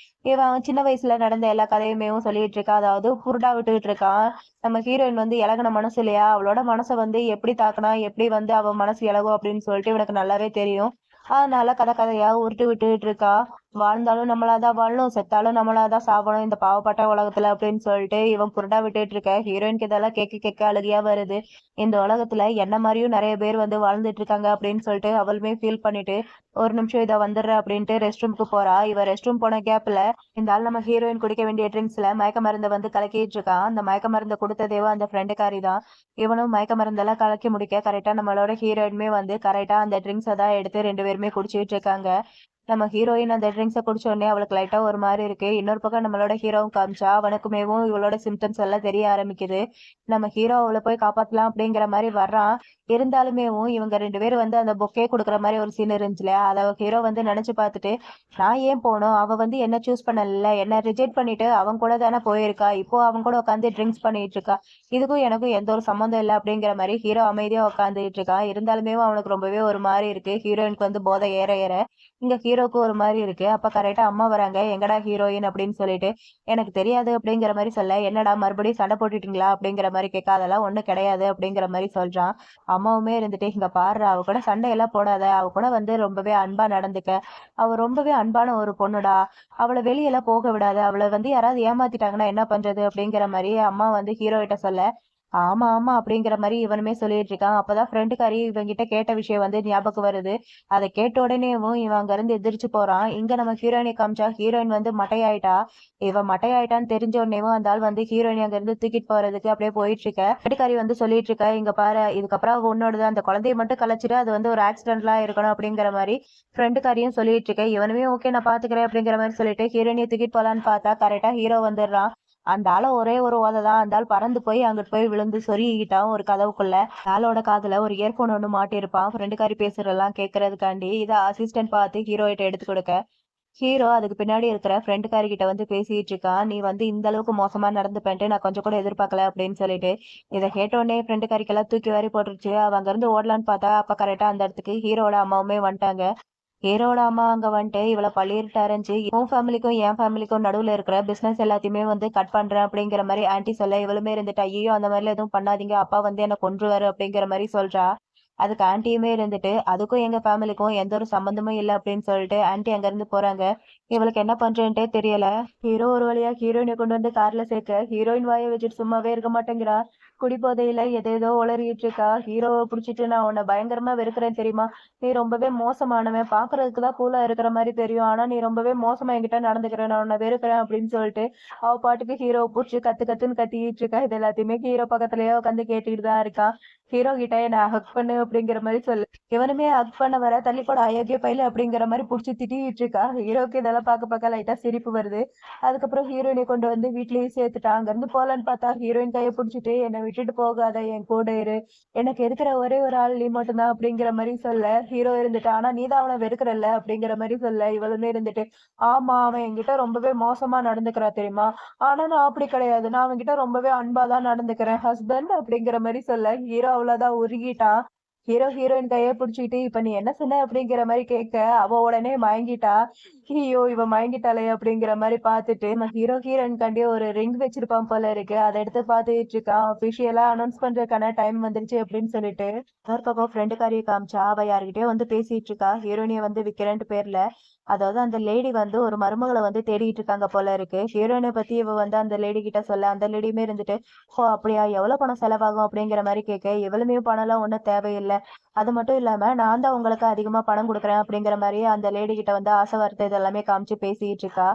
[SPEAKER 2] இவன் அவன் சின்ன வயசுல நடந்த எல்லா கதையுமே சொல்லிட்டு இருக்கா. அதாவது புருடா விட்டுக்கிட்டு இருக்கான். நம்ம ஹீரோயின் வந்து இலகுன மனசு இல்லையா, அவளோட மனசை வந்து எப்படி தாக்கினா எப்படி வந்து அவ மனசு இலகும் அப்படின்னு சொல்லிட்டு இவனுக்கு நல்லாவே தெரியும். அதனால கதை கதையா உருட்டு விட்டுக்கிட்டு இருக்கா. வாழ்ந்தாலும் நம்மளாதான் வாழணும் செத்தாலும் நம்மளாதான் சாவணும் இந்த பாவப்பட்ட உலகத்துல அப்படின்னு சொல்லிட்டு இவன் புருடா விட்டுட்டு இருக்க. ஹீரோயினுக்கு இதெல்லாம் கேட்க கேட்க அழுகியா வருது. இந்த உலகத்துல என்ன மாதிரியும் நிறைய பேர் வந்து வாழ்ந்துட்டு இருக்காங்க அப்படின்னு சொல்லிட்டு அவளுமே ஃபீல் பண்ணிட்டு ஒரு நிமிஷம் இதை வந்துடுற அப்படின்ட்டு ரெஸ்ட் ரூமுக்கு போறா. இவ ரெஸ்ட் ரூம் போன கேப்ல இந்த ஆள் நம்ம ஹீரோயின் குடிக்க வேண்டிய ட்ரிங்க்ஸ்ல மயக்க மருந்தை வந்து கலக்கிட்டு இருக்கான். அந்த மயக்க மருந்தை கொடுத்ததேவோ அந்த ஃப்ரெண்டுக்காரி தான். இவனும் மயக்க மருந்தெல்லாம் கலக்கி முடிக்க கரெக்டா நம்மளோட ஹீரோயினுமே வந்து கரெக்டா அந்த ட்ரிங்க்ஸை தான் எடுத்து 2 பேருமே குடிச்சிட்டு இருக்காங்க. நம்ம ஹீரோயின் அந்த ட்ரிங்க்ஸை குடிச்ச உடனே அவளுக்கு லைட்டா ஒரு மாதிரி இருக்கு. இன்னொரு பக்கம் நம்மளோட ஹீரோவும் காமிச்சா அவனுக்குமேவும் இவளோட சிம்டம்ஸ் எல்லாம் தெரிய ஆரம்பிக்குது. நம்ம ஹீரோ அவளை போய் காப்பாத்தலாம் அப்படிங்கிற மாதிரி வர்றான். இருந்தாலுமேவும் இவங்க 2 பேரும் வந்து அந்த பொக்கே கொடுக்குற மாதிரி ஒரு சீன் இருந்துச்சு இல்லையா, அதை ஹீரோ வந்து நினைச்சு பார்த்துட்டு நான் ஏன் போகணும், அவ வந்து என்ன சூஸ் பண்ணல என்ன ரிஜெக்ட் பண்ணிட்டு அவன் கூட தானே போயிருக்கா, இப்போ அவன் கூட உட்காந்து ட்ரிங்க்ஸ் பண்ணிட்டு இருக்கா, இதுக்கும் எனக்கும் எந்த ஒரு சம்மந்தம் இல்லை அப்படிங்கிற மாதிரி ஹீரோ அமைதியா உட்காந்துட்டு இருக்கா. இருந்தாலுமே அவனுக்கு ரொம்பவே ஒரு மாதிரி இருக்கு. ஹீரோயினுக்கு வந்து போதை ஏற ஏற இங்க ஹீரோக்கு ஒரு மாதிரி இருக்கு. அப்ப கரெக்டா அம்மா வராங்க. எங்கடா ஹீரோயின் அப்படின்னு சொல்லிட்டு, எனக்கு தெரியாது அப்படிங்கிற மாதிரி சொல்ல, என்னடா மறுபடியும் சண்டை போட்டுட்டீங்களா அப்படிங்கிற மாதிரி கேட்க, அதெல்லாம் ஒண்ணும் கிடையாது அப்படிங்கிற மாதிரி சொல்றான். அம்மாவுமே இருந்துட்டு, இங்க பாருடா, அவ கூட சண்டை எல்லாம் போடாத, அவ கூட வந்து ரொம்பவே அன்பா நடந்துக்க, அவ ரொம்பவே அன்பான ஒரு பொண்ணுடா, அவளை வெளியெல்லாம் போக விடாத, அவளை வந்து யாராவது ஏமாத்திட்டாங்கன்னா என்ன பண்றது அப்படிங்கிற மாதிரி அம்மா வந்து ஹீரோ கிட்ட சொல்ல, ஆமா ஆமா அப்படிங்கிற மாதிரி இவனுமே சொல்லிட்டு இருக்கான். அப்பதான் ஃப்ரெண்டுக்காரி இவங்கிட்ட கேட்ட விஷயம் வந்து ஞாபகம் வருது. அதை கேட்ட உடனேவும் இவன் அங்க இருந்து எதிர்த்து போறான். இங்க நம்ம ஹீரோயினை காமிச்சா ஹீரோயின் வந்து மட்டையாயிட்டா. இவன் மட்டையாயிட்டான்னு தெரிஞ்ச உடனேவும் அந்த ஆள் வந்து ஹீரோயினை அங்க இருந்து தூக்கிட்டு போறதுக்கு அப்படியே போயிட்டு இருக்க. ஃப்ரெண்டுக்காரி வந்து சொல்லிட்டு இருக்க, இங்க பாரு, இதுக்கப்புறம் உன்னோடது, அந்த குழந்தைய மட்டும் கலைச்சிட்டு அது வந்து ஒரு ஆக்சிடென்ட்லாம் இருக்கணும் அப்படிங்கிற மாதிரி ஃப்ரெண்டுக்காரியும் சொல்லிட்டு இருக்க. இவனுமே ஓகே நான் பாத்துக்கிறேன் அப்படிங்கிற மாதிரி சொல்லிட்டு ஹீரோயினை தூக்கிட்டு போலான்னு பார்த்தா கரெக்டா ஹீரோ வந்துடுறான். அந்த ஆள ஒரே ஒரு ஓதை தான். அந்த ஆள் பறந்து போய் அங்கிட்டு போய் விழுந்து சொருகிட்டான் ஒரு கதவுக்குள்ள. ஆளோட காதுல ஒரு இயர்போன் ஒண்ணு மாட்டியிருப்பான், ஃப்ரெண்டுக்காரி பேசுறதெல்லாம் கேட்கறதுக்காண்டி. இதை அசிஸ்டன்ட் பார்த்து ஹீரோ கிட்ட எடுத்து கொடுக்க, ஹீரோ அதுக்கு பின்னாடி இருக்கிற ஃப்ரெண்டுக்காரி கிட்ட வந்து பேசிட்டு இருக்கான். நீ வந்து இந்த அளவுக்கு மோசமா நடந்துப்பேன்ட்டு நான் கொஞ்சம் கூட எதிர்பார்க்கல அப்படின்னு சொல்லிட்டு. இதை கேட்டோடனே ஃப்ரெண்டுக்காரிக்கெல்லாம் தூக்கி வாரி போட்டுருச்சு. அவ அங்க இருந்து ஓடலான்னு பார்த்தா அப்ப கரெக்டா அந்த இடத்துக்கு ஹீரோட அம்மாவுமே வந்துட்டாங்க. ஹீரோட அம்மா அங்க வந்துட்டு இவளை பள்ளியிட்டு அரைஞ்சு உன் ஃபேமிலிக்கும் என் ஃபேமிலிக்கும் நடுவுல இருக்கிற பிசினஸ் எல்லாத்தையுமே வந்து கட் பண்றேன் அப்படிங்கிற மாதிரி ஆன்ட்டி சொல்ல, இவளுமே இருந்துட்டு ஐயோ அந்த மாதிரிலாம் எதுவும் பண்ணாதீங்க, அப்பா வந்து என்ன கொன்றுவாரு அப்படிங்கிற மாதிரி சொல்றா. அதுக்கு ஆன்ட்டியுமே இருந்துட்டு அதுக்கும் எங்க ஃபேமிலிக்கும் எந்த ஒரு சம்பந்தமும் இல்லை அப்படின்னு சொல்லிட்டு ஆன்ட்டி அங்க இருந்து போறாங்க. இவளுக்கு என்ன பண்றேன்ட்டே தெரியல. ஹீரோ ஒரு வழியா ஹீரோயினை கொண்டு வந்து கார்ல சேர்க்க, ஹீரோயின் வாயை வச்சுட்டு சும்மாவே இருக்க மாட்டேங்கிறா. குடிபோதையில எதேதோ உளறிட்டு இருக்கா. ஹீரோவை பிடிச்சிட்டு நான் உன்னை பயங்கரமா வெறுக்கிறேன் தெரியுமா, நீ ரொம்பவே மோசமானவன், பாக்குறதுக்கு தான் கூலா இருக்கிற மாதிரி தெரியும், ஆனா நீ ரொம்பவே மோசமா என்கிட்ட நடந்துக்கிறேன், நான் உன்னை வெறுக்கிறேன் அப்படின்னு சொல்லிட்டு அவ பாட்டுக்கு ஹீரோவை பிடிச்சி கத்து கத்துன்னு கத்திட்டு இருக்கா. இது எல்லாத்தையுமே ஹீரோ பக்கத்துலயே உட்காந்து கேட்டுக்கிட்டு தான் இருக்கான். ஹீரோ கிட்ட என்ன ஹக் பண்ணு அப்படிங்கிற மாதிரி சொல்லு. இவனுமே ஹக் பண்ண வர, தள்ளி கூட அயோக்கிய பையல அப்படிங்கிற மாதிரி புடிச்சு திட்டிட்டு இருக்கா. ஹீரோக்கு இதெல்லாம் பார்க்க லைட்டா சிரிப்பு வருது. அதுக்கப்புறம் ஹீரோயினை கொண்டு வந்து வீட்லயே சேர்த்துட்டான். அங்க இருந்து போலான்னு பார்த்தா ஹீரோயின் கையை பிடிச்சிட்டு, என்னை விட்டுட்டு போகாத, என் கூட இரு, எனக்கு இருக்கிற ஒரே ஒரு ஆள் நீ மட்டும்தான் அப்படிங்கிற மாதிரி சொல்ல, ஹீரோ இருந்துட்டு ஆனா நீதான் அவனை வெறுக்கிறல்ல அப்படிங்கிற மாதிரி சொல்ல, இவளுமே இருந்துட்டு ஆமா அவன் என்கிட்ட ரொம்பவே மோசமா நடந்துக்கிறா தெரியுமா, ஆனா நான் அப்படி கிடையாது, நான் அவன்கிட்ட ரொம்பவே அன்பாதான் நடந்துக்கிறேன் ஹஸ்பண்ட் அப்படிங்கிற மாதிரி சொல்ல, ஹீரோ அவ்வளவுதான் உருகிட்டான். ஹீரோயின் கையை பிடிச்சிக்கிட்டு இப்ப நீ என்ன சொன்ன அப்படிங்கிற மாதிரி கேட்க, அவ உடனே மயங்கிட்டா. ஐயோ இவ மயங்கிட்டாளே அப்படிங்கிற மாதிரி பார்த்துட்டு நம்ம ஹீரோயின் கண்டி ஒரு ரிங் வச்சிருப்பான் போல இருக்கு, அதை எடுத்து பார்த்துட்டு இருக்கான். அபிஷியலா அனௌன்ஸ் பண்றதுக்கான டைம் வந்துருச்சு அப்படின்னு சொல்லிட்டு இன்னொரு பக்கம் ஃப்ரெண்டுக்காரியை காமிச்சா, அவ யார்கிட்டயோ வந்து பேசிட்டு இருக்கா, ஹீரோயினிய வந்து விக்கிறேன்ட்டு பேர்ல. அதாவது அந்த லேடி வந்து ஒரு மருமகளை வந்து தேடிட்டு இருக்காங்க போல இருக்கு. ஹீரோயினை பத்தி இவ வந்து அந்த லேடி கிட்ட சொல்ல, அந்த லேடியுமே இருந்துட்டு ஓ அப்படியா, எவ்வளவு பணம் செலவாகும் அப்படிங்கிற மாதிரி கேட்க, எவ்வளவுமே பணம் எல்லாம் ஒன்றும் தேவையில்லை, அது மட்டும் இல்லாம நான் தான் உங்களுக்கு அதிகமா பணம் கொடுக்குறேன் அப்படிங்கிற மாதிரி அந்த லேடி கிட்ட வந்து ஆசை வார்த்தை இதெல்லாமே காமிச்சு பேசிட்டு இருக்கா.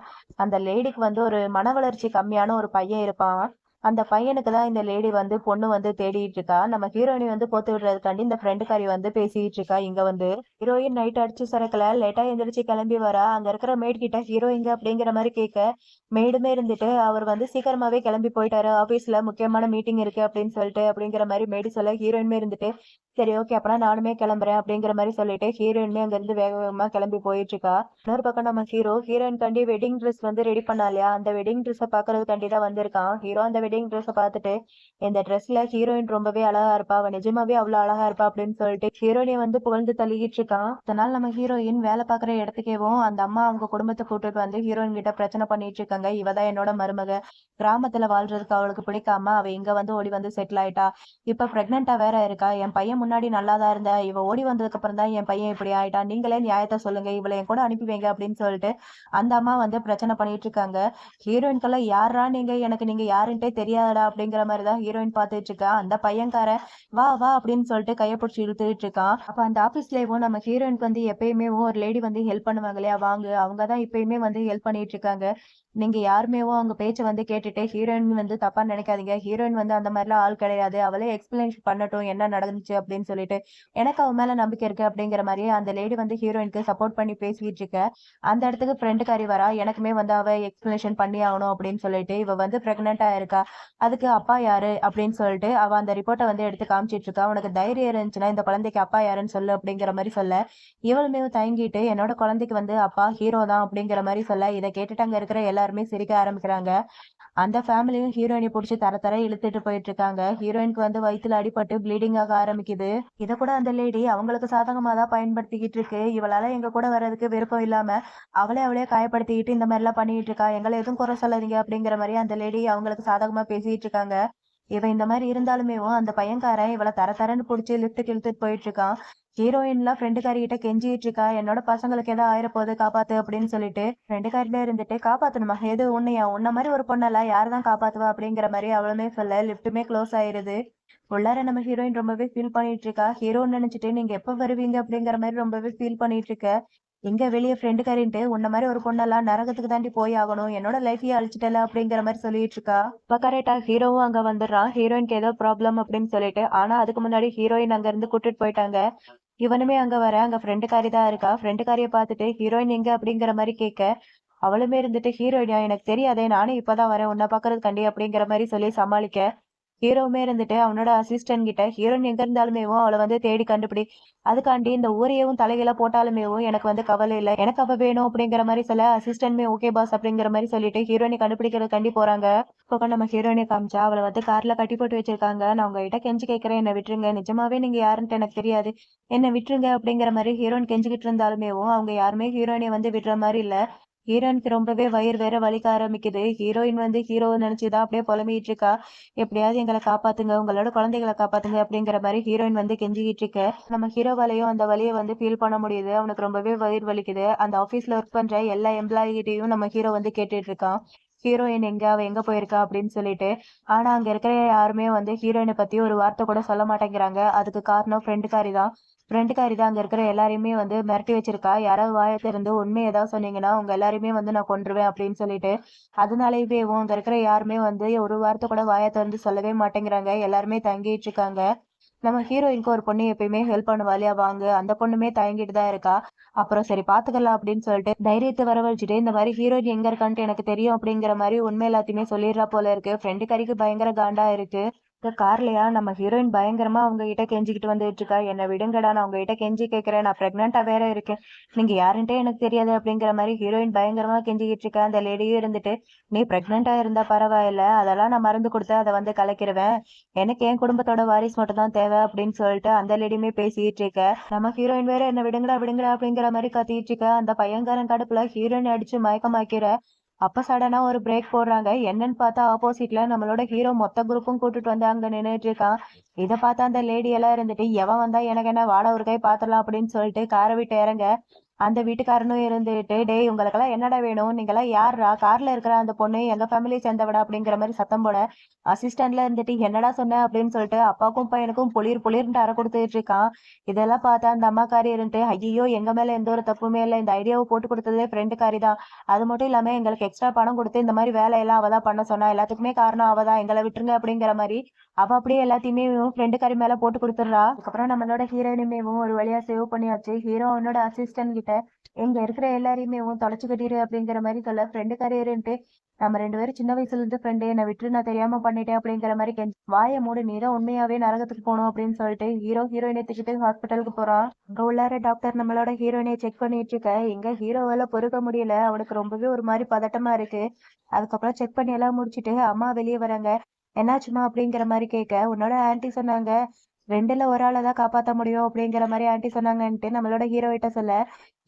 [SPEAKER 2] அந்த லேடிக்கு வந்து ஒரு மன வளர்ச்சி கம்மியான ஒரு பையன் இருப்பான். அந்த பையனுக்கு தான் இந்த லேடி வந்து பொண்ணு வந்து தேடிட்டு இருக்கா. நம்ம ஹீரோயினி வந்து போத்து விடுறதுக்காண்டி இந்த ஃப்ரெண்டுக்காரி வந்து பேசிட்டு இருக்கா. இங்க வந்து ஹீரோயின் நைட் அடிச்சு சரக்குல லேட்டா எந்திரிச்சு கிளம்பி வரா. அங்க இருக்கிற மேட் கிட்ட ஹீரோயிங்க அப்படிங்கிற மாதிரி கேட்க, மேடுமே இருந்துட்டு அவர் வந்து சீக்கிரமாவே கிளம்பி போயிட்டாரு, ஆபீஸ்ல முக்கியமான மீட்டிங் இருக்கு அப்படின்னு சொல்லிட்டு அப்படிங்கிற மாதிரி மேடு சொல்ல, ஹீரோயின்மே இருந்துட்டு சரி ஓகே அப்பனா நானுமே கிளம்புறேன் அப்படிங்கிற மாதிரி சொல்லிட்டு ஹீரோயினுமே அங்க இருந்து வேக வேகமா கிளம்பி போயிட்டு இருக்கா. இன்னொரு பக்கம் நம்ம ஹீரோயின் கண்டி வெட்டிங் ட்ரெஸ் வந்து ரெடி பண்ணா இல்லையா, அந்த வெட்டிங் ட்ரெஸ்ஸை பாக்குறதுக்காண்டி தான் வந்திருக்கான். ஹீரோ அந்த வெட்டிங் ட்ரெஸ்ஸை பார்த்துட்டு இந்த ட்ரெஸ்ல ஹீரோயின் ரொம்பவே அழகா இருப்பா, அவ நிஜமாவே அவ்வளவு அழகா இருப்பா அப்படின்னு சொல்லிட்டு ஹீரோயினை வந்து புகழ்ந்து தள்ளிக்கிட்டு இருக்கான். அதனால நம்ம ஹீரோயின் வேலை பாக்குற இடத்துக்கேவும் அந்த அம்மா அவங்க குடும்பத்தை கூட்டிட்டு வந்து ஹீரோயின் கிட்ட பிரச்சனை பண்ணிட்டு இருக்காங்க. இவதான் என்னோட மருமக, கிராமத்துல வாழ்றதுக்கு அவளுக்கு பிடிக்காம அவ இங்க வந்து ஓடி வந்து செட்டில் ஆயிட்டா, இப்ப பிரெக்னெண்டா வேற இருக்கா, என் பையன் முன்னாடி நல்லாதான் இருந்தா, இவ ஓடி வந்ததுக்கு அப்புறம் தான் என் பையன் இப்படி ஆயிட்டான், நீங்களே நியாயத்தை சொல்லுங்க, இவளை என் கூட அனுப்பி வைங்க அப்படின்னு சொல்லிட்டு அந்த அம்மா வந்து பிரச்சனை பண்ணிட்டு இருக்காங்க. ஹீரோயின்கெல்லாம் யாரா நீங்க, எனக்கு நீங்க யாருன்ட்டே தெரியாதடா அப்படிங்கிற மாதிரிதான் ஹீரோயின் பார்த்துட்டு இருக்கா. அந்த பையன்கார வா வா அப்படின்னு சொல்லிட்டு கையை பிடிச்சி இழுத்துட்டு இருக்கான். அப்ப அந்த ஆபீஸ்லயும் நம்ம ஹீரோயினுக்கு வந்து எப்பயுமே ஒரு லேடி வந்து ஹெல்ப் பண்ணுவாங்க இல்லையா, வாங்க, அவங்கதான் இப்பயுமே வந்து ஹெல்ப் பண்ணிட்டு இருக்காங்க. நீங்க யாருமே அவங்க பேச்சை வந்து கேட்டுட்டு ஹீரோயின் வந்து தப்பா நினைக்காதீங்க, ஹீரோயின் வந்து அந்த மாதிரிலாம் ஆள் கிடையாது, அவளே எக்ஸ்பிளேஷன் பண்ணட்டும் என்ன நடந்துச்சு அப்படின்னு சொல்லிட்டு, எனக்கு அவன் மேல நம்பிக்கை இருக்கு அப்படிங்கிற மாதிரி அந்த லேடி வந்து ஹீரோயினுக்கு சப்போர்ட் பண்ணி பேசிட்டு இருக்க. அந்த இடத்துக்கு ஃப்ரெண்டுக்காரி வரா, எனக்குமே வந்து அவ எக்ஸ்பிளேஷன் பண்ணி ஆகணும் அப்படின்னு சொல்லிட்டு, இவ வந்து பிரெக்னெண்டா இருக்கா, அதுக்கு அப்பா யாரு அப்படின்னு சொல்லிட்டு அவ அந்த ரிப்போர்ட்டை வந்து எடுத்து காமிச்சிட்டு இருக்கா. உனக்கு தைரியம் இருந்துச்சுன்னா இந்த குழந்தைக்கு அப்பா யாருன்னு சொல்லு அப்படிங்கிற மாதிரி சொல்ல, இவளுமே தயங்கிட்டு என்னோட குழந்தைக்கு வந்து அப்பா ஹீரோ தான் அப்படிங்கிற மாதிரி சொல்ல, இதை கேட்டுட்டு அங்க இருக்கிற எல்லாருமே சிரிக்க ஆரம்பிக்கிறாங்க. அந்த ஃபேமிலியும் ஹீரோயினை பிடிச்சி தர தர இழுத்துட்டு போயிட்டு இருக்காங்க. ஹீரோயினுக்கு வந்து வயித்துல அடிபட்டு ப்ளீடிங் ஆக ஆரம்பிக்குது. வருது. இத கூட அந்த லேடி அவங்களுக்கு சாதகமா தான் பயன்படுத்திக்கிட்டு இருக்கு. இவளால எங்க கூட வர்றதுக்கு விருப்பம் இல்லாம அவளே காயப்படுத்திக்கிட்டு இந்த மாதிரிலாம் பண்ணிட்டு இருக்கா. எங்கள எதுவும் குறை சொல்லாதீங்க அப்படிங்கிற மாரி அந்த லேடி அவங்களுக்கு சாதகமா பேசிட்டு இருக்காங்க. இவ இந்த மாரி இருந்தாலுமேவும் அந்த பையன்காரன் இவள தர தரன்னு புடிச்சு லிஃப்ட்டுக்கு இழுத்துட்டு போயிட்டு இருக்கான். ஹீரோயின்லாம் ஃப்ரெண்டுக்காரிகிட்ட கெஞ்சிட்டு இருக்கா. என்னோட பசங்களுக்கு ஏதோ ஆயிரப்போகுது காப்பாத்து அப்படின்னு சொல்லிட்டு ஃப்ரெண்டுக்காரில இருந்துட்டு காப்பாத்தணுமா எது உன்னையா உன்ன மாதிரி ஒரு பொண்ணெல்லாம் யாருதான் காப்பாத்துவா அப்படிங்கிற மாதிரி அவளுமே சொல்ல லிஃப்ட்டுமே க்ளோஸ் ஆயிருது. உள்ளார நம்ம ஹீரோயின் ரொம்பவே ஃபீல் பண்ணிட்டு இருக்கா. ஹீரோன்னு நினைச்சிட்டு நீங்க எப்ப வருவீங்க அப்படிங்கிற மாதிரி ரொம்பவே ஃபீல் பண்ணிட்டு இருக்க. எங்க வெளிய ஃப்ரெண்டுக்காரின்ட்டு உன்ன மாதிரி ஒரு பொண்ணெல்லாம் நரகத்துக்கு தாண்டி போய் ஆகணும். என்னோட லைஃபையே அழிச்சிட்டல அப்படிங்கிற மாதிரி சொல்லிட்டு இருக்கா. இப்ப கரெக்டா ஹீரோவும் அங்க வந்துடுறான். ஹீரோயினுக்கு ஏதோ ப்ராப்ளம் அப்படின்னு சொல்லிட்டு. ஆனா அதுக்கு முன்னாடி ஹீரோயின் அங்க இருந்து கூட்டிட்டு போயிட்டாங்க. இவனுமே அங்க வர அங்க ஃப்ரெண்டுக்காரி தான் இருக்கா. ஃப்ரெண்டுக்காரிய பார்த்துட்டு ஹீரோயின் எங்க அப்படிங்கிற மாதிரி கேட்க அவளுமே இருந்துட்டு ஹீரோயினா எனக்கு தெரியாதே நானும் இப்பதான் வரேன் உன்னை பாக்குறதுக்காண்டி அப்படிங்கிற மாதிரி சொல்லி சமாளிக்க ஹீரோவுமே இருந்துட்டு அவனோட அசிஸ்டன்ட் கிட்ட ஹீரோயின் எங்க இருந்தாலுமேவும் அவளை வந்து தேடி கண்டுபிடி. அதுக்காண்டி இந்த ஊரையவும் தலைகீழ போட்டாலுமேவும் எனக்கு வந்து கவலை இல்லை. எனக்கு அவ வேணும் அப்படிங்கிற மாதிரி சொல்ல அசிஸ்டன்ட்மே ஓகே பாஸ் அப்படிங்கிற மாதிரி சொல்லிட்டு ஹீரோயினை கண்டுபிடிக்கிறதுக்காண்டி போறாங்க. இப்போ நம்ம ஹீரோயினை காமிச்சா அவளை வந்து கார்ல கட்டி போட்டு வச்சிருக்காங்க. நான் உங்ககிட்ட கெஞ்சி கேட்கிறேன் என்னை விட்டுருங்க. நிஜமாவே நீங்க யாருன்ட்டு எனக்கு தெரியாது. என்ன விட்டுருங்க அப்படிங்கிற மாதிரி ஹீரோயின் கெஞ்சிக்கிட்டு இருந்தாலுமேவும் அவங்க யாருமே ஹீரோயினை வந்து விடுற மாதிரி இல்ல. ஹீரோயினுக்கு ரொம்பவே வயிறு வேற வலிக்க ஆரம்பிக்குது. ஹீரோயின் வந்து ஹீரோவை நினைச்சுதான் அப்படியே புலம்பிட்டு இருக்கா. எப்படியாவது எங்களை காப்பாத்துங்க உங்களோட குழந்தைகளை காப்பாத்துங்க அப்படிங்கிற மாதிரி ஹீரோயின் வந்து கெஞ்சிக்கிட்டு இருக்க நம்ம ஹீரோவாலையும் அந்த வலியை வந்து ஃபீல் பண்ண முடியுது. அவனுக்கு ரொம்பவே வயிறு வலிக்குது. அந்த ஆபீஸ்ல ஒர்க் பண்ற எல்லா எம்ப்ளாயிகிட்டையும் நம்ம ஹீரோ வந்து கேட்டுட்டு இருக்கான். ஹீரோயின் எங்க அவ எங்க போயிருக்கா அப்படின்னு சொல்லிட்டு. ஆனா அங்க இருக்கிற யாருமே வந்து ஹீரோயினை பத்தி ஒரு வார்த்தை கூட சொல்ல மாட்டேங்கிறாங்க. அதுக்கு காரணம் ஃப்ரெண்டுக்காரி தான் அங்க இருக்கிற எல்லாரையுமே வந்து மிரட்டி வச்சிருக்கா. யாராவது வாயை திறந்து உண்மை ஏதாவது சொன்னீங்கன்னா உங்க எல்லாரையுமே வந்து நான் கொன்றுவேன் அப்படின்னு சொல்லிட்டு. அதனாலயே அங்க இருக்கிற யாருமே வந்து ஒரு வார்த்தை கூட வாயை திறந்து சொல்லவே மாட்டேங்கிறாங்க. எல்லாருமே தங்கிட்டு இருக்காங்க. நம்ம ஹீரோயினுக்கு ஒரு பொண்ணு எப்பயுமே ஹெல்ப் பண்ணுவா இல்லையா வாங்க அந்த பொண்ணுமே தயங்கிட்டு தான் இருக்கா. அப்புறம் சரி பாத்துக்கலாம் அப்படின்னு சொல்லிட்டு தைரியத்தை வரவழைச்சிட்டு இந்த மாதிரி ஹீரோயின் எங்க இருக்கான்ட்டு எனக்கு தெரியும் அப்படிங்கிற மாதிரி உண்மை எல்லாத்தையுமே சொல்லிடுறா போல இருக்கு. ஃப்ரெண்டுக்காரிக்கு பயங்கர காண்டா இருக்கு. கார்லயா நம்ம ஹீரோயின் பயங்கரமா அவங்க கிட்ட கெஞ்சிக்கிட்டு வந்துட்டு இருக்கா. என்னை விடுங்கடா நான் உங்க கிட்ட கெஞ்சி கேட்கிறேன். நான் பிரெக்னெண்டா வேற இருக்கேன். நீங்க யாருன்ட்டே எனக்கு தெரியாது அப்படிங்கிற மாதிரி ஹீரோயின் பயங்கரமா கெஞ்சிக்கிட்டு இருக்கா. அந்த லேடியும் இருந்துட்டு நீ பிரெக்னெண்டா இருந்தா பரவாயில்ல அதெல்லாம் நான் மருந்து கொடுத்து அதை வந்து கலக்கிடுவேன். எனக்கு என் குடும்பத்தோட வாரிசு மட்டும் தான் தேவை அப்படின்னு சொல்லிட்டு அந்த லேடியுமே பேசிட்டு இருக்க. நம்ம ஹீரோயின் வேற என்ன விடுங்கடா விடுங்கடா அப்படிங்கிற மாதிரி கத்திட்டு இருக்க. அந்த பையன்காரன் கடுப்புல ஹீரோயின் அடிச்சு மயக்கமாக்கிற. அப்ப சடனா ஒரு பிரேக் போடுறாங்க. என்னன்னு பார்த்தா ஆப்போசிட்ல நம்மளோட ஹீரோ மொத்த குரூப்பும் கூட்டிட்டு வந்து அங்க நின்னுட்டு இருக்கான். இதை பார்த்தா அந்த லேடி எல்லாம் இருந்துட்டு எவன் வந்தா எனக்கு என்ன வாட ஒரு கை பாத்திரலாம் அப்படின்னு சொல்லிட்டு காரை விட்டு இறங்க. அந்த வீட்டுக்காரனும் இருந்துட்டு டேய் உங்களுக்கெல்லாம் என்னடா வேணும் நீங்கெல்லாம் யாரா கார்ல இருக்கிற அந்த பொண்ணு எங்க ஃபேமிலியை சேர்ந்தவடா அப்படிங்கிற மாதிரி சத்தம் போட அசிஸ்டன்ட்ல இருந்துட்டு என்னடா சொன்ன அப்படின்னு சொல்லிட்டு அப்பாவுக்கும் பையனுக்கும் புளிர்னு அறை கொடுத்துட்டு இருக்கான். இதெல்லாம் பார்த்தா அந்த அம்மாக்காரி இருந்துட்டு ஐயோ எங்க மேல எந்த ஒரு தப்புமே இல்லை. இந்த ஐடியாவை போட்டு கொடுத்ததே ஃப்ரெண்டுக்காரி தான். அது மட்டும் இல்லாம எங்களுக்கு எக்ஸ்ட்ரா பணம் கொடுத்து இந்த மாதிரி வேலையெல்லாம் அவதான் பண்ண சொன்னா. எல்லாத்துக்குமே காரணம் அவதான். எங்களை விட்டுருங்க அப்படிங்கிற மாதிரி அவ அப்படியே எல்லாத்தையுமே ஃப்ரெண்டுக்காரி மேல போட்டு கொடுத்துடுறா. அதுக்கப்புறம் நம்மளோட ஹீரோயினுமேவும் ஒரு வழியா சேவ் பண்ணியாச்சு. ஹீரோ அவனோட அசிஸ்டன்ட் கிட்ட எங்க இருக்கிற எல்லாரையுமே தொலைச்சு கட்டிடு அப்படிங்கிற மாதிரி சொல்ல ஃப்ரெண்டுக்காரி இருந்துட்டு நம்ம 2 பேரும் சின்ன வயசுல இருந்து ஃப்ரெண்டு என்னை விட்டு நான் தெரியாம பண்ணிட்டேன் அப்படிங்கிற மாதிரி வாயை மூடு நீதான் உண்மையாவே நரகத்துக்கு போகணும் அப்படின்னு சொல்லிட்டு ஹீரோயினை தூக்கிட்டு ஹாஸ்பிட்டலுக்கு போறான். அங்க உள்ளார டாக்டர் நம்மளோட ஹீரோயினை செக் பண்ணிட்டு இருக்க. எங்க ஹீரோவால பொறுக்க முடியல. அவனுக்கு ரொம்பவே ஒரு மாதிரி பதட்டமா இருக்கு. அதுக்கப்புறம் செக் பண்ணி எல்லாம் முடிச்சிட்டு அம்மா வெளியே வராங்க. என்னாச்சுமா அப்படிங்கிற மாதிரி கேட்க உன்னோட ஆன்ட்டி சொன்னாங்க 2ல ஒரு ஆளை தான் காப்பாத்த முடியும் அப்படிங்கிற மாதிரி ஆன்ட்டி சொன்னாங்கன்ட்டு நம்மளோட ஹீரோயிட்ட சொல்ல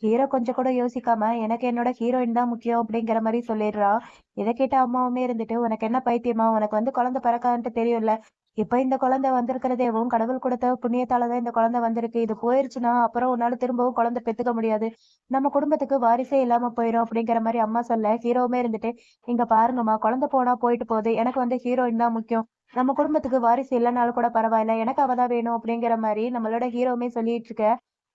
[SPEAKER 2] ஹீரோ கொஞ்சம் கூட யோசிக்காம எனக்கு என்னோட ஹீரோயின் தான் முக்கியம் அப்படிங்கிற மாதிரி சொல்லிடுறான். இதை கேட்ட அம்மாவுமே இருந்துட்டு உனக்கு என்ன பைத்தியமா உனக்கு வந்து குழந்தை பிறக்கான்ட்டு தெரியும்ல. இப்ப இந்த குழந்தை வந்திருக்கிறதேவும் கடவுள் கொடுத்த புண்ணியத்தாலதான் இந்த குழந்தை வந்திருக்கு. இது போயிருச்சுன்னா அப்புறம் உன்னால திரும்பவும் குழந்தை பெத்துக்க முடியாது. நம்ம குடும்பத்துக்கு வாரிசே இல்லாம போயிடும் அப்படிங்கிற மாதிரி அம்மா சொல்ல ஹீரோவுமே இருந்துட்டு இங்க பாருங்கம்மா குழந்தை போனா போயிட்டு போகுது. எனக்கு வந்து ஹீரோயின் தான் முக்கியம். நம்ம குடும்பத்துக்கு வாரிசு இல்லைனாலும் கூட பரவாயில்ல. எனக்கு அவதான் வேணும் அப்படிங்கிற மாதிரி நம்மளோட ஹீரோவுமே சொல்லிட்டு இருக்க.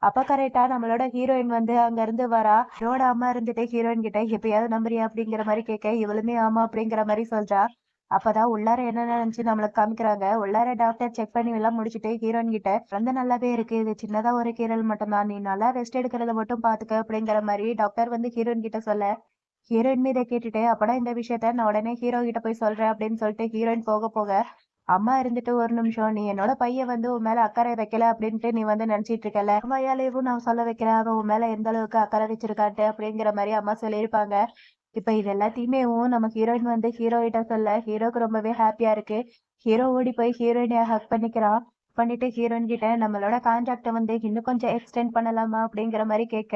[SPEAKER 2] அப்ப கரெக்டா நம்மளோட ஹீரோயின் வந்து அங்க இருந்து வரா. இவரோட அம்மா இருந்துட்டு ஹீரோயின் கிட்ட எப்பயாவது நம்புறியா அப்படிங்கிற மாதிரி கேட்க இவளுமே ஆமா அப்படிங்கிற மாதிரி சொல்றா. அப்பதான் உள்ளார என்ன நினைச்சு நம்மளுக்கு காமிக்கிறாங்க. உள்ளார டாக்டர் செக் பண்ணி எல்லாம் முடிச்சுட்டு ஹீரோயின் கிட்ட குழந்தை நல்லாவே இருக்கு. இது சின்னதா ஒரு கீரல் மட்டும்தான். நீ நல்லா ரெஸ்ட் எடுக்கிறத மட்டும் பாத்துக்க அப்படிங்கிற மாதிரி டாக்டர் வந்து ஹீரோயின் கிட்ட சொல்ல ஹீரோயின் மீதை கேட்டுட்டு அப்படா இந்த விஷயத்த நான் உடனே ஹீரோ கிட்ட போய் சொல்றேன் அப்படின்னு சொல்லிட்டு ஹீரோயின் போக போக அம்மா இருந்துட்டு ஒரு நிமிஷம் நீ என்னோட பையன் வந்து உன் மேல அக்கறை வைக்கல அப்படின்ட்டு நீ வந்து நினைச்சிட்டு இருக்கல. அம்மாயாலேயும் நான் சொல்ல வைக்கிறேன் அவன் உன் மேல எந்த அளவுக்கு அக்கறை வச்சிருக்காட்டு அப்படிங்கிற மாதிரி அம்மா சொல்லியிருப்பாங்க. இப்ப இது எல்லாத்தையுமே நம்ம ஹீரோயின் வந்து ஹீரோ கிட்ட சொல்ல ஹீரோக்கு ரொம்பவே ஹாப்பியா இருக்கு. ஹீரோ ஓடி போய் ஹீரோயினை ஹக் பண்ணிக்கிறான். பண்ணிட்டு ஹீரோயின் கிட்ட நம்மளோட கான்ட்ராக்ட வந்து இன்னும் கொஞ்சம் எக்ஸ்டெண்ட் பண்ணலாமா அப்படிங்கிற மாதிரி கேட்க,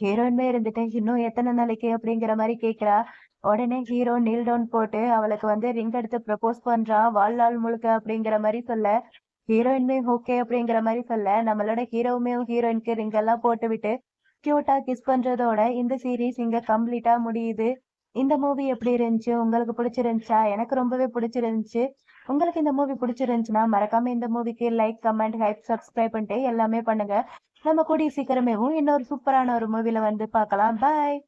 [SPEAKER 2] ஹீரோயின்மே இருந்துட்டு இன்னும் எத்தனை நாளைக்கு அப்படிங்கிற மாதிரி கேக்குறா. உடனே ஹீரோ நீல் டவுன் போட்டு அவளுக்கு வந்து ரிங் எடுத்து ப்ரப்போஸ் பண்றான் வாழ்நாள் முழுக்க அப்படிங்கிற மாதிரி சொல்ல, ஹீரோயின்மே ஓகே அப்படிங்கிற மாதிரி சொல்ல, நம்மளோட ஹீரோவுமே ஹீரோயினுக்கு ரிங் எல்லாம் போட்டு விட்டு கியூட்டா கிஸ் பண்றதோட இந்த சீரீஸ் இங்க கம்ப்ளீட்டா முடியுது. இந்த மூவி எப்படி இருந்துச்சு? உங்களுக்கு பிடிச்சிருந்துச்சா? எனக்கு ரொம்பவே பிடிச்சிருந்துச்சு. உங்களுக்கு இந்த மூவி பிடிச்சிருந்துச்சுன்னா மறக்காம இந்த மூவிக்கு லைக், கமெண்ட், ஹைப், சப்ஸ்கிரைப் பண்ணிட்டு எல்லாமே பண்ணுங்க. நம்ம கூடிய சீக்கிரமேவும் இன்னொரு சூப்பரான ஒரு மூவில வந்து பார்க்கலாம். பாய்.